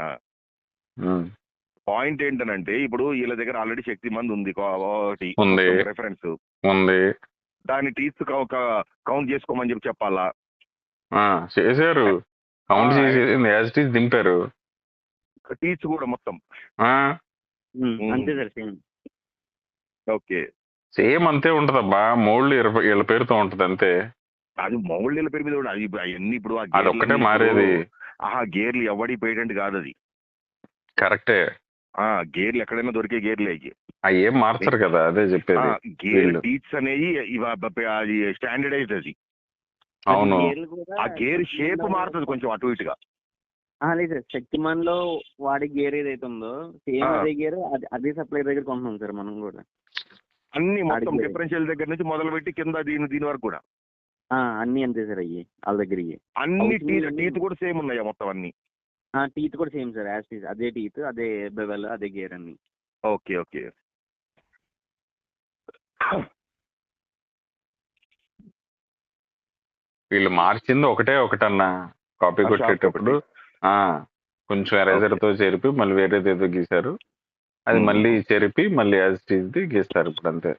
పాయింట్ ఏంటనంటే ఇప్పుడు వీళ్ళ దగ్గర ఆల్రెడీ శక్తిమంత్ ఉంది, రెఫరెన్స్ ఉంది, దాని టీత్ కౌంట్ చేసుకోమని చెప్పి చెప్పాలా? చేశారు, కౌంట్ చేసి దింపారు టీత్ కూడా మొత్తం. అంతే సార్ సేమ్. ఓకే, సేమ్ అంతే ఉంటదబ్బా, మోల్డ్ వీళ్ళ పేరుతో ఉంటది అంతే. అది మౌల్డ్ పేరు మీద కూడా అది అవన్నీ ఇప్పుడు అదొక్కటే మారేది. గేర్లు ఎవడి పేటెంట్ కాదు అది. కరెక్టే, గేర్లు ఎక్కడైనా దొరికే గేర్లు అయ్యి అవి ఏం మార్చరు కదా, అదే చెప్పేది. గేర్ టీత్స్ అనేవి అది స్టాండర్డైజ్డ్ అది. అవును, ఆ గేర్ షేప్ మారుతుంది కొంచెం అటు ఇటుగా. లేదు సార్, శక్తిమాన్ లో వాడి గేర్ ఏదైతే ఉందో సేమ్ అదే గేర్ అదే సప్లై దగ్గర కొంటున్నాం సార్ మనం కూడా. అన్ని మొత్తం డిఫరెన్షియల్ దగ్గర నుంచి మొదలు పెట్టి కింద దీని వరకు కూడా అన్ని అంతే సార్ అయ్యి వాళ్ళ దగ్గర. అన్ని టీత్ కూడా సేమ్ ఉన్నాయా మొత్తం అన్ని? టీత్ కూడా సేమ్ సార్, అదే టీత్, అదే బెవెల్, అదే గేర్ అన్ని. Okay okay. వీళ్ళు మార్చింది ఒకటన్నా, కాపీ కొట్టేటప్పుడు కొంచెం ఎరేజర్ తో చెరిపి మళ్ళీ వేరేది ఏదో గీశారు, అది మళ్ళీ చెరిపి మళ్ళీ యాజ్ ఇట్ ఈజ్ ది గీస్తారు ఇప్పుడు అంతే.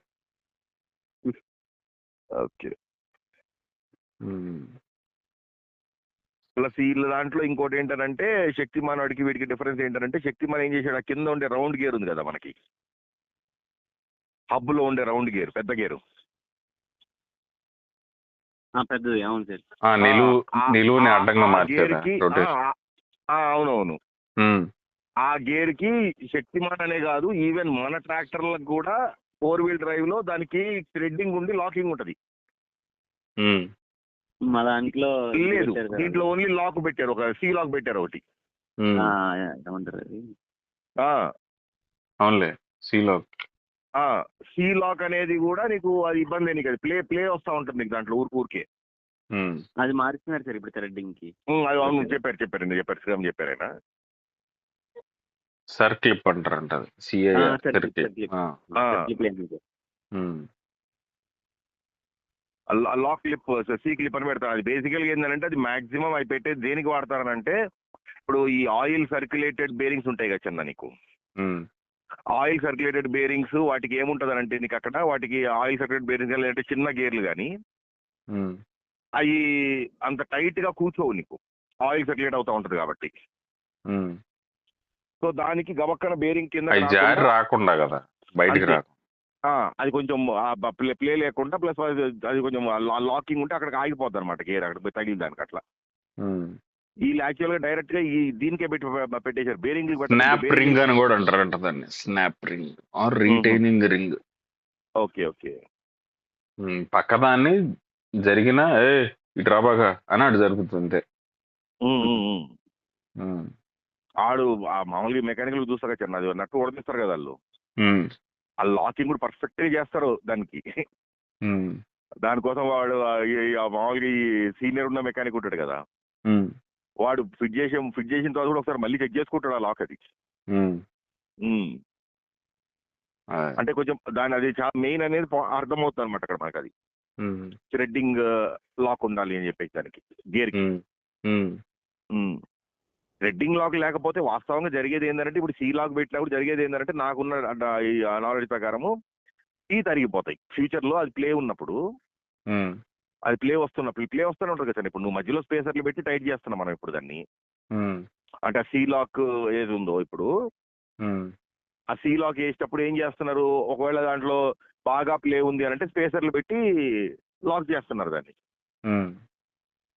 ఓకే. ప్లస్ వీళ్ళ దాంట్లో ఇంకోటి ఏంటంటే శక్తిమాన్ వాడికి వీడికి డిఫరెన్స్ ఏంటంటే, శక్తిమాన్ ఏం చేశాడు, కింద ఉండే రౌండ్ గేర్ ఉంది కదా మనకి, హబ్ లో ఉండే రౌండ్ గేర్, పెద్ద గేరు పెద్దది. అవును సార్, నిలువుని అడ్డంగా మార్చారు. అవునవును. ఆ గేర్ కి శక్తిమాన్ అనే కాదు, ఈవెన్ మన ట్రాక్టర్లకు కూడా 4-wheel డ్రైవ్ లో దానికి థ్రెడ్డింగ్ ఉండి లాకింగ్ ఉంటది. మా దాంట్లో లేదు, దీంట్లో ఓన్లీ లాక్ పెట్టారు, ఒక సీ లాక్ పెట్టారు ఒకటి. అవునులే, సీ లాక్. సీ లాక్ అనేది కూడా నీకు అది ఇబ్బంది నీకు, అది ప్లే వస్తా ఉంటుంది నీకు దాంట్లో ఊరికే. అది మారుస్తున్నారు సార్ ఇప్పుడు థ్రెడ్డింగ్ కి. అది అవును, చెప్పారు శ్రీరామ్ చెప్పారు ఆయన. సర్క్లిప్ అంటారంట, లాక్ క్లిప్, సీ క్లిప్ అని పెడతారు. అది బేసికల్ గా ఏంటంటే అది మాక్సిమం అవి పెట్టేది దేనికి వాడతారనంటే, ఇప్పుడు ఈ ఆయిల్ సర్క్యులేటెడ్ బేరింగ్స్ ఉంటాయి కదా చిన్న నీకు, ఆయిల్ సర్క్యులేటెడ్ బేరింగ్స్ వాటికి ఏముంటది అంటే నీకు అక్కడ వాటికి ఆయిల్ సర్క్యులేటెడ్ బేరింగ్స్ అంటే చిన్న గేర్లు కానీ అవి అంత టైట్ గా కూర్చోవు నీకు, ఆయిల్ సర్క్యులేట్ అవుతా ఉంటది కాబట్టి. సో దానికి గబక్కన బేరింగ్ కింద రాకుండా కదా బయటికి రాకుండా అది కొంచెం ప్లే లేకుండా, ప్లస్ అది కొంచెం లాకింగ్ ఉంటే అక్కడికి ఆగిపోద్ది అనమాట గేర్, అక్కడ తగిలి దానికి అట్లా. వీళ్ళు యాక్చువల్ గా డైరెక్ట్ గా ఈ దీనికే పెట్టేశారు బేరింగ్. స్నాప్ రింగ్ అని కూడా అంటారంట దాన్ని, snap ring or retaining ring. Okay okay. పక్కదాన్ని జరిగిన ఇటు రాబాగా అని అటు జరుగుతుంది. ఆడు మామూలుగా మెకానికల్ చూస్తారు కదా చిన్న, అది నట్టు ఉడతిస్తారు కదా వాళ్ళు, ఆ లాకింగ్ కూడా పర్ఫెక్ట్ గా చేస్తారు దానికి. దానికోసం వాడు మామూలుగా ఈ సీనియర్ ఉన్న మెకానిక్ ఉంటాడు కదా, వాడు ఫిట్ చేసిన తర్వాత కూడా ఒకసారి మళ్ళీ చెక్ చేసుకుంటాడు ఆ లాక్. అది అంటే కొంచెం దాని అది చాలా మెయిన్ అనేది అర్థమవుతుంది అనమాట అక్కడ మనకు. అది థ్రెడ్డింగ్ లాక్ ఉండాలి అని చెప్పేసి దానికి గేర్ కి. థ్రెడ్డింగ్ లాక్ లేకపోతే వాస్తవంగా జరిగేది ఏంటంటే, ఇప్పుడు సీ లాక్ పెట్టినా కూడా జరిగేది ఏంటంటే, నాకున్న ఈ నాలెడ్జ్ ప్రకారము టీత్ అరిగిపోతాయి ఫ్యూచర్ లో. అది ప్లే ఉన్నప్పుడు, అది ప్లే వస్తూనే ఉంటుంది కదా. ఇప్పుడు నువ్వు మధ్యలో స్పేసర్లు పెట్టి టైట్ చేస్తున్నావు మనం ఇప్పుడు దాన్ని. అంటే ఆ సీ లాక్ ఏది ఉందో ఇప్పుడు, ఆ సీ లాక్ వేసేటప్పుడు ఏం చేస్తున్నారు, ఒకవేళ దాంట్లో బాగా ప్లే ఉంది అని అంటే స్పేసర్లు పెట్టి లాక్ చేస్తున్నారు దాన్ని.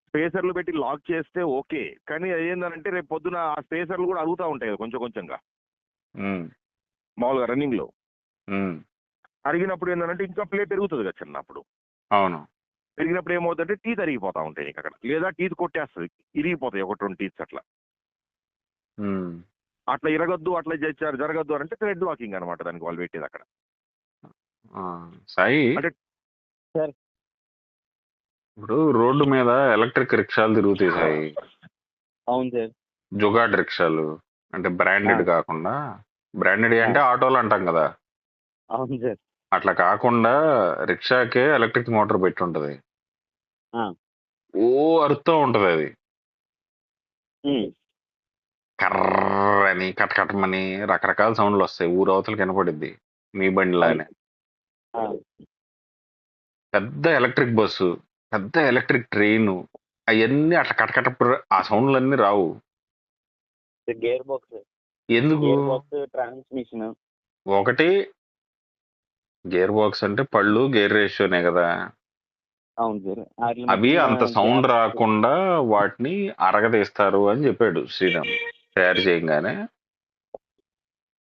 స్పేసర్లు పెట్టి లాక్ చేస్తే ఓకే, కానీ ఏంటంటే రేపు పొద్దున ఆ స్పేసర్లు కూడా అరుగుతూ ఉంటాయి కదా కొంచెం కొంచెంగా. మామూలుగా రన్నింగ్ లో. ఉమ్, అరిగినప్పుడు ఏంటంటే ఇంకా ప్లే పెరుగుతుంది కదా చిన్నప్పుడు. అవును. పెరిగినప్పుడు ఏమవుతుందంటే టీత్ అరిగిపోతా ఉంటాయి ఇంకా అక్కడ, లేదా టీత్ కొట్టేస్తుంది, ఇరిగిపోతాయి ఒక 2 టీత్స్ అట్లా. ఉమ్, అట్లా ఇరగొద్దు, అట్లా జరగద్దు అని అంటే థ్రెడ్ లాకింగ్ అనమాట దానికి వాళ్ళు పెట్టేది అక్కడ. ఆ, సాయి, అంటే సార్ ఇప్పుడు రోడ్డు మీద ఎలక్ట్రిక్ రిక్షాలు తిరుగుతాయి సాయి, అవును సార్. జుగాడ్ రిక్షాలు, అంటే బ్రాండెడ్ కాకుండా. బ్రాండెడ్ అంటే ఆటోలు అంటాం కదా, అవును సార్. అట్లా కాకుండా రిక్షాకే ఎలక్ట్రిక్ మోటార్ పెట్టి ఉంటది. ఆ. ఓ అరుస్తూ ఉంటది అది, ఉమ్. కర్ర అని కటకటమని రకరకాల సౌండ్లు వస్తాయి, ఊరు అవతలకి వినపడిద్ది మీ బండిలానే. ఆ. పెద్ద ఎలక్ట్రిక్ బస్సు, పెద్ద ఎలక్ట్రిక్ ట్రైన్, అవన్నీ అట్లా కటకట ఆ సౌండ్లన్నీ రావు. గేర్ బాక్స్, ఎందుకు? Gear box, transmission. ఒకటి గేర్ బాక్స్ అంటే పళ్ళు గేర్ రేషియోనే కదా, అవును సార్. అవి అంత సౌండ్ రాకుండా వాటిని అరగదీస్తారు అని చెప్పాడు శ్రీరామ్ తయారు చేయగానే.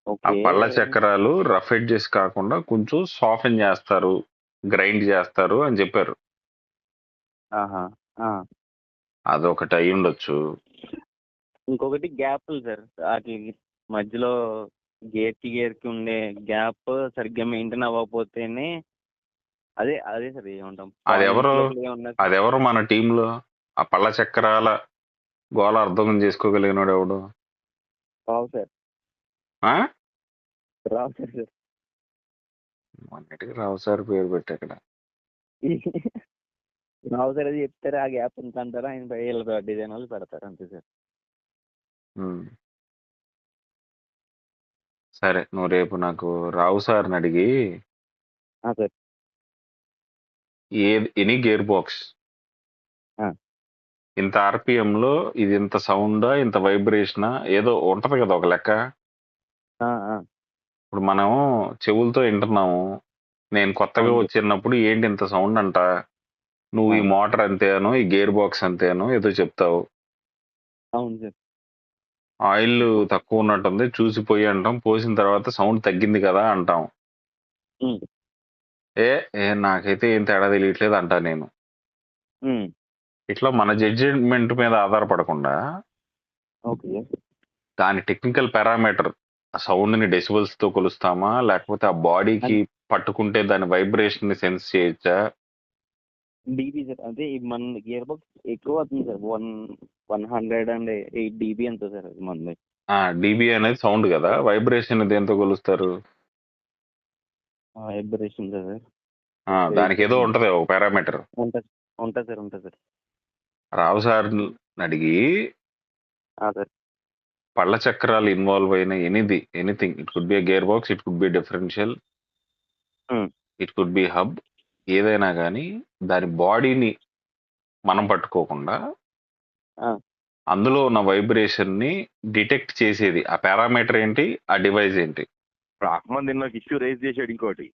ఆ పళ్ళ చక్రాలు రఫ్ ఎడ్జెస్ కాకుండా కొంచెం సాఫ్ట్ చేస్తారు, గ్రైండ్ చేస్తారు అని చెప్పారు. అదొకటి అయి ఉండొచ్చు. ఇంకొకటి గ్యాప్లు సార్, వాటికి మధ్యలో గేర్ కి ఉండే గ్యాప్ సరిగ్గా మెయింటైన్ అవ్వకపోతేనే అదే అదే సార్ ఏమంటాం. అదెవరు మన టీంలో ఆ పళ్ళ చక్రాల గోళ అర్థం చేసుకోగలిగినాడు ఎవడు? రావు సార్. ఆ? రావు సార్. మొన్నటికి రావు సార్ పేరు పెట్టి అక్కడ రావు సార్ అది చెప్తారు, ఆ గ్యాప్ ఎంత అంటారు, ఆయన వీళ్ళ డిజైన్ వాళ్ళు పెడతారు అంతే సార్. సరే, నువ్వు రేపు నాకు రావు సార్ని అడిగి సార్ ఎనీ గేర్ బాక్స్ ఇంత ఆర్పిఎం లో ఇది ఇంత సౌండా ఇంత వైబ్రేషనా ఏదో ఉంటది కదా ఒక లెక్క. ఇప్పుడు మనం చెవులతో వింటున్నాము, నేను కొత్తగా వచ్చినప్పుడు ఏంటి ఇంత సౌండ్ అంట, నువ్వు ఈ మోటార్ అంతేను ఈ గేర్ బాక్స్ అంతేను ఏదో చెప్తావు. అవును సార్. ఆయిల్ తక్కువ ఉన్నట్టుంది చూసిపోయి అంటాం, పోసిన తర్వాత సౌండ్ తగ్గింది కదా అంటాం. ఏ నాకైతే ఏం తేడా తెలియట్లేదు అంటా నేను. ఇట్లా మన జడ్జిమెంట్ మీద ఆధారపడకుండా దాని టెక్నికల్ పారామీటర్, ఆ సౌండ్ ని డెసిబల్స్ తో కొలుస్తామా, లేకపోతే ఆ బాడీకి పట్టుకుంటే దాని వైబ్రేషన్ ని సెన్స్ చేయొచ్చా? డీబీ సార్, అదే మన గేర్ బాక్స్ ఎక్కువ అవుతుంది సార్, 108 dB అంత సార్ అది మనది. డీబీ అనేది సౌండ్ కదా, వైబ్రేషన్ దేంతో కొలుస్తారు? వైబ్రేషన్ సార్, దానికి ఏదో ఉంటది ఒక పారామీటర్. ఉంటుంది సార్. రావు సార్ అడిగి సార్ పళ్ళ చక్రాలు ఇన్వాల్వ్ అయిన anything, it could be gear box, it could be differential, it could be hub, ఏదైనా కానీ దాని బాడీని మనం పట్టుకోకుండా అందులో ఉన్న వైబ్రేషన్ ని డిటెక్ట్ చేసేది ఆ పారామీటర్ ఏంటి, ఆ డివైస్ ఏంటి? అహ్మద్ నిన్న ఇష్యూ రేజ్ చేసాడు ఇంకోటి.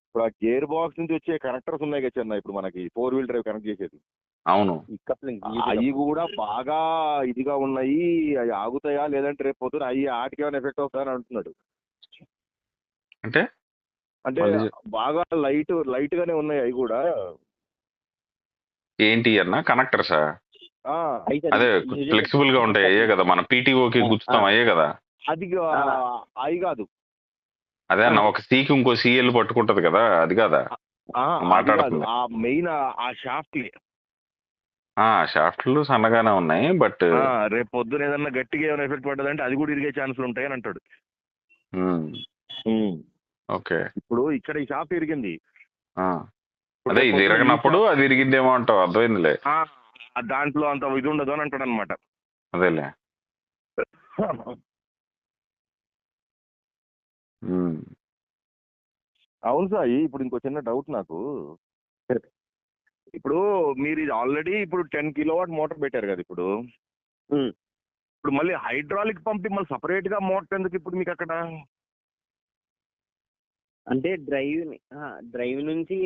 ఇప్పుడు ఆ గేర్ బాక్స్ నుంచి వచ్చే కనెక్టర్స్ ఉన్నాయి కదా చిన్న, ఇప్పుడు మనకి 4-wheel డ్రైవ్ కనెక్ట్ చేసేది. అవును, అవి కూడా బాగా ఇదిగా ఉన్నాయి, అవి ఆగుతాయా లేదంటే రేపు పొద్దున అవి ఆటికి ఏమైనా ఎఫెక్ట్ అవుతాయని అంటున్నాడు. అంటే బాగా లైట్ గానే ఉన్నాయి అవి కూడా. ఏంటి అన్న కనెక్టర్సా? అదే ఫ్లెక్సిబుల్ గా ఉంటాయి అయ్యే కదా, మన పీటీఓకి గుచ్చుతాం అయ్యే కదా. అది అవి కాదు, అదే అన్న ఒక సీకి ఇంకో సీఎల్ పట్టుకుంటది కదా, అది కాదా మాట్లాడుతుంది? ఆ మెయిన్ ఆ షాఫ్ట్లు సన్నగానే ఉన్నాయి, బట్ రేపు పొద్దున ఏదన్నా గట్టిగా ఏమైనా ఎఫెక్ట్ పడ్డదంటే అది కూడా ఇరిగే ఛాన్సులు ఉంటాయి అని అంటాడు. ఓకే, ఇప్పుడు ఇక్కడ ఈ షాఫ్ట్ ఇరిగింది, అదే ఇది ఇరగనప్పుడు అది ఇరిగిందేమో అంటావు, అర్థమైందిలే. దాంట్లో అంత ఇది ఉండదు అని అంటాడు అనమాట. అదేలే. అవును సాయి, ఇప్పుడు ఇంకో చిన్న డౌట్ నాకు. ఇప్పుడు మీరు ఇది ఆల్రెడీ ఇప్పుడు 10 kilowatt మోటార్ పెట్టారు కదా, ఇప్పుడు మళ్ళీ హైడ్రాలిక్ పంప్ మళ్ళీ సపరేట్ గా మోటార్ ఎందుకు ఇప్పుడు మీకు అక్కడ? అంటే డ్రైవ్ నుంచి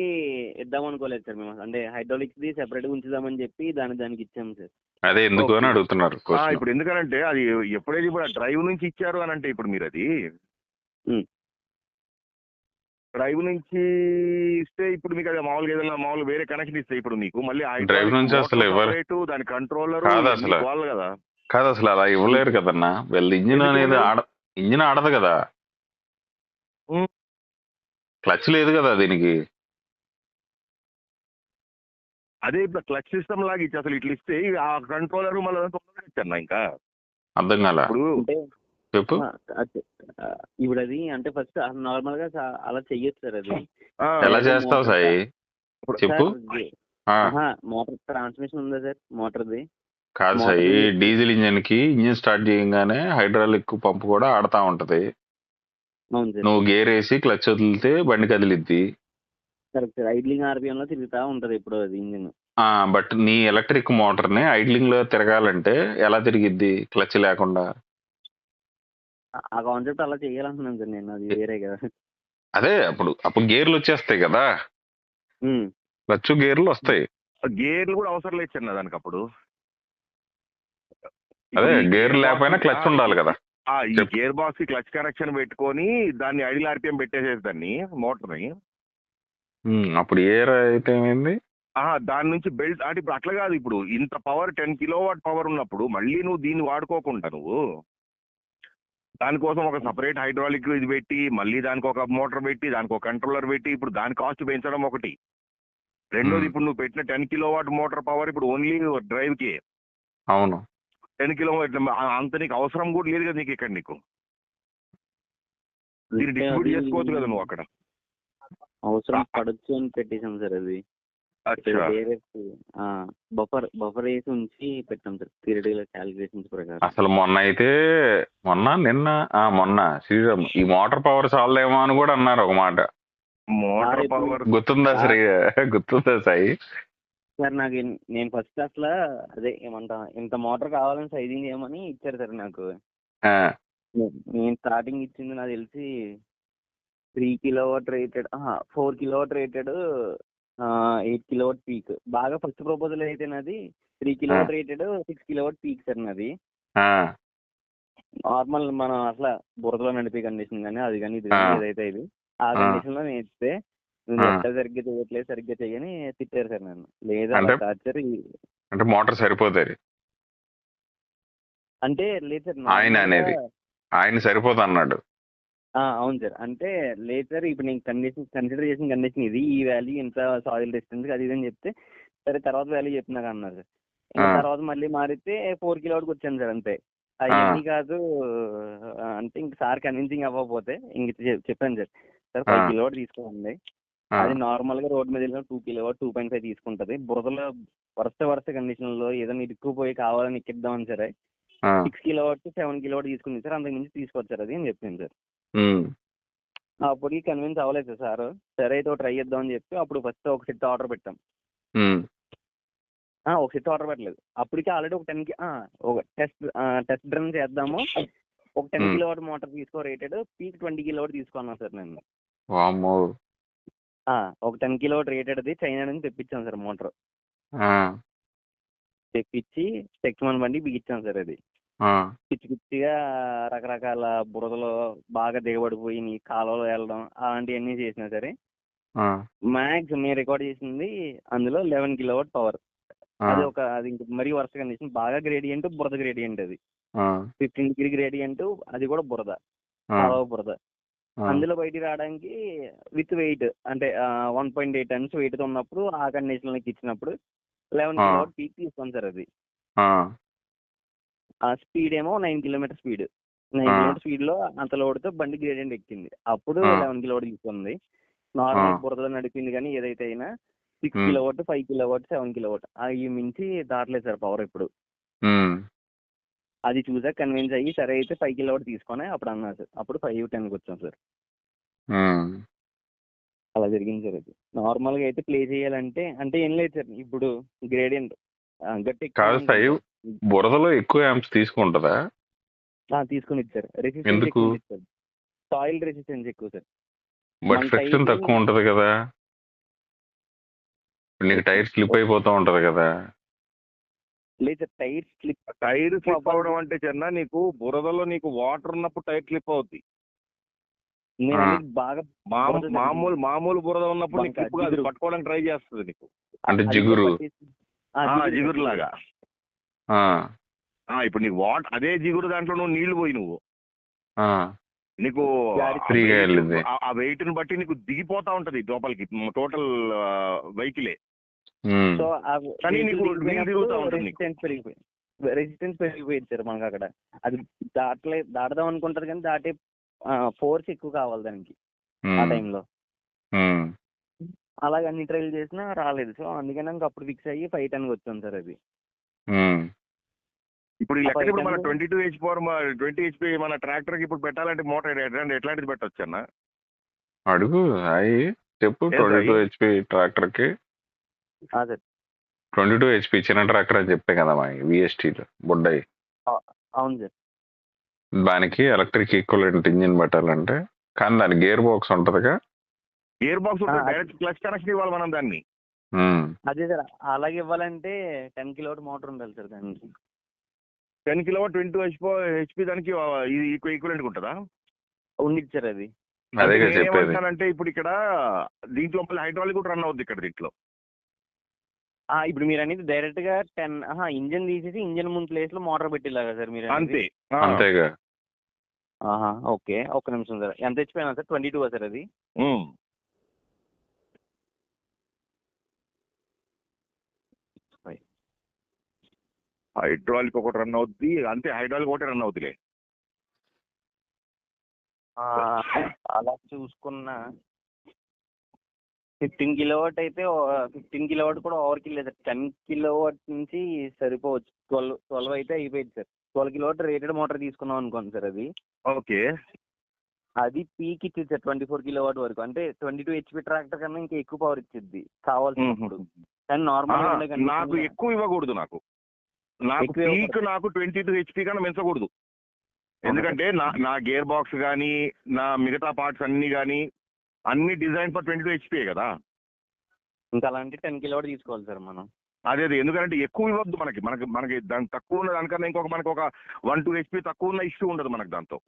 ఇద్దాం అనుకోలేదు సార్ మేము, అంటే హైడ్రాలిక్స్ ది సెపరేట్ గా ఉంచుదామని చెప్పి దానికి ఇచ్చాము సార్. అదే ఎందుకు అని అడుగుతున్నారు. ఇప్పుడు ఎందుకనంటే అది ఎప్పుడైతే ఇప్పుడు డ్రైవ్ నుంచి ఇచ్చారు అని అంటే ఇప్పుడు మీరు అది డ్రైవ్ నుంచి ఇస్తే ఇప్పుడు మీకు అది మామూలుగా ఏదైనా మామూలు వేరే కనెక్షన్ ఇస్తే ఇప్పుడు మీకు మళ్ళీ డ్రైవ్ నుంచి అసలు ఇవ్వరు సపరేట్ దాని కంట్రోలర్ కాదు అసలు కదా. కాదు అసలు అలా ఇవ్వలేరు కదన్నా. వీళ్ళ ఇంజిన్ ఎందుకు అనేది ఇవ్వలేరు? ఇంజిన్ ఆడదు కదా, ఉమ్. క్లచ్ లేదు కదా దీనికి. అదే ఇప్పుడు క్లచ్ సిస్టమ్ లాగా ఇచ్చి అసలు ఇట్లా ఇస్తే ఆ కంట్రోలర్ మళ్ళీ ఇచ్చన్నా ఇంకా అర్థం కాల, ఇప్పుడు అంటే చెప్పు. ఇప్పుడు అది అంటే ఫస్ట్ నార్మల్ గా అలా చెయ్యొచ్చు సార్ అది. ఎలా చేస్తావు సాయి చెప్పు. మోటార్ ట్రాన్స్మిషన్ ఉందా సార్ మోటార్ది? కాదు సాయి, డీజిల్ ఇంజిన్ కి ఇంజిన్ స్టార్ట్ చేయగానే హైడ్రాలిక్ పంప్ కూడా ఆడుతా ఉంటది. అవును సార్. నువ్వు గేర్ వేసి క్లచ్ వదిలితే బండి కదిలిద్ది. Correct sir. ఐడ్లింగ్ ఆర్పిఎం లో తిరుగుతా ఉంటది ఇప్పుడు అది ఇంజిన్. బట్ నీ ఎలక్ట్రిక్ మోటార్ ని ఐడ్లింగ్ లో తిరగాలంటే ఎలా తిరిగిద్ది క్లచ్ లేకుండా? ఆ కాన్సెప్ట్ అలా చేయాలంటున్నాను సార్ నేను, అది వేరే కదా. అదే అప్పుడు గేర్లు వచ్చేస్తాయి కదా, క్లచ్ గేర్లు వస్తాయి. గేర్లు కూడా అవసరం లేదు చిన్న దానికి అప్పుడు. అదే గేర్ లేకపోయినా క్లచ్ ఉండాలి కదా. ఈ గేర్ బాక్స్ కి క్లచ్ కనెక్షన్ పెట్టుకొని దాన్ని ఐడిల్ ఆర్పిఎం పెట్టేసేది దాన్ని మోటార్ ని. అప్పుడు ఏర్ అయితే ఏమైంది? దాని నుంచి బెల్ట్ అంటే ఇప్పుడు అట్లా కాదు. ఇప్పుడు ఇంత పవర్ 10 కిలోవాట్ పవర్ ఉన్నప్పుడు మళ్ళీ నువ్వు దీన్ని వాడుకోకుండా నువ్వు దానికోసం ఒక సపరేట్ హైడ్రాలిక్ ఇది పెట్టి మళ్ళీ దానికి ఒక మోటార్ పెట్టి దానికి ఒక కంట్రోలర్ పెట్టి ఇప్పుడు దాని కాస్ట్ పెంచడం ఒకటి. రెండోది ఇప్పుడు నువ్వు పెట్టిన 10 కిలోవాట్ మోటార్ పవర్ ఇప్పుడు ఓన్లీ డ్రైవ్ కి. అవును, 10 కిలోవాట్ అంత నీకు అవసరం కూడా లేదు కదా నీకు ఇక్కడ. నీకు దీన్ని డిస్ట్రిబ్యూట్ చేసుకోవచ్చు కదా నువ్వు అక్కడ. అవసరం పడచ్చు అని పెట్టేశాం సార్ అది. బఫర్ వేసి ఉంచి పెట్టాం సార్ థియరిటికల్ క్యాలిక్యులేషన్స్ ప్రకారం. అసలు మొన్న శ్రీరామ్ ఈ మోటార్ పవర్ చాలదేమో అని కూడా అన్నారు ఒక మాట. మోటార్ పవర్ గుర్తుందా సాయి? సార్ నాకు నేను ఫస్ట్ అసలు అదే ఏమంటా ఇంత మోటార్ కావాలని సైజింగ్ చేయమని ఇచ్చారు సార్ నాకు. నేను స్టార్టింగ్ ఇచ్చింది నాకు తెలిసి 3 kilowatt rated 4 kilowatt rated 8 kilowatt peak. బాగా ఫస్ట్ ప్రపోజల్ అయితే నాది 3 kilowatt rated 6 kilowatt peak sir నాది. నార్మల్ మనం అసలు బురదలో నడిపే కండిషన్ కానీ అది కానీ ఇది కానీ ఏదైతే ఇది ఆ కండిషన్ లో నేను ఇస్తే నువ్వు ఎట్లా సరిగ్గా చేయట్లేదు సరిగ్గా చెయ్యని తిట్టారు సార్ నన్ను. లేదా టార్చర్ అంటే మోటార్ సరిపోతుంది అంటే లేదు సార్. ఆయన సరిపోతా అన్నాడు. అవును సార్. అంటే లేదు సార్ ఇప్పుడు నేను కన్సిడర్ చేసిన కండిషన్ ఇది, ఈ వాల్యూ ఇంత సాయిల్ డిస్టెన్స్ అది ఇది అని చెప్తే సరే తర్వాత వాల్యూ చెప్పినాక అన్నారు సార్. ఇంకా తర్వాత మళ్ళీ మారితే 4 కిలోవాట్కి వచ్చాను సార్ అంతే. అవన్నీ కాదు అంటే ఇంక సార్ కన్విన్సింగ్ అవ్వకపోతే ఇంక చెప్పాను సార్ 5 కిలోవాట్ తీసుకోండి. అది నార్మల్ గా రోడ్ మీద వెళ్ళిన 2 కిలోవాట్ 2.5 తీసుకుంటది. బురదలో వరుస కండిషన్ లో ఏదైనా ఇరుక్కుపోయి కావాలని ఎక్కిద్దామని సరే 6 కిలోవాట్ 7 కిలోవాట్ తీసుకుంది సార్. అంతకు మించి తీసుకొచ్చారు అది అని చెప్పింది సార్. అప్పటికి కన్విన్స్ అవ్వలేదు సార్. సరే అయితే ట్రై చేద్దామని చెప్పి అప్పుడు ఫస్ట్ ఒక సెట్ ఆర్డర్ పెట్టాం. ఒక సెట్ ఆర్డర్ పెట్టలేదు అప్పటికి ఆల్రెడీ ఒక 10 ఒక టెస్ట్ రన్ చేద్దాము. ఒక 10 కిలోవాట్ మోటార్ తీసుకో రేటెడ్ పీక్ 20 కిలోవాట్ తీసుకున్నాను సార్ నేను. ఒక 10 కిలోవాట్ రేటెడ్ది చైనా నుంచి తెప్పించాను సార్ మోటార్. తెప్పించి టెక్స్మన్ బండి బిగించాను సార్. అది పిచ్చి పిచ్చిగా రకరకాల బురదలో బాగా దిగబడిపోయి నీ కాలువలో వెళ్ళడం అలాంటివన్నీ చేసినా సరే మ్యాక్స్ మేము రికార్డ్ చేసింది అందులో 11 కిలోవాట్ పవర్. అది ఇంక మరీ వరుస కండిషన్ బాగా గ్రేడియంట్ బురద గ్రేడియంట్. అది 15 డిగ్రీ గ్రేడియంట్, అది కూడా బురద కాలువ బురద. అందులో బయటికి రావడానికి విత్ వెయిట్ అంటే 1.8 టన్స్ వెయిట్ తో ఉన్నప్పుడు ఆ కండిషన్ లోకి ఇచ్చినప్పుడు 11 కిలోవాట్ పీక్ తీసుకోండి సార్. అది ఆ స్పీడ్ ఏమో 9 కిలోమీటర్ స్పీడ్. 9 కిలోమీటర్ స్పీడ్ లో అంత లోడ్తో బండి గ్రేడియంట్ ఎక్కింది. అప్పుడు 11 కిలోవాట్ తీసుకుంది. నార్మల్ బురదలో నడిపింది కానీ ఏదైతే అయినా 6 కిలోవాట్ 5 కిలోవాట్ 7 కిలోవాట్ అవి మించి దాటలేదు సార్ పవర్ ఇప్పుడు. అది చూసా కన్విన్స్ అయ్యి సరే అయితే 5 కిలోవాట్ తీసుకొని అప్పుడు అన్నారు సార్. అప్పుడు 5-10కి వచ్చాం సార్. అలా జరిగింది సార్. అది నార్మల్ గా అయితే ప్లే చేయాలంటే అంటే ఏం లేదు సార్. ఇప్పుడు గ్రేడియంట్ గట్టి బురదలో ఎక్కువ యాంప్స్ తీసుకుంటుందా? తీసుకుని ఇచ్చారు. రెసిస్టెన్స్ ఎక్కువ ఇచ్చారు. సాయిల్ రెసిస్టెన్స్ ఎక్కువ సార్. బట్ ఫ్రిక్షన్ తక్కువ ఉంటది కదా, నీకు టైర్ స్లిప్ అయిపోతూ ఉంటది కదా. లేదు టైర్ స్లిప్ అవడం అంటే చిన్న నీకు బురదలో నీకు వాటర్ ఉన్నప్పుడు టైర్ స్లిప్ అవుద్ది. నేను అనేది బాగా బురద మామూలు బురద ఉన్నప్పుడు నీకు బంక, grip కాదు, జిగురు. పట్టుకోవడానికి ట్రై చేస్తుంది నీకు. అంటే అది జిగురు. పట్టేసి- జిగురు లాగా. ఆ, ఇప్పుడు నీకు అదే జిగురు దాంట్లో నువ్వు నీళ్లు పోయి నువ్వు ఆ, నీకు ఫ్రీగా వెళ్ళింది. ఆ వెయిట్ ని బట్టి నీకు దిగిపోతా ఉంటది లోపలికి టోటల్ వెహికలే. ఉమ్, సో కానీ నీకు నీళ్ళు తిరుగుతా ఉంటుంది నీకు. రెసిస్టెన్స్ పెరిగిపోయింది సార్ మనకు అక్కడ. అది దాటదాం అనుకుంటారు కానీ దాటే ఫోర్స్ ఎక్కువ కావాలి దానికి ఆ ఉమ్, టైంలో. ఉమ్. అలాగే అన్ని ట్రైల్ చేసినా రాలేదు. సో అందుకని ఇంకా అప్పుడు ఫిక్స్ అయ్యి 510 వచ్చాను సార్ అది. ఉమ్. ఇప్పుడు ఈ లెక్క ఇప్పుడు మన 510 22 20 HP మన ట్రాక్టర్ కి ఇప్పుడు పెట్టాలంటే మోటార్ ఎట్లాంటిది పెట్టొచ్చు అన్న? అడుగు అయి చెప్పు. ఏంటి 22 అయి? HP ట్రాక్టర్ కి సార్ 22 HP చిన్న ట్రాక్టర్ అని చెప్పే కదా మా విఎస్టీలో బుడ్డాయి. అవును సార్. దానికి ఎలక్ట్రిక్ ఈక్వలెంట్ ఇంజిన్ పెట్టాలంటే, కానీ దాని గేర్ బాక్స్ ఉంటదిగా. గేర్ బాక్స్ ఉంటుంది, అది- డైరెక్ట్ క్లచ్ కనెక్షన్ ఇవ్వాలి మనం దాన్ని. ఉమ్, అదే సార్ అలాగే ఇవ్వాలంటే 10 కిలోవాట్ మోటార్ ఉండాలి సార్ దానికి. 10 కిలోవాట్ 22 HP దానికి ఇది ఈక్వలెంట్ ఉంటుందా? ఉండిద్ది సార్ అది. అదేగా చెప్పేది. నేనేమంటానంటే ఇప్పుడు ఇక్కడ దీంట్లో మళ్ళీ హైడ్రాలిక్ కూడా రన్ అవుద్ది ఇక్కడ దీంట్లో. ఇప్పుడు మీరు అనేది డైరెక్ట్ గా 10 ఇంజన్ తీసేసి ఇంజన్ ముందు ప్లేస్ లో మోటార్ పెట్టిలాగా సార్ మీరు అనేది? అంతే. అంతేగా. ఓకే, ఒక్క నిమిషం సార్. ఎంత తెచ్చిపోయినా సార్? 22 సార్ అది. ఉమ్. హైడ్రాలిక్ ఒకటి రన్ అవుద్ది అంతే, హైడ్రాలిక్ ఒకటి రన్ అవుద్దిలే. అలా చూసుకున్న 15 కిలోవాట్ అయితే 15 కిలోవాట్ కూడా ఓవర్ కిల్ లేదు సార్. 10 కిలోవాట్ నుంచి సరిపోవచ్చు. 12 అయితే అయిపోయింది సార్. 12 కిలోవాట్ రేటెడ్ మోటార్ తీసుకున్నాం అనుకోండి సార్. అది ఓకే. అది పీక్ ఇచ్చింది సార్ 24 కిలోవాట్ వరకు. అంటే 22 HP ట్రాక్టర్ కన్నా ఇంకా ఎక్కువ పవర్ ఇచ్చింది కావాల్సినప్పుడు. కానీ నార్మల్ నాకు ఎక్కువ ఇవ్వకూడదు. నాకు ఎక్కువ పీక్ నాకు 22 HP కన్నా పెంచకూడదు. ఎందుకంటే నా గేర్ బాక్స్ కానీ నా మిగతా పార్ట్స్ అన్ని కానీ అన్ని డిజైన్ ఫర్ 22 HP కదా. ఇంకా అలాంటి 10 కిలోవాట్ తీసుకోవాలి సార్ మనం. అదే ఎందుకంటే ఎక్కువ ఇవ్వద్దు మనకి మనకి మనకి దాని తక్కువ ఉన్న దానికన్నా ఇంకొక మనకి ఒక 1-2 HP తక్కువ ఉన్న ఇష్యూ ఉండదు మనకు దాంతో.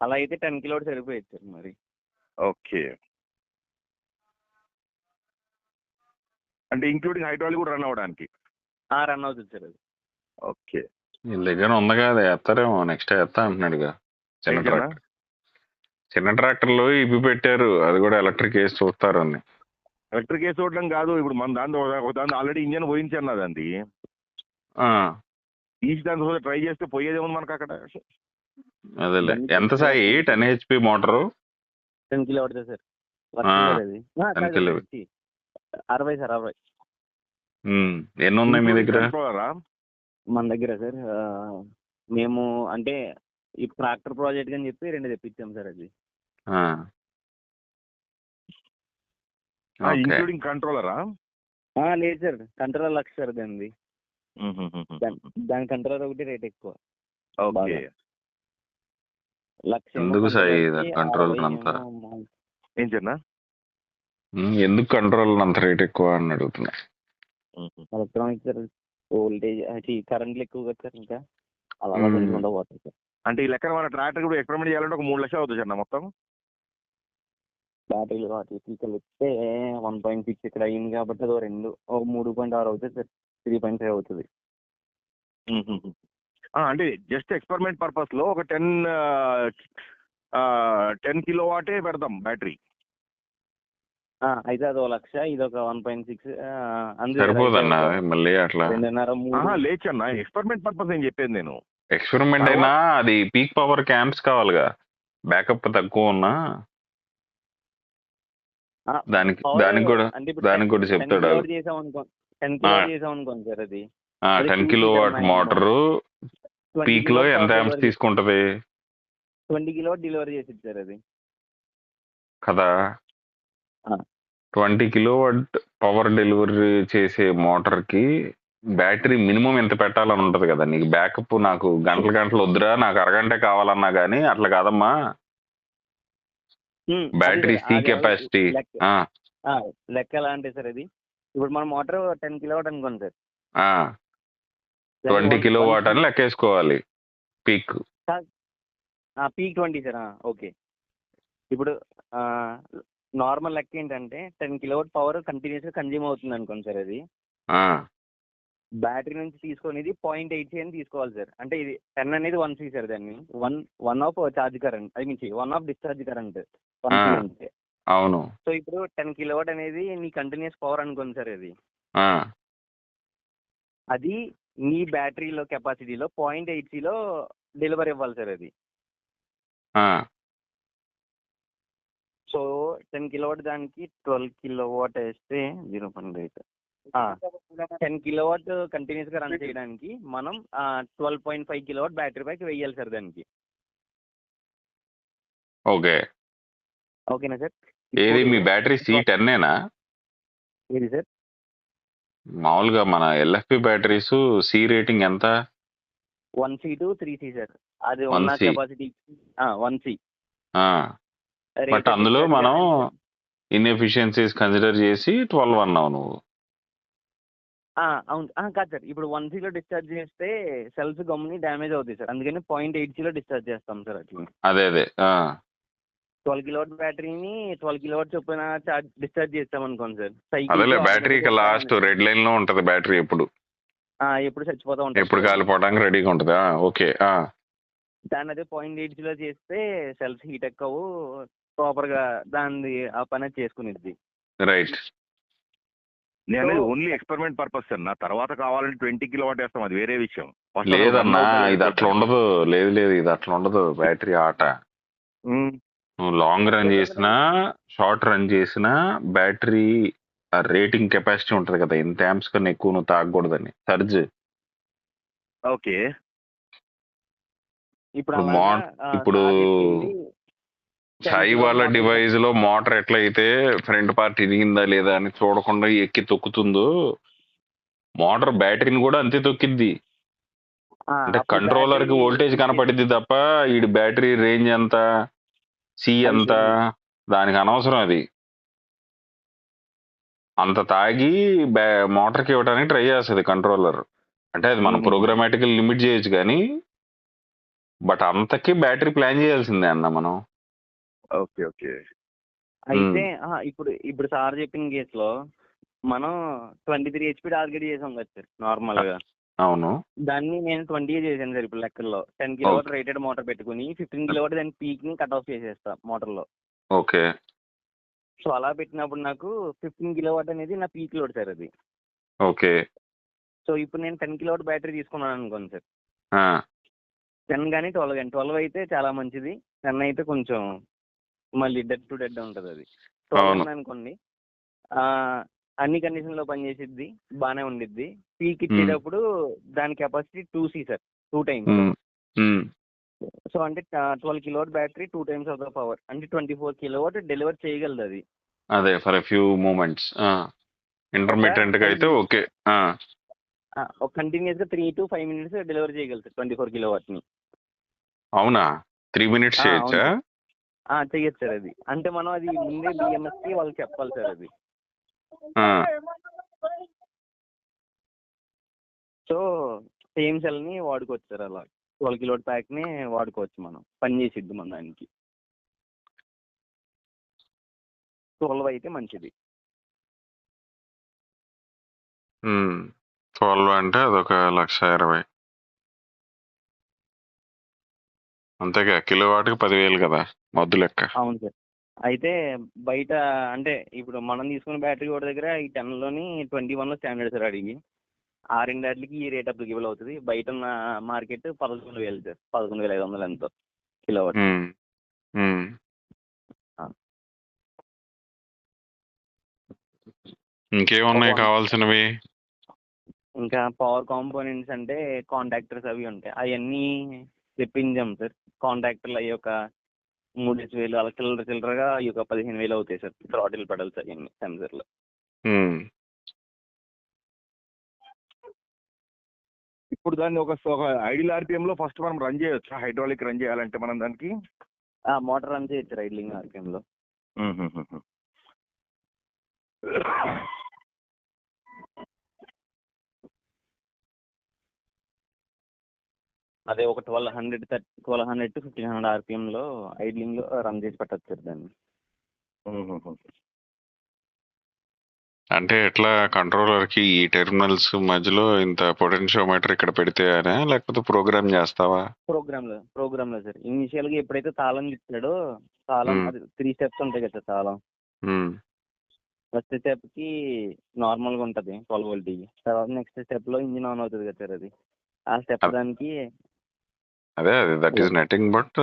అలా అయితే 10 కిలోవాట్ సరిపోయేది సార్ మరి. ఓకే. అంటే ఇంక్లూడింగ్ హైడ్రాలిక్ కూడా రన్ అవ్వడానికి రన్ అవుతుంది సార్ అది. ఓకే. వీళ్ళ దగ్గర ఉందిగా, అది ఎత్తారేమో. నెక్స్ట్ ఎత్తా అంటున్నాడుగా చిన్న ట్రాక్టర్. చిన్న ట్రాక్టర్లో ఇవి పెట్టారు, అది కూడా ఎలక్ట్రిక్ వేసి చూస్తారు అని. ఎలక్ట్రిక్ వేసి చూడడం కాదు, ఇప్పుడు మన దాని ఆల్రెడీ ఇంజన్ పోయించి అన్నది అండి. ఈచ్ దాని ట్రై చేస్తే పోయేదేముంది మనకు అక్కడ. అదేలే. ఎంత Sai 10 HP motor? 10 kilowatt sir. 10 kilo. 60 sir, 60. ఎన్ని ఉన్నాయి మీ దగ్గర? మన దగ్గర సార్ మేము అంటే ఈ ట్రాక్టర్ ప్రాజెక్ట్ అని చెప్పి 2 తెప్పించాం సార్. అది ఇంక్లూడింగ్ కంట్రోలరా? లేదు సార్, కంట్రోలర్ లక్ష సార్ దానిది. దాని కంట్రోలర్ ఒకటి రేట్ ఎక్కువ. ఓకే. లక్ష. ఎందుకు సాయి కంట్రోల్ అంతా? ఏం చిన్న ఎందుకు కంట్రోల్ అంత రేట్ ఎక్కువ అని అడుగుతున్నా. ఎలక్ట్రానిక్ సార్, వోల్టేజ్ కరెంట్లు ఎక్కువ కదా సార్. ఇంకా అలా పెంచుకుంటూ పోతుంది సార్. అంటే ఈ లెక్కన మన ట్రాక్టర్ కూడా ఎక్స్పెరిమెంట్ చేయాలంటే ఒక 3 లక్షలు అవుతుంది సార్ మొత్తం. బ్యాటరీలు వాటి కలిపితే 1.6 ఇక్కడ అయింది కాబట్టి అది 3.6 అవుతుంది సార్. 3.5 అవుతుంది. అంటే జస్ట్ ఎక్స్పెరిమెంట్ పర్పస్ లో ఒక 10 కిలోవాటే పెడదాం బ్యాటరీ. అయితే అదో లక్ష, ఇది ఒక 1.6. సరిపోదన్నా మళ్ళీ అట్లా 2.5 లేచన్నా ఎక్స్పెరిమెంట్ పర్పస్ ఏం చెప్పేది నేను. ఎక్స్పెరిమెంట్ అయినా అది పీక్ పవర్ క్యాంప్స్ కావాలిగా, బ్యాకప్ తక్కువ ఉన్నా. దానికి కూడా చెప్తాడు. 10 కిలోవాట్ చేసాం అనుకోండి సార్. అది 10 కిలోవాట్ మోటారు పీక్ లో ఎంత యాంప్స్ తీసుకుంటది? 20 కిలోవాట్ డెలివరీ చేసిద్ది సార్ అది కదా. 20 కిలోవాట్ పవర్ డెలివరీ చేసే మోటార్ కి బ్యాటరీ మినిమం ఎంత పెట్టాలని ఉంటది కదా. నీకు బ్యాకప్ నాకు గంటలు వద్దురా, నాకు అరగంటే కావాలన్నా గానీ అట్లా కాదమ్మా. బ్యాటరీ సి కెపాసిటీ లెక్క ఎలా అంటే సార్, అది ఇప్పుడు మన మోటార్ 10 కిలోవాట్ అనుకోండి సార్. 20 కిలోవాట్ అని లెక్కేసుకోవాలి పీక్. Peak 20 sir. ఓకే. ఇప్పుడు నార్మల్ లెక్క ఏంటంటే 10 కిలోవాట్ పవర్ కంటిన్యూస్గా కన్జ్యూమ్ అవుతుంది అనుకోండి సార్. అది ఆ, బ్యాటరీ నుంచి తీసుకునేది 0.8C అని తీసుకోవాలి సార్. అంటే ఇది 10 అనేది 1C సార్. దాన్ని one of charge current, I mean 1 of discharge current 1C అంటే. అవును. సో ఇప్పుడు 10 కిలోవాట్ అనేది నీ కంటిన్యూస్ పవర్ అనుకోండి సార్. ఆ, అది నీ బ్యాటరీలో కెపాసిటీలో 0.8Cలో డెలివరీ ఇవ్వాలి సార్. అది ఆ, సో 10 కిలోవాట్ దానికి 12 కిలోవాట్ వేస్తే 0.8, 10 కిలోవాట్ కంటిన్యూస్గా రన్ చేయడానికి మనం 12.5 కిలోవాట్ బ్యాటరీ ప్యాక్ వేయాలి సార్ దానికి. ఓకే. ఓకేనా సార్? ఏది మీ బ్యాటరీ C10ఏనా? ఏది సార్? మామూలుగా మన LFP బ్యాటరీస్ సి రేటింగ్ ఎంత? 1C to 3C sir. అది ఉన్న 1C. Capacity 1C. బట్ అందులో మనం ఇన్ఎఫిషియన్సీస్ కన్సిడర్ చేసి 12 అన్నావు నువ్వు. అవును. కాదు సార్, ఇప్పుడు 1Cలో డిశ్చార్జ్ చేస్తే సెల్స్ గమ్ముని డ్యామేజ్ అవుతాయి సార్. అందుకని 0.8Cలో డిశ్చార్జ్ చేస్తాం సార్. అట్లా అదే 12 కిలోవాట్ బ్యాటరీని 12 కిలోవాట్ చొప్పున డిశ్చార్జ్ చేస్తాం అనుకోండి సార్. అదేలే, బ్యాటరీకి లాస్ట్ రెడ్ లైన్ లో ఉంటది బ్యాటరీ ఎప్పుడు ఎప్పుడు చచ్చిపోతా ఉంటుంది, ఎప్పుడు కాలిపోవడానికి రెడీగా ఉంటది. ఓకే. దాన్ని అదే 0.8Cలో చేస్తే సెల్స్ హీట్ ఎక్కవు, ప్రాపర్గా దాన్ని ఆ పని చేసుకునేది. రైట్. నేను ఓన్లీ ఎక్స్పెరిమెంట్ పర్పస్ సార్. నా తర్వాత కావాలంటే 20 కిలోవాట్ వేస్తాం, అది వేరే విషయం. లేదన్నా, ఇది అట్లా ఉండదు. లేదు ఇది అట్లా ఉండదు. బ్యాటరీ ఆట నువ్వు లాంగ్ రన్ చేసినా షార్ట్ రన్ చేసినా బ్యాటరీ రేటింగ్ కెపాసిటీ ఉంటది కదా, ఇంత యాంప్స్ కన్నా ఎక్కువ నువ్వు తాగకూడదని. Surge okay. ఇప్పుడు సాయి వాళ్ళ డివైస్ లో మోటార్ ఎట్లయితే ఫ్రంట్ పార్ట్ ఇరిగిందా లేదా అని చూడకుండా ఎక్కి తొక్కుతుందో, మోటార్ బ్యాటరీని కూడా అంతే తొక్కిద్ది. అంటే కంట్రోలర్ కి వోల్టేజ్ కనపడిద్ది తప్ప ఈ బ్యాటరీ రేంజ్ ఎంత, సి ఎంత, దానికి అనవసరం. అది అంత తాగి మోటార్కి ఇవ్వడానికి ట్రై చేస్తుంది కంట్రోలర్. అంటే అది మనం ప్రోగ్రామాటికల్ లిమిట్ చేయొచ్చు కానీ, బట్ అంతకి బ్యాటరీ ప్లాన్ చేయాల్సిందే అన్న మనం. Okay okay. అయితే ఇప్పుడు సార్ చెప్పిన కేసులో మనం 23 HP టార్గెట్ చేసాం కదా సార్ నార్మల్ గా. అవును. దాన్ని నేను 20 చేశాను సార్. ఇప్పుడు లెక్కల్లో 10 కిలోవాట్ రేటెడ్ మోటార్ పెట్టుకుని 15 కిలోవాట్ దాని పీక్ ని కట్ ఆఫ్ చేసేస్తా మోటార్ లో. ఓకే. సో అలా పెట్టినప్పుడు నాకు 15 కిలోవాట్ అనేది నా పీక్ లోడ్ సార్. అది ఓకే. సో ఇప్పుడు నేను 10 కిలోవాట్ బ్యాటరీ తీసుకున్నాను అనుకోండి సార్. 10 కానీ 12 కానీ, 12 అయితే చాలా మంచిది, 10 అయితే కొంచెం మళ్ళీ డెడ్ టు డెడ్ ఉంటుంది. అది 12 అనుకోండి, అన్ని కండిషన్ లో పనిచేసిద్ది, బాగానే ఉండిద్ది. పీక్ ఇచ్చేటప్పుడు దాని capacity 2C sir, 2 times. So అంటే 12 kilowatt battery 2 times of the power, అంటే 24 కిలోవాట్ డెలివర్ చేయగలదు అది. అదే for a few moments. Intermediate గా అయితే ఓకే. కంటిన్యూస్ గా 3 to 5 minutes డెలివర్ చేయగలుగుతారు 24 కిలోవాట్ ని. అవునా? 3 minutes చేయొచ్చా? చెయ్యొచ్చు సార్. అది అంటే మనం అది ముందే BMS కి వాళ్ళకి చెప్పాలి సార్. అది సో సేమ్ సెల్ ని వాడుకోవచ్చు సార్. అలా 12 కిలోవాట్ ప్యాక్ ని వాడుకోవచ్చు, మనం పని చేసిద్ది మన దానికి. 12 అయితే మంచిది. 12 అంటే అదొక 1,20,000 అంతేగా. కిలోవాట్కి 10,000 కదా మొద్దు లెక్క. అవును సార్. అయితే బయట అంటే ఇప్పుడు మనం తీసుకున్న బ్యాటరీ కూడా దగ్గర ఈ 10లోని 21లో స్టాండర్డ్ సార్. అడిగి ఆ రెండాటికి ఈ రేట్ అప్లికేబుల్ అవుతుంది. బయట ఉన్న మార్కెట్ 11,000 సార్, 11,500 ఎంతో కిలోవాట్. ఇంకేమున్నాయి కావాల్సినవి? ఇంకా పవర్ కాంపోనెంట్స్ అంటే కాంటాక్టర్స్ అవి ఉంటాయి, అవన్నీ తెప్పించాం సార్. కాంటాక్టర్లు అవి ఒక 3,000 అలా చిల్లరగా అవి ఒక 15,000 అవుతాయి సార్. థ్రాటిల్ పెడల్స్ అవన్నీ సెన్సర్లు. ఇప్పుడు దాన్ని ఒక ఐడియల్ RPM లో ఫస్ట్ మనం రన్ చేయొచ్చు. హైడ్రాలిక్ రన్ చేయాలంటే మనం దానికి మోటార్ రన్ చేయొచ్చు ఐడిలింగ్ RPM లో. అదే ఒక 1200 టు 1500 RPM లో ఐడ్లింగ్ లో రన్ చేసి పెట్టచ్చు సార్ దాన్ని. అంటే ఎట్లా కంట్రోలర్ కి ఈ టెర్మినల్స్ మధ్యలో ఇంత పొటెన్షియోమీటర్ ఇక్కడ పెడితే అనే లేకపోతే ప్రోగ్రామ్ చేస్తావా? ప్రోగ్రామ్ లో సార్ ఇనిషియల్ గా ఎప్పుడైతే తాళం ఇచ్చాడో తాళం అది 3 స్టెప్స్ ఉంటాయి కదా సార్ తాళం. ఫస్ట్ స్టెప్ కి నార్మల్ గా ఉంటది 12 వోల్ట్. తర్వాత నెక్స్ట్ స్టెప్ లో ఇంజిన్ ఆన్ అవుతుంది కదా సార్, అది ఆ స్టెప్ దానికి అదే that is nothing but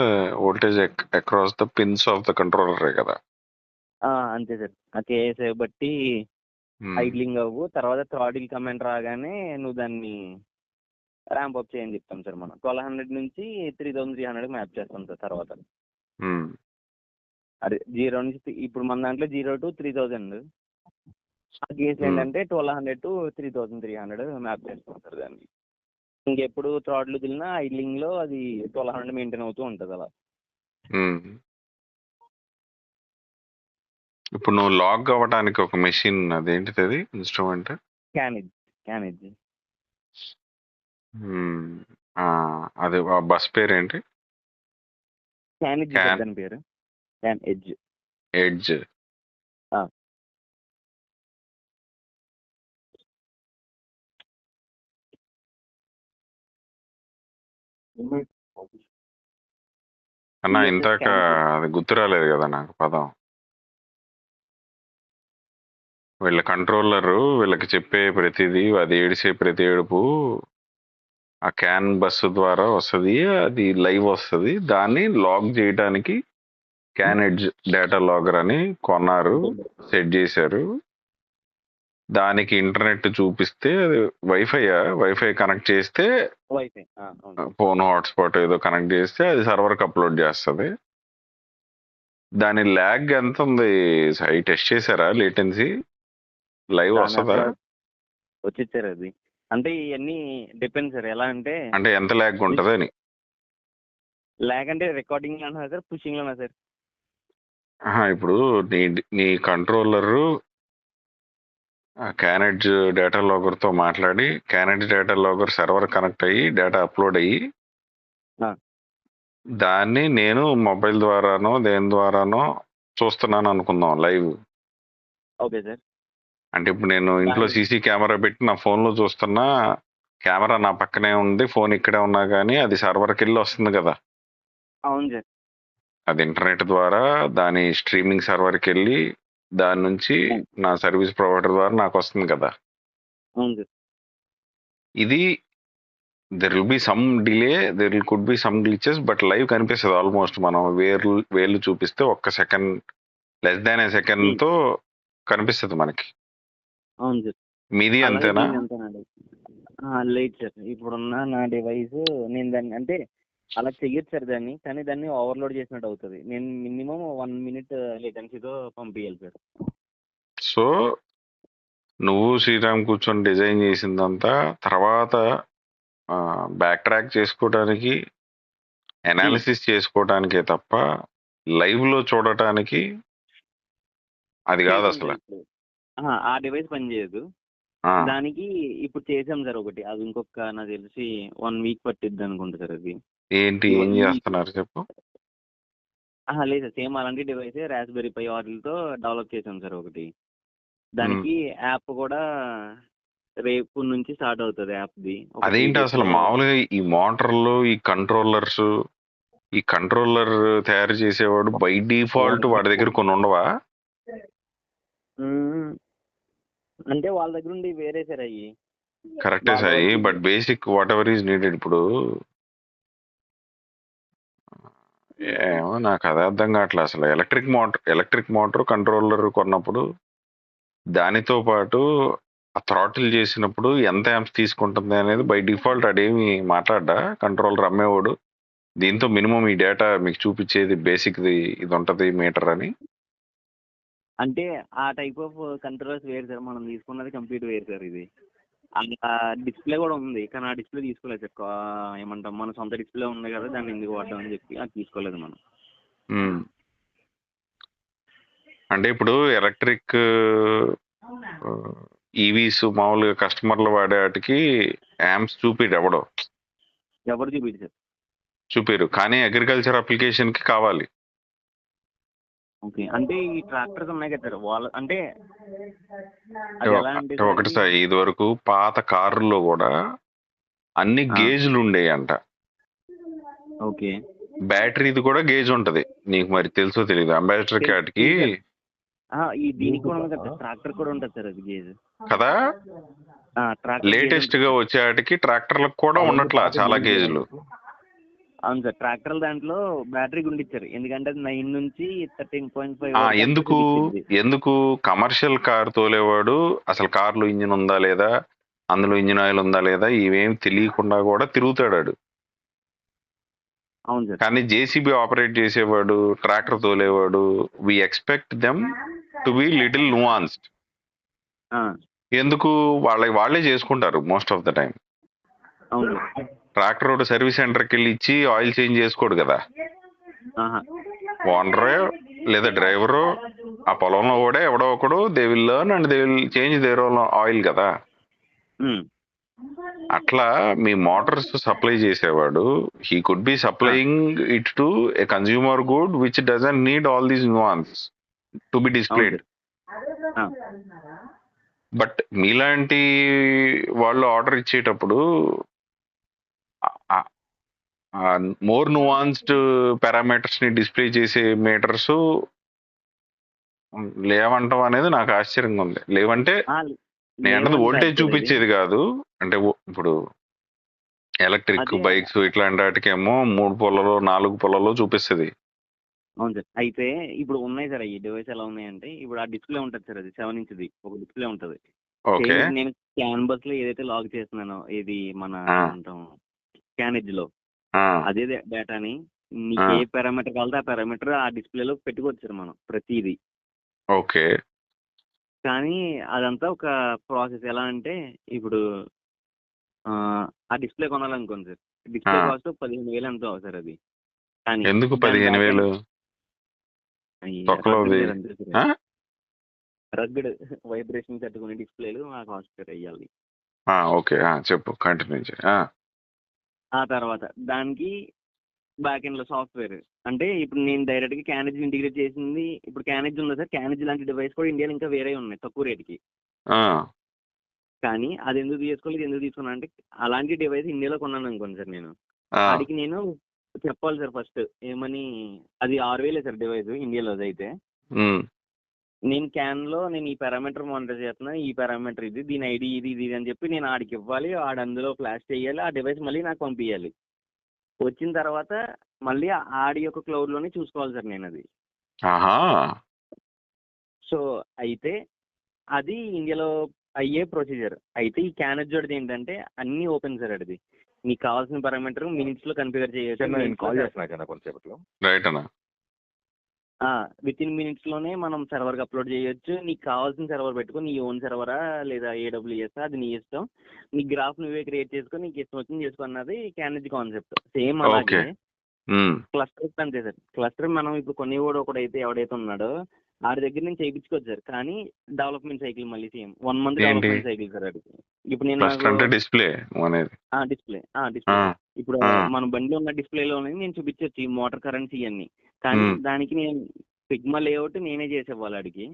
voltage across the pins of the controller కదా. అంతే సార్. ఆ కేఎస్ఐ బట్టి ఐడ్లింగ్ అవ్వు, తర్వాత థ్రాడిల్ కమాండ్ రాగానే నువ్వు దాన్ని ర్యాంప్ అప్ చేయని చెప్తాం సార్. మనం 1200 నుంచి 3300 మ్యాప్ చేస్తాం సార్. తర్వాత అదే 0 నుంచి ఇప్పుడు మన దాంట్లో 0 to 3000, ఆ కేసులు ఏంటంటే 1200 to 3300 మ్యాప్ చేస్తాం సార్ దాన్ని. ఇంకెప్పుడు థ్రాడ్లు వదిలినా ఐడ్లింగ్ లో అది 1200 మెయింటైన్ అవుతూ ఉంటుంది అలా. ఇప్పుడు నువ్వు లాగ్ అవ్వడానికి ఒక మెషిన్ అదేంటిది, అది ఇన్స్ట్రుమెంట్ క్యానేజ్ అది ఆ బస్ పేరు ఏంటి? క్యానేజ్ దాని పేరు ఎడ్జ్. అన్నా ఇందాక అది గుర్తు రాలేదు కదా నాకు పదం. వీళ్ళ కంట్రోలరు వీళ్ళకి చెప్పే ప్రతిదీ, అది ఏడిసే ప్రతి ఏడుపు ఆ క్యాన్ బస్సు ద్వారా వస్తుంది, అది లైవ్ వస్తుంది. దాన్ని లాగ్ చేయడానికి క్యాన్ ఎడ్జ్ డేటా లాగర్ అని కొన్నారు, సెట్ చేశారు. దానికి ఇంటర్నెట్ చూపిస్తే అది వైఫై కనెక్ట్ చేస్తే ఫోన్ హాట్స్పాట్ ఏదో కనెక్ట్ చేస్తే అది సర్వర్కి అప్లోడ్ చేస్తుంది. దాని ల్యాగ్ ఎంత ఉంది టెస్ట్ చేశారా? లేటెన్సీ లైవ్ వస్తుందా? వచ్చిచ్చారు అది. అంటే ఇవన్నీ డిపెండ్ సార్. ఎలా అంటే ఎంత ల్యాగ్ ఉంటుంది అని. ల్యాగ్ అంటే రికార్డింగ్ లోనా సార్, పుషింగ్ లోనా సార్? ఇప్పుడు నీ కంట్రోలరు క్యానెడ్జ్ డేటా లాగర్తో మాట్లాడి, క్యానెడ్జ్ డేటా లాగర్ సర్వర్ కనెక్ట్ అయ్యి డేటా అప్లోడ్ అయ్యి, దాన్ని నేను మొబైల్ ద్వారానో దేని ద్వారానో చూస్తున్నాను అనుకుందాం లైవ్. Okay sir. అంటే ఇప్పుడు నేను ఇంట్లో సీసీ కెమెరా పెట్టి నా ఫోన్లో చూస్తున్నా, కెమెరా నా పక్కనే ఉంది, ఫోన్ ఇక్కడే ఉన్నా కానీ అది సర్వర్కి వెళ్ళి వస్తుంది కదా. అవును సార్. అది ఇంటర్నెట్ ద్వారా దాని స్ట్రీమింగ్ సర్వర్కి వెళ్ళి దాని నుంచి నా సర్వీస్ ప్రొవైడర్ ద్వారా నాకు వస్తుంది కదా. ఇది there will be some delay, there could be some glitches, but live కనిపిస్తుంది ఆల్మోస్ట్. మనం వేలు చూపిస్తే ఒక్క సెకండ్, లెస్ దాన్ ఏ సెకండ్ తో కనిపిస్తుంది మనకి. అవును సార్. మీది అంతేనా? లేదు సార్. ఇప్పుడున్న నా డివైస్ నేను దాన్ని అంటే అలా చెయ్యొచ్చు సార్ దాన్ని, కానీ దాన్ని ఓవర్లోడ్ చేసినట్టు అవుతుంది. నేను మినిమం 1 minute లేటెన్సీతో పంపించాలి సార్. సో నువ్వు శ్రీరామ్ కూర్చొని డిజైన్ చేసిందంతా తర్వాత బ్యాక్ ట్రాక్ చేసుకోవడానికి, అనాలిసిస్ చేసుకోవడానికే తప్ప లైవ్ లో చూడటానికి అది కాదు అసలు. ఆ డివైస్ పనిచేయదు దానికి. ఇప్పుడు చేసాం సార్ ఒకటి, అది ఇంకొక నాకు తెలిసి 1 week పట్టిద్ది అనుకుంటా సార్. అది ఏం చేస్తున్నారు చెప్పు. లేదు సార్, సేమ్ అలాంటి డివైస్ రాస్బెర్రీ పై వాటితో డెవలప్ చేసాం సార్ ఒకటి. దానికి యాప్ కూడా రేపు నుంచి స్టార్ట్ అవుతుంది యాప్ది. అదేంటి అసలు మామూలుగా ఈ మోటార్లు, ఈ కంట్రోలర్స్, ఈ కంట్రోలర్ తయారు చేసేవాడు బై డిఫాల్ట్ వాడి దగ్గర కొన్ని ఉండవా? అంటే వాళ్ళ దగ్గర ఉండి వేరే సార్ అయ్యి. కరెక్టే Sai, but basic what ever is needed. ఇప్పుడు ఏమో నాకు అదే అర్థం కావట్లేదు అసలు. ఎలక్ట్రిక్ మోటార్ కంట్రోలర్ కొన్నప్పుడు దానితో పాటు ఆ థ్రాటిల్ చేసినప్పుడు ఎంత యాంప్స్ తీసుకుంటుంది అనేది బై డిఫాల్ట్ అదేమి మాట్లాడ్డా కంట్రోలర్ అమ్మేవాడు. దీంతో మినిమం ఈ డేటా మీకు చూపించేది బేసిక్ది ఇది ఉంటుంది మీటర్ అని. అంటే ఆ టైప్ ఆఫ్ కంట్రోలర్స్ వేరు సార్, మనం తీసుకున్నది కంప్లీట్ వేరు సార్. ఇది డిస్ప్లే కూడా ఉంది, కానీ ఆ డిస్ప్లే తీసుకోలేదు సార్. ఏమంటాం, మన సొంత డిస్ప్లే ఉంది కదా, దాన్ని ఎందుకు వాడదాం అని చెప్పి అది తీసుకోలేదు మనం. అంటే ఇప్పుడు ఎలక్ట్రిక్ ఈవీస్ మామూలుగా కస్టమర్లు వాడే వాటికి యాంప్స్ చూపిడు ఎవడో. ఎవరు చూపించారు? చూపారు, కానీ అగ్రికల్చర్ అప్లికేషన్ కి కావాలి. ఓకే. అంటే ఈ ట్రాక్టర్స్ ఉన్నాయి కదా సార్, వాళ్ళ అంటే అది ఎలా అంటే సార్ ఒకటి అది సార్, ఇది వరకు పాత కారుల్లో కూడా అన్ని ఆ, గేజ్లు ఉండేయంట. ఓకే. బ్యాటరీది కూడా గేజ్ ఉంటది, నీకు మరి తెలుసో తెలియదు. అంబాసిడర్ క్యాట్ కి తెలుసు సార్. ఈ దీనికి కూడా ఉంది కదా సార్, ట్రాక్టర్ కూడా ఉంటుంది సార్ అది గేజ్. కదా, ట్రాక్టర్ గేజ్ లేటెస్ట్ ఉంటుంది గా సార్. వచ్చేటికి ట్రాక్టర్లకు కూడా ఉండట్లా చాలా గేజ్లు. అవును సార్, ట్రాక్టర్ల దాంట్లో బ్యాటరీ గుండిచ్చారు, ఎందుకంటే అది 9 నుంచి 13.5 ఆ వరకు ఎంతో ఎందుకు చూపించింది. ఎందుకు కమర్షియల్ కార్ తోలేవాడు అసలు కార్లో ఇంజిన్ ఉందా లేదా, అందులో ఇంజిన్ ఆయిల్ ఉందా లేదా, ఇవేం తెలియకుండా కూడా తిరుగుతాడు. అవును సార్. కానీ జేసీబీ ఆపరేట్ చేసేవాడు, ట్రాక్టర్ తోలేవాడు, we expect them to be little nuanced. ఆ, ఎందుకు వాళ్ళే చేసుకుంటారు మోస్ట్ ఆఫ్ ద టైం. అవును సార్. ట్రాక్టర్ ఒకటి సర్వీస్ సెంటర్కి వెళ్ళి ఇచ్చి ఆయిల్ చేంజ్ చేసుకోడు కదా, ఆహా. ఓనరే లేదా డ్రైవరు ఆ పొలంలో కూడా ఎవడో ఒకడు they will learn and they will change their own oil కదా. ఉమ్, అట్లా మీ మోటార్స్ సప్లై చేసేవాడు, he could be supplying it to A consumer good which doesn't need all these nuance to be అవును డిస్ప్లేడ్. సార్. ఆ, but మీలాంటి వాళ్ళు order ఇచ్చేటప్పుడు more nuanced parameters ని display చేసే మీటర్స్ లేవంటాం అనేది నాకు ఆశ్చర్యంగా ఉంది. లేవంటే ఆ, నేను అంటది లేవని కాదు వోల్టేజ్ సార్ ఇది. చూపించేది కాదు, అంటే ఇప్పుడు ఎలక్ట్రిక్ అదే. బైక్స్ ఇట్లాంటి వాటికేమో 3 పొలలో 4 పొలలో చూపిస్తుంది. అవును సార్. అయితే ఇప్పుడు ఉన్నాయి సార్, ఈ డివైస్ ఎలా ఉన్నాయంటే, ఇప్పుడు ఆ డిస్ప్లే ఉంటుంది సార్, అది 7 ఇంచ్ది ఒక డిస్ప్లే ఉంటుంది. ఓకే. సేమ్ నేను క్యాన్బస్ లో ఏదైతే లాగ్ చేస్తున్నానో, ఇది మన ఆ. ఏమంటాం క్యానేజ్ లో, ఆ, అదే డేటాని నీకు ఆ, ఏ పారామీటర్ కావాలంటే ఆ పారామీటర్ ఆ డిస్ప్లేలో పెట్టుకోవచ్చు సార్ మనం ప్రతిదీ. ఓకే. కానీ అదంతా ఒక ప్రాసెస్. ఎలా అంటే ఇప్పుడు ఆ ఆ డిస్ప్లే కొనాలనుకోండి సార్, డిస్ప్లే ఆ. కాస్ట్ 15,000 ఎంతో సార్ అది. కానీ ఎందుకు దాని బ్యాక్ 15,000 తొక్కలోది? రగ్గడ్ అంతే ఆ? సార్, రగ్గడ్ వైబ్రేషన్ తట్టుకునే డిస్ప్లేలు ఆ కాస్ట్ సార్ అయ్యాలి. ఓకే, చెప్పు, కంటిన్యూ చేయి. ఆ తర్వాత దానికి బ్యాక్ ఎండ్ లో సాఫ్ట్వేర్, అంటే ఇప్పుడు నేను డైరెక్ట్ గా క్యానేజ్ ఇంటిగ్రేట్ చేసింది. ఇప్పుడు క్యానేజ్ ఉందా సార్, క్యానేజ్ లాంటి డివైస్ కూడా ఇండియాలో ఇంకా వేరే ఉన్నాయి తక్కువ రేటుకి. ఆ, కానీ అది ఎందుకు తీసుకోలేదు, ఎందుకు తీసుకున్నా అంటే, అలాంటి డివైస్ ఇండియాలో కొన్నాను అనుకోండి సార్, నేను ఆ, ఆడికి నేను చెప్పాలి సార్ ఫస్ట్ ఏమని. అది 6,000 సార్ డివైస్ ఇండియాలో అయితే. ఉమ్, నేను క్యాన్లో నేను ఈ పారామీటర్ మానిటర్ చేస్తున్నాను, ఈ పారామీటర్ ఇది, దీని ఐడి ఇది ఇది అని చెప్పి నేను ఆడికి ఇవ్వాలి, ఆడు అందులో ఫ్లాష్ చేయాలి, ఆ డివైస్ మళ్ళీ నాకు పంపించాలి. వచ్చిన తర్వాత మళ్ళీ ఆడి యొక్క క్లౌడ్లోనే చూసుకోవాలి సార్ నేను అది. ఆహా, సో అయితే అది ఇండియాలో అయ్యే ప్రొసీజర్. అయితే ఈ క్యానేజ్ జోడిది ఏంటంటే అన్నీ ఓపెన్ సార్. అది నీకు కావాల్సిన పారామీటర్ మినిట్స్లో కన్ఫిగర్ చేయొచ్చు. నేను కాల్ చేస్తున్నా కదా కొంతసేపట్లో. రైట్ అన్న. విత్ ఇన్ మినిట్స్లోనే మనం సర్వర్కి అప్లోడ్ చేయొచ్చు. నీకు కావాల్సిన సర్వర్ పెట్టుకో, నీ ఓన్ సర్వరా లేదా AWS, అది నీ ఇష్టం. నీ గ్రాఫ్ నువ్వే క్రియేట్ చేసుకో, నీకు ఇష్టం వచ్చింది చేసుకో అన్నది క్యానేజ్ కాన్సెప్ట్. సేమ్ అలాగే ఓకే. ఉమ్, క్లస్టర్ అంతే సార్. క్లస్టర్ మనం ఇప్పుడు కొనేవాడు ఒకడైతే ఎవడైతే ఉన్నాడో ఆడి దగ్గర నుంచి చేయించుకోవచ్చు సార్. కానీ డెవలప్మెంట్ సైకిల్ మళ్ళీ సేమ్ 1 మంత్ ఏంటి డెవలప్మెంట్ సైకిల్ సార్ అది. ఇప్పుడు నేను క్లస్టర్ అంటే డిస్ప్లే అనేది? డిస్ప్లే ఆ, సార్. ఇప్పుడు ఆ, మన బండిలో ఉన్న డిస్ప్లేలోనే నేను చూపించవచ్చు ఈ మోటార్ కరెంట్స్ ఇవన్నీ. కానీ ఉమ్, దానికి నేను సిగ్మా లేఅవుట్ నేనే చేసేవాళ్ళు అడిగి,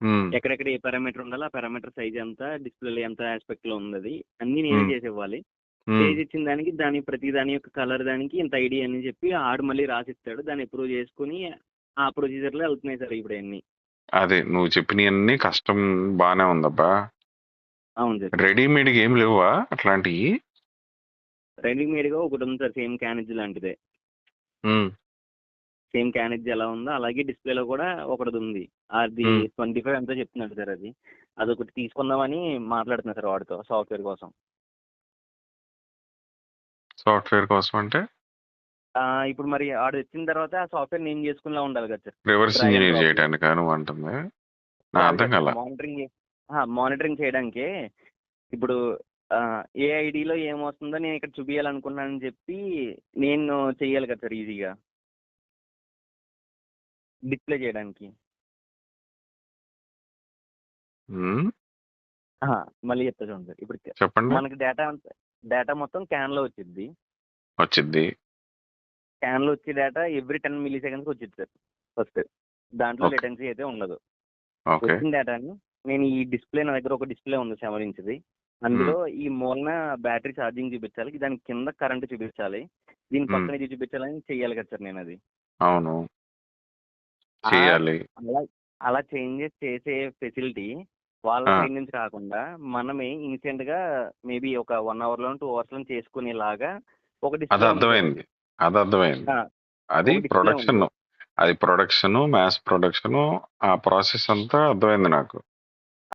ఉమ్, ఎక్కడెక్కడ ఏ పారామీటర్ ఉండాలో ఆ పారామీటర్ సైజ్ ఎంత, డిస్ప్లేలో ఎంత ఆస్పెక్ట్ లో ఉన్నది అన్ని నేనే ఉమ్, చేసేవ్వాలి. ఉమ్. పేజ్ ఇచ్చిన దానికి ప్రతి దాని యొక్క కలర్ దానికి ఇంత ఐడి అని చెప్పి ఆడు మళ్ళీ రాసిస్తాడు. దాన్ని అప్రూవ్ చేసుకుని ఆ ప్రొసీజర్ లో వెళ్తున్నాయి సార్ ఇప్పుడు అన్ని. అదే నువ్వు చెప్పినవన్నీ కష్టం బానే ఉందబ్బా. అవును సార్. రెడీమేడ్ ఏం లేవా అట్లాంటివి? రెడీమేడ్ గా ఒకటి ఉంది సార్, సేమ్ క్యానేజ్ లాంటిదే. ఉమ్, సేమ్ క్యానేజ్ ఎలా ఉందో అలాగే డిస్ప్లేలో కూడా ఒకటి ఉంది. అది 25 ఎంతో చెప్తున్నాడు సార్. అదొకటి తీసుకుందామని మాట్లాడుతున్నా సార్ వాడితో సాఫ్ట్వేర్ కోసం. సాఫ్ట్వేర్ కోసం అంటే ఇప్పుడు మరి ఆడు వచ్చిన తర్వాత ఆ సాఫ్ట్వేర్ నేను చేసుకునేలా ఉండాలి కదా sir. Reverse drag and engineer drop చేయడానికి నువ్వు అంటుంది? నా అర్థం కల. మానిటరింగ్ చేయడానికి. ఇప్పుడు ఏ ఐడిలో ఏమొస్తుందో నేను ఇక్కడ చూపించాలనుకున్నానని చెప్పి నేను చెయ్యాలి కదా సార్ ఈజీగా డిస్ప్లే చేయడానికి. మళ్ళీ చెప్తా చూడండి సార్. ఇప్పుడు చెప్పండి. మనకి డేటా మొత్తం క్యాన్లో వచ్చింది. వచ్చింది. స్కాన్ లో వచ్చే డేటా ఎవ్రీ 10 మిల్లీ సెకండ్స్ వచ్చింది సార్ ఫస్ట్. దాంట్లో ఓకే. లేటెన్సీ అయితే ఉండదు. ఓకే. వచ్చిన డేటాని నేను ఈ డిస్ప్లే, నా దగ్గర ఒక డిస్ప్లే ఉంది 7 ఇంచ్ది. అందులో ఈ మూలన బ్యాటరీ ఛార్జింగ్ చూపించాలి, దాని కింద కరెంట్ చూపించాలి, దీని పక్కన ఇది చూపించాలని చెయ్యాలి కదా సార్ నేను అది. అవును, ఆ చేయాలి. అలా అలా చేంజెస్ చేసే ఫెసిలిటీ వాళ్ళ ఆ, సైడ్ నుంచి కాకుండా మనమే ఇన్స్టెంట్ గా మేబీ ఒక 1 అవర్ లోను 2 అవర్స్ లో చేసుకునేలాగా ఒక అది డిస్ప్లే ఉంది సార్ అర్థమైంది, అది అర్థమైంది. ఆ, అది ఒక డిస్ప్లే ఉంది. ప్రొడక్షన్, అది ప్రొడక్షన్, మ్యాస్ ప్రొడక్షన్, ఆ ప్రాసెస్ అంతా అర్థమైంది నాకు.